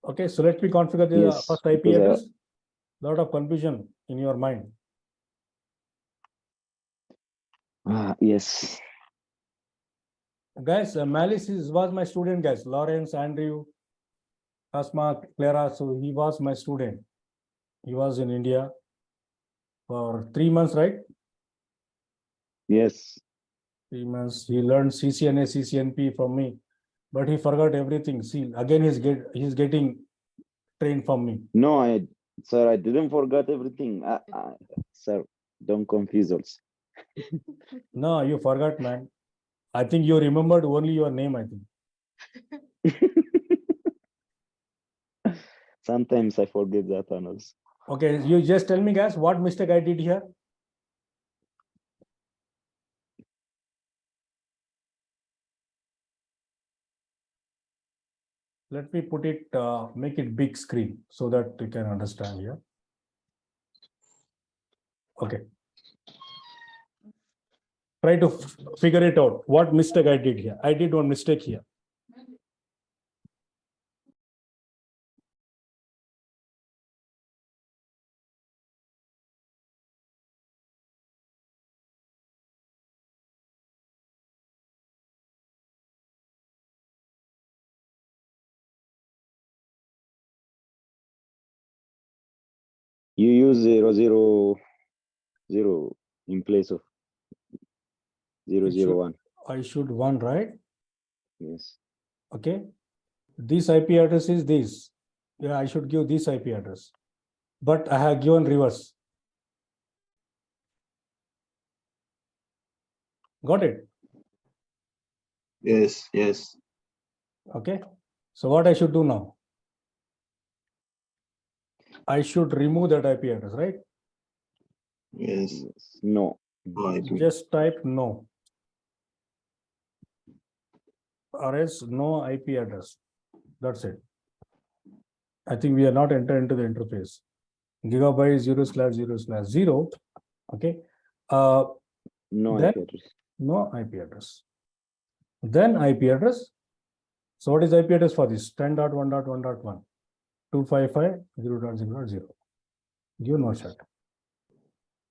Okay, so let me configure the Yes, first IP because, address. Lot of confusion in your mind. Yes. Guys, Malice was my student, guys. Lawrence, Andrew, Asma, Clara. So he was my student. He was in India for 3 months, right? Yes. 3 months. He learned CCNA, CCNP from me, but he forgot everything. See, again, he's getting trained from me. No, sir, I didn't forget everything. Sir, don't confuse us. No, you forgot, man. I think you remembered only your name, I think. Sometimes I forget that one also. Okay, you just tell me, guys, what mistake I did here. Let me put it, make it big screen so that you can understand here. Okay. Try to figure it out. What mistake I did here? I did one mistake here. You use 000 in place of 001. I should one, right? Yes. Okay. This IP address is this. Yeah, I should give this IP address. But I have given reverse. Got it? Yes. Okay. So what I should do now? I should remove that IP address, right? Yes. No. Just type no. Or else no IP address. That's it. I think we are not entered into the interface. Gigabyte 0/0/0. Okay. No then IP address. no IP address. Then IP address. So what is IP address for this? 10.1.1.1. 255.0.0.0. Give no shut.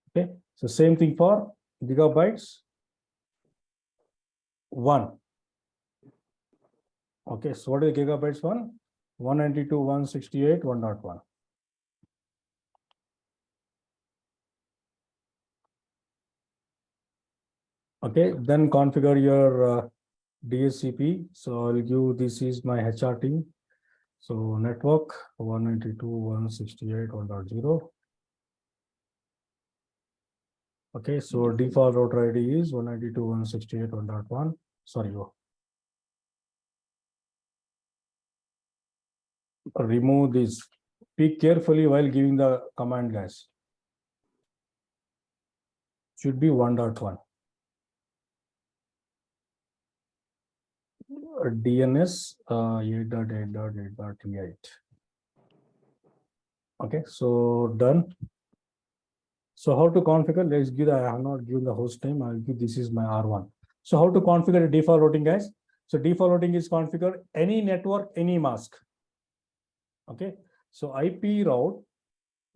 Okay. So same thing for gigabytes 1. Okay. So what is gigabytes 1? 192.168.1.1. Okay. Then configure your DHCP. So I'll give this is my HR team. So network 192.168.1.0. Okay, so default router ID is 192.168.1.1. Sorry, remove this. Speak carefully while giving the command, guys. Should be 1.1. DNS 8.8.8.8. Okay, so done. So how to configure? Let's give. I have not given the host name. I'll give. This is my R1. So how to configure the default routing, guys? So default routing is configure any network, any mask. Okay. So IP route.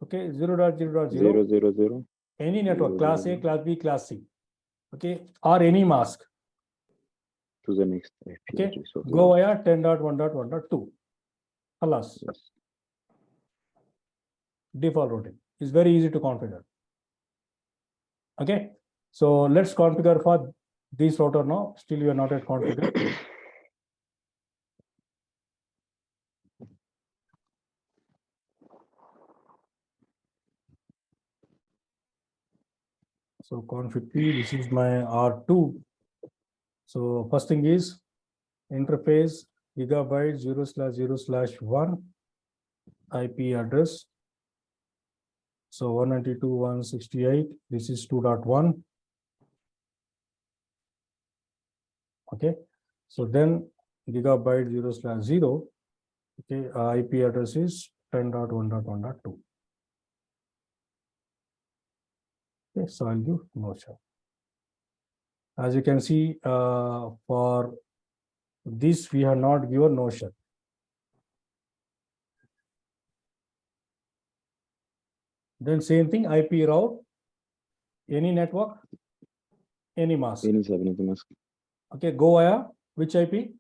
Okay, 0.0.0. 000. Any network, class A, class B, class C. Okay, or any mask. To the next IP Okay, address of the go via 10.1.1.2. Alas. Yes. Default routing is very easy to configure. Okay, so let's configure for this router now. Still, we are not yet configured. So config P, this is my R2. So first thing is interface gigabyte 0/0/1 IP address. So 192.168. This is 2.1. Okay. So then gigabyte 0/0. Okay. IP address is 10.1.1.2. Okay. So I'll do no show. As you can see, for this we have not given notion. Then same thing, IP route, any network, any mask. Any subnet mask. Okay, go via which IP?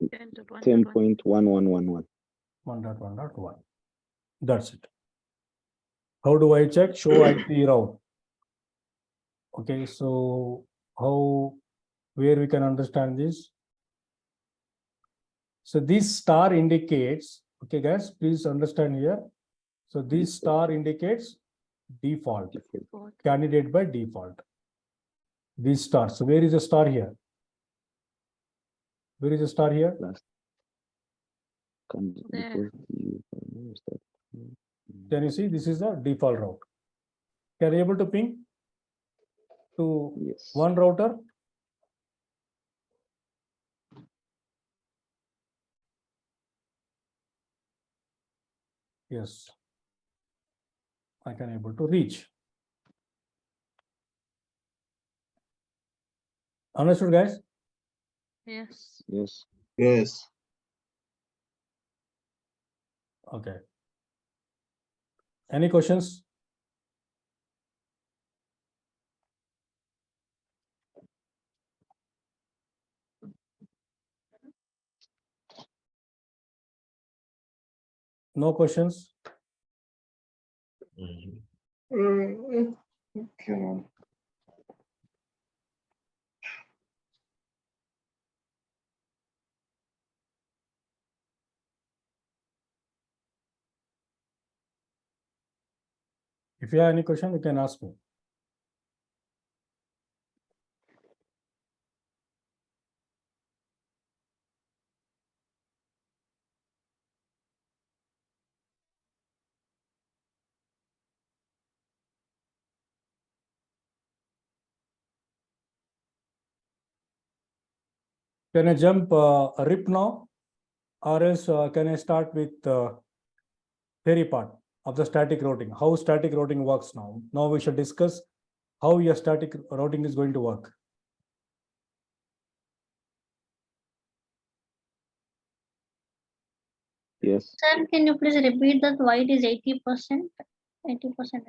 10.1111. 1.1.1. That's it. How do I check? Show IP route. Okay, so where we can understand this? So this star indicates, okay guys, please understand here. So this star indicates default, candidate by default. This star. So where is the star here? Where is the star here? Can you see this is the default route? Can you able to ping to one router? Yes, I can able to reach. Understood, guys? Yes. Yes. Yes. Okay. Any questions? No questions? Okay. If you have any question, you can ask me. Can I jump a RIP now? Or else can I start with theory part of the static routing? How static routing works now? Now we should discuss how your static routing is going to work. Yes. Sir, can you please repeat that why it is 80%? 80%.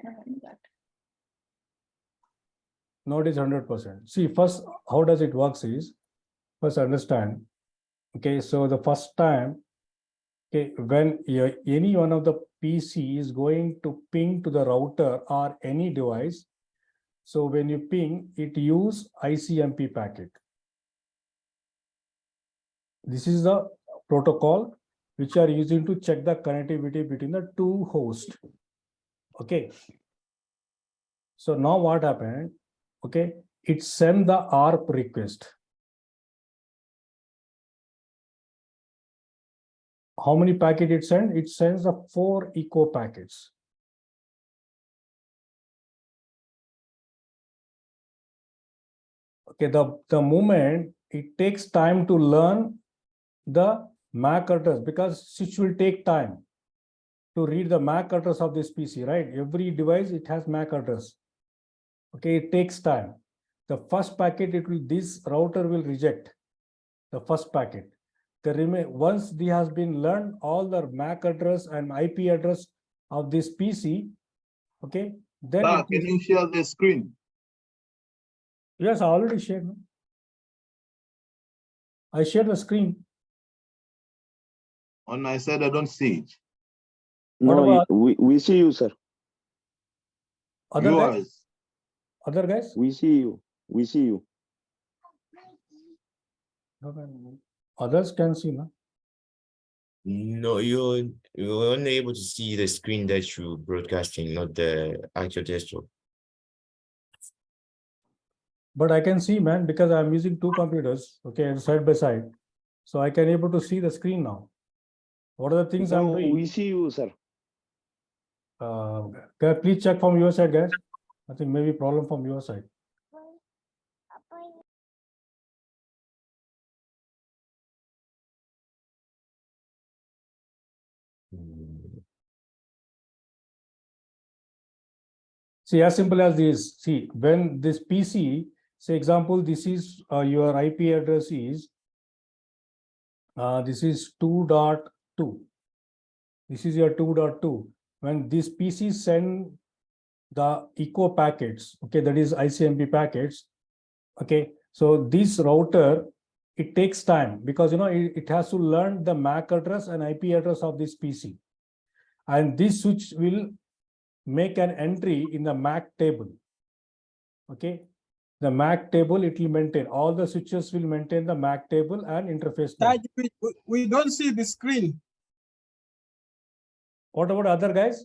No, it is 100%. See, first, how does it works is, first understand. Okay, so the first time, okay, when any one of the PC is going to ping to the router or any device, so when you ping, it use ICMP packet. This is the protocol which are using to check the connectivity between the two hosts. Okay. So now what happened? Okay, it sent the ARP request. How many packets it sends? It sends the 4 echo packets. Okay, the moment it takes time to learn the MAC address, because it will take time to read the MAC address of this PC, right? Every device, it has MAC address. Okay, it takes time. The first packet, this router will reject the first packet. Once this has been learned, all the MAC address and IP address of this PC, okay, then Can you share the screen? Yes, I already shared. I shared the screen. On my side, I don't see it. No, we see you, sir. Other guys? Other guys? We see you. We see you. Others can see, no? No, you're only able to see the screen that you're broadcasting, not the actual desktop. But I can see, man, because I'm using 2 computers, okay, side by side. So I can able to see the screen now. What are the things I'm doing? We see you, sir. Can I please check from your side, guys? I think maybe problem from your side. See, as simple as this. See, when this PC, say example, this is your IP address is this is 2.2. This is your 2.2. When this PC send the echo packets, okay, that is ICMP packets, okay. So this router, it takes time because it has to learn the MAC address and IP address of this PC, and this switch will make an entry in the MAC table. Okay, the MAC table, it will maintain, all the switches will maintain the MAC table and interface name. We don't see the screen. What about other guys?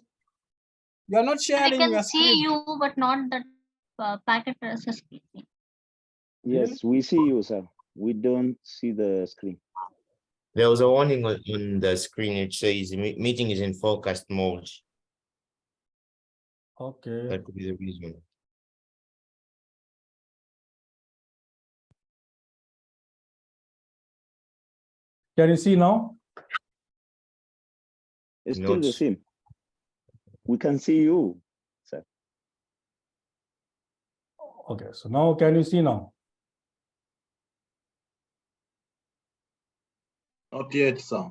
You're not sharing. I can your see screen. you, but not the packet process. Yes, we see you, sir. We don't see the screen. There was a warning on the screen. It says meeting is in forecast mode. Okay. That could be the reason. Can you see now? It's still the same. We can see you, sir. Okay, so now can you see now? Not yet, sir.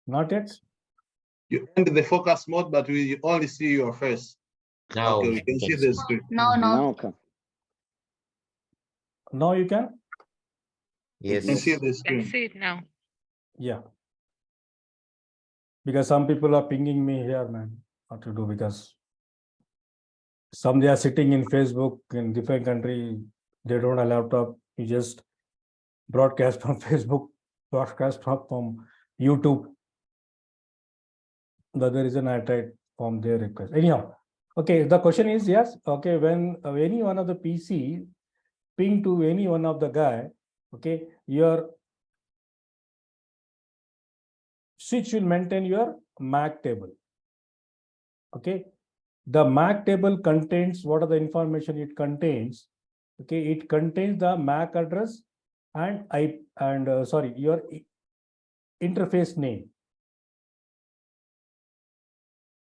Not yet? You enter the focus mode, but we only see your face. Now okay, we can see the screen. No. Now you can? Yes. You can see the I screen. see it now. Yeah. Because some people are pinging me here, man. What to do? Because some they are sitting in Facebook in different country. They don't have laptop. You just broadcast from Facebook, broadcast from YouTube. The other reason I tried from their request. Anyhow, okay. The question is yes. Okay, when any one of the PC ping to any one of the guy, okay, your switch will maintain your MAC table. Okay, the MAC table contains what are the information it contains. Okay, it contains the MAC address and your interface name.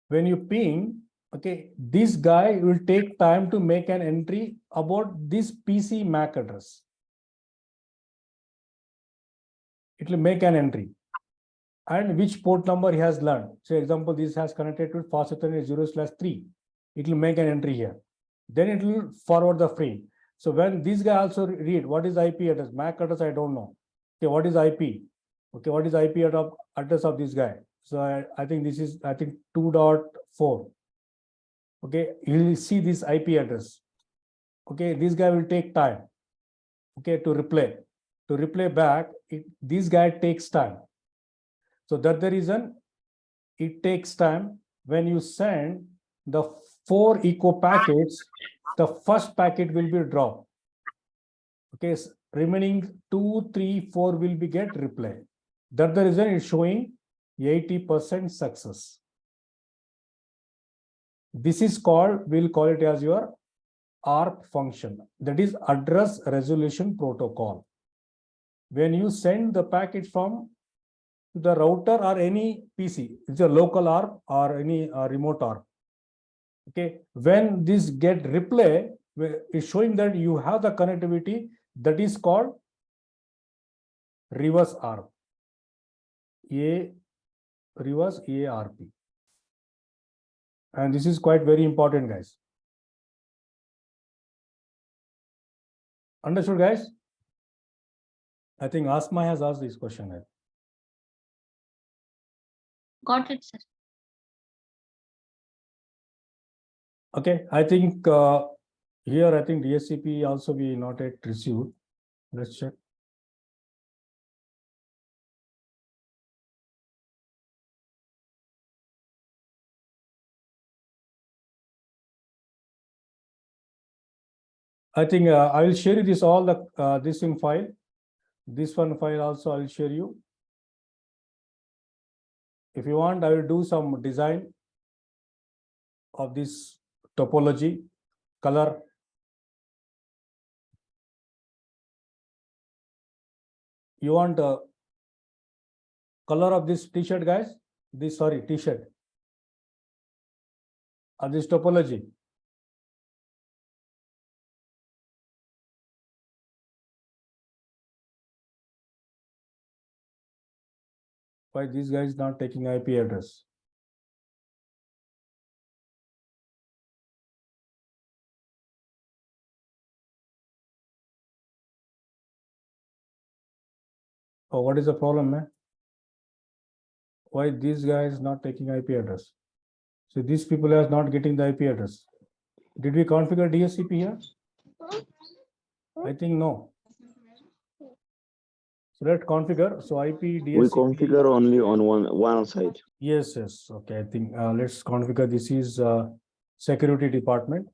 When you ping, okay, this guy will take time to make an entry about this PC MAC address. It will make an entry and which port number he has learned. So example, this has connected to fast Ethernet 0/3. It will make an entry here. Then it will forward the frame. So when this guy also read what is IP address, MAC address, I don't know. Okay, what is IP? Okay, what is IP address of this guy? So I think this is 2.4. Okay, you will see this IP address. Okay, this guy will take time. Okay, to reply. To reply back, this guy takes time. So that's the reason it takes time when you send the 4 echo packets, the first packet will be dropped. Okay, remaining 2, 3, 4 will be get reply. That's the reason it's showing 80% success. This is called, we'll call it as your ARP function. That is address resolution protocol. When you send the packet from the router or any PC, it's a local ARP or any remote ARP. Okay, when this get reply, it's showing that you have the connectivity, that is called reverse ARP. Reverse ARP. And this is quite very important, guys. Understood, guys? I think Asma has asked this question. Got it, sir. Okay, I think here, I think DSCP also we not yet received. Let's check. I think I will share you this all the this in file. This one file also I will share you. If you want, I will do some design of this topology, color. You want a color of this t-shirt, guys? This, sorry, t-shirt. Of this topology. Why these guys not taking IP address? Oh, what is the problem, man? Why these guys not taking IP address? So these people are not getting the IP address. Did we configure DSCP here? I think no. So let's configure. So IP DSCP. We configure only on one side. Yes, yes. Okay, I think let's configure. This is security department.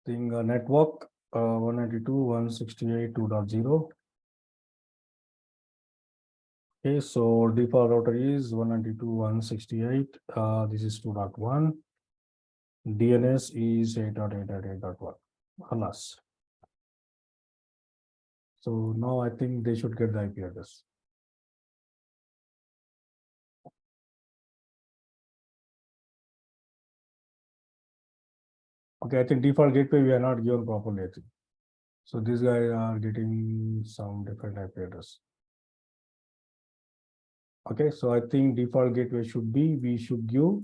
Thing network 192.168.2.0. Okay, so default router is 192.168. This is 2.1. DNS is 8.8.8.1. Alas. So now I think they should get the IP address. Okay, I think default gateway we are not given properly, I think. So these guys are getting some different IP address. Okay, so I think default gateway should be, we should give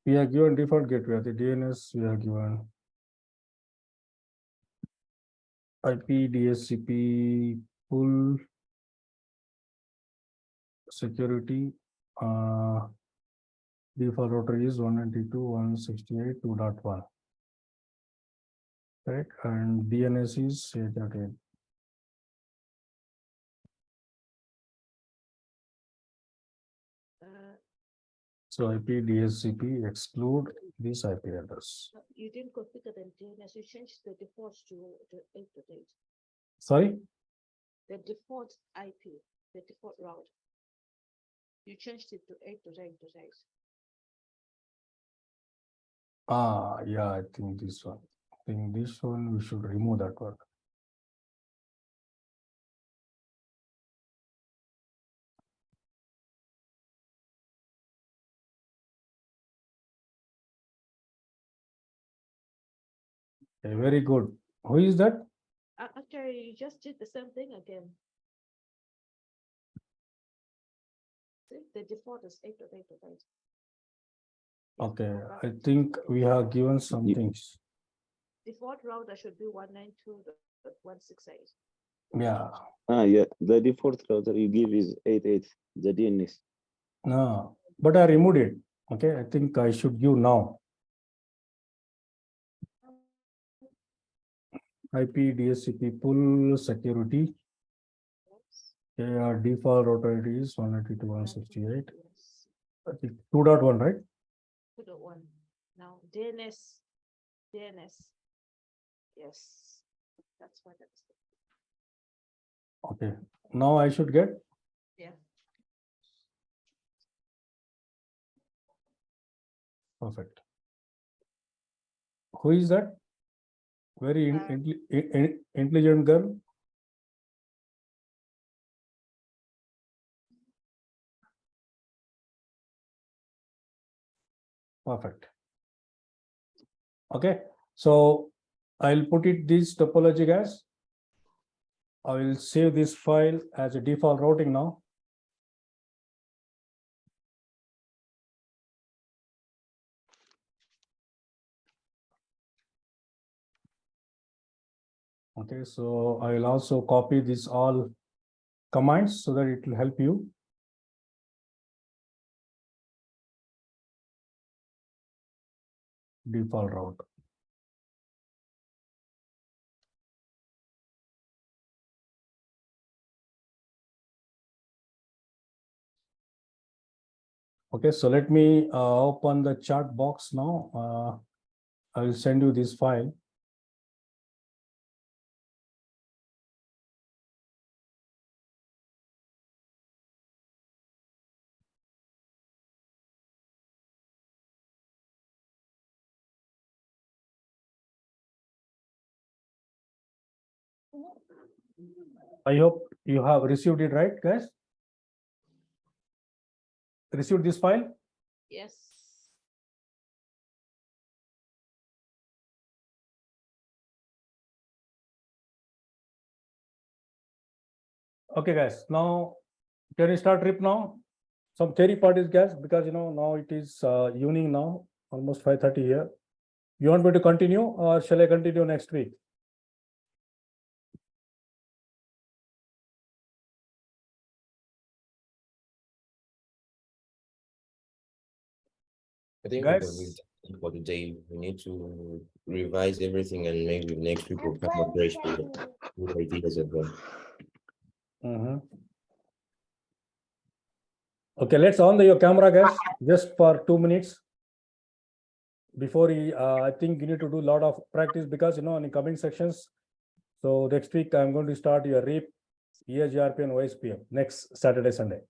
we are given default gateway. The DNS we are given IP DSCP full security. Default router is 192.168.2.1. Right, and DNS is 8.8. So IP DSCP exclude this IP address. You didn't configure the DNS, you changed the default to 8.8. Sorry? The default IP, the default route. You changed it to 8.8.8. Ah, yeah, I think this one. I think this one we should remove that one. Okay, very good. Who is that? Actually, you just did the same thing again. See, the default is 8.8.8. Okay, I think we have given some things. Default router should be 192.168. Yeah. Yeah, the default router you give is 8.8, the DNS. No, but I removed it. Okay, I think I should give now. IP DSCP full security. Okay, our default router ID is 192.168. I think 2.1, right? 2.1. Now DNS. Yes, that's what that's. Okay, now I should get. Yeah. Perfect. Who is that? Very intelligent girl. Perfect. Okay, so I'll put it this topology, guys. I will save this file as a default routing now. Okay, so I will also copy this all commands so that it will help you. Default route. Okay, so let me open the chat box now. I will send you this file. I hope you have received it, right, guys? Received this file? Yes. Okay, guys. Now, can we start RIP now? Some theory part is, guys, because now it is evening now, almost 5:30 here. You want me to continue, or shall I continue next week? I think Guys, for today, we need to revise everything, and maybe next week we'll come up fresh with ideas as well. Okay, let's on your camera, guys, just for 2 minutes. Before I think you need to do a lot of practice, because in the coming sections. So next week I'm going to start your RIP, ESGRP and OSPF next Saturday, Sunday.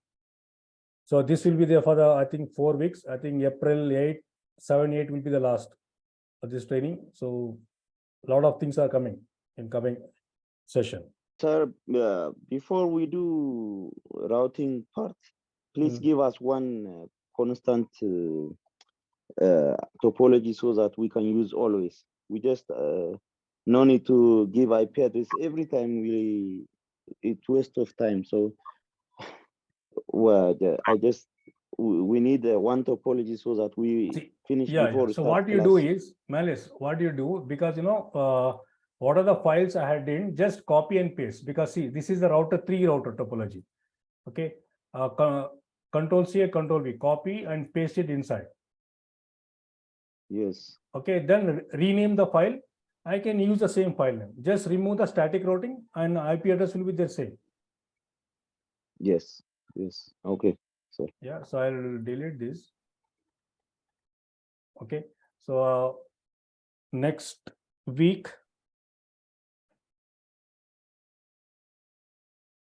So this will be there for the, I think, 4 weeks. I think April 8, 7, 8 will be the last of this training. So a lot of things are coming in coming session. Sir, before we do routing part, please give us one constant topology so that we can use always. We just no need to give IP address every time. It's waste of time. So we need one topology so that we finish before. So what you do is, Malice, what you do, because what are the files I had in, just copy and paste, because see, this is the router 3 router topology. Okay, Control C, Control V, copy and paste it inside. Yes. Okay, then rename the file. I can use the same file name. Just remove the static routing and IP address will be the same. Yes. Okay. So yeah, so I'll delete this. Okay, so next week,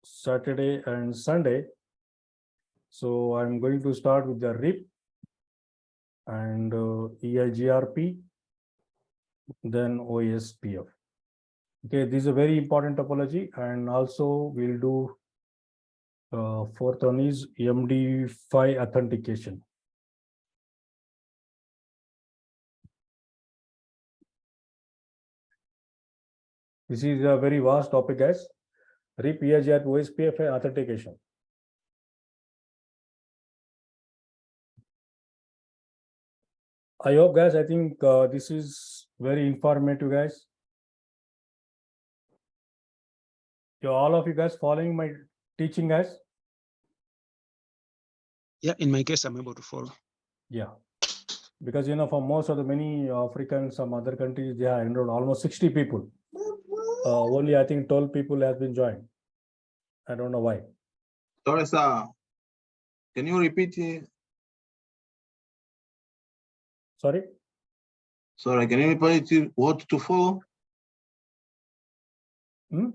Saturday and Sunday. So I'm going to start with the RIP and EIGRP, then OSPF. Okay, this is a very important topology, and also we'll do fourth one is MD5 authentication. This is a very vast topic, guys. RIP, EIGRP, OSPF, authentication. I hope, guys, I think this is very informative, guys. All of you guys following my teaching, guys? Yeah, in my case, I'm able to follow. Yeah, because for most of the many African, some other countries, they have enrolled almost 60 people. Only I think 12 people have been joined. I don't know why. Sorry, sir. Can you repeat it? Sorry? Sorry, can you repeat it? What to follow? Hmm?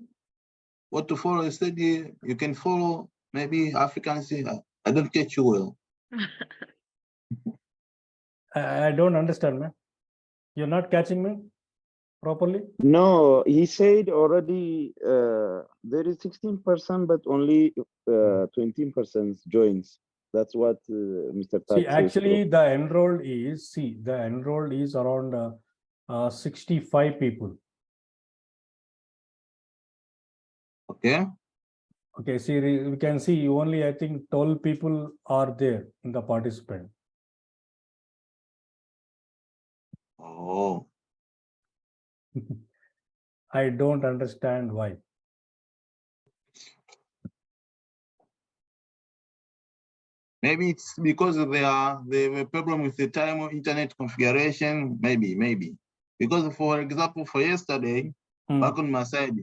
What to follow? You said you can follow maybe Africans. I don't catch you well. I don't understand, man. You're not catching me properly? No, he said already there is 16%, but only 20% joins. That's what Mr. See, Tat says. actually, the enrolled is around 65 people. Okay. Okay, see, we can see only, I think, 12 people are there in the participant. Oh, I don't understand why. maybe it's because they have a problem with the time of internet configuration. Maybe. Because for example, for yesterday, back on my side,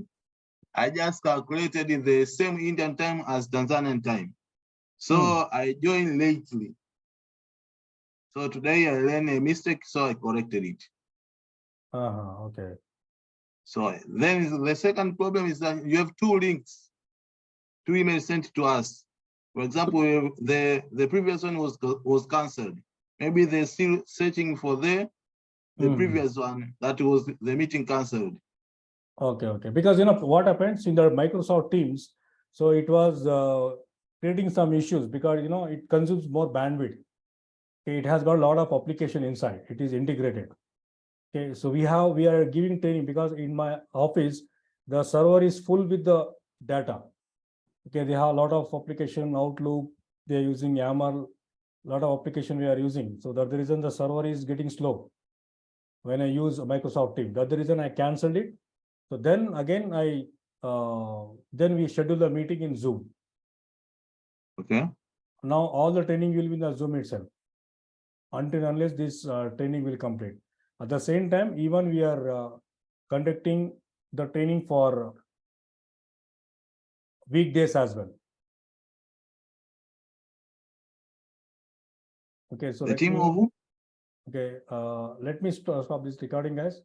I just calculated the same Indian time as Tanzanian time. So I joined lately. So today I learned a mistake, so I corrected it. Okay. So then the second problem is that you have two links, two emails sent to us. For example, the previous one was cancelled. Maybe they're still searching for the previous one that was the meeting cancelled. Okay. Because what happens in the Microsoft Teams, so it was creating some issues because it consumes more bandwidth. Okay, it has got a lot of application inside. It is integrated. Okay, so we are giving training because in my office the server is full with the data. Okay, they have a lot of application, Outlook, they're using YAML, a lot of application we are using. So that's the reason the server is getting slow when I use Microsoft Teams. That's the reason I canceled it. So then again, then we schedule the meeting in Zoom. Okay. Now all the training will be in the Zoom itself unless this training will complete. At the same time, even we are conducting the training for weekdays as well. Okay, so the team over. Okay, let me stop this recording, guys.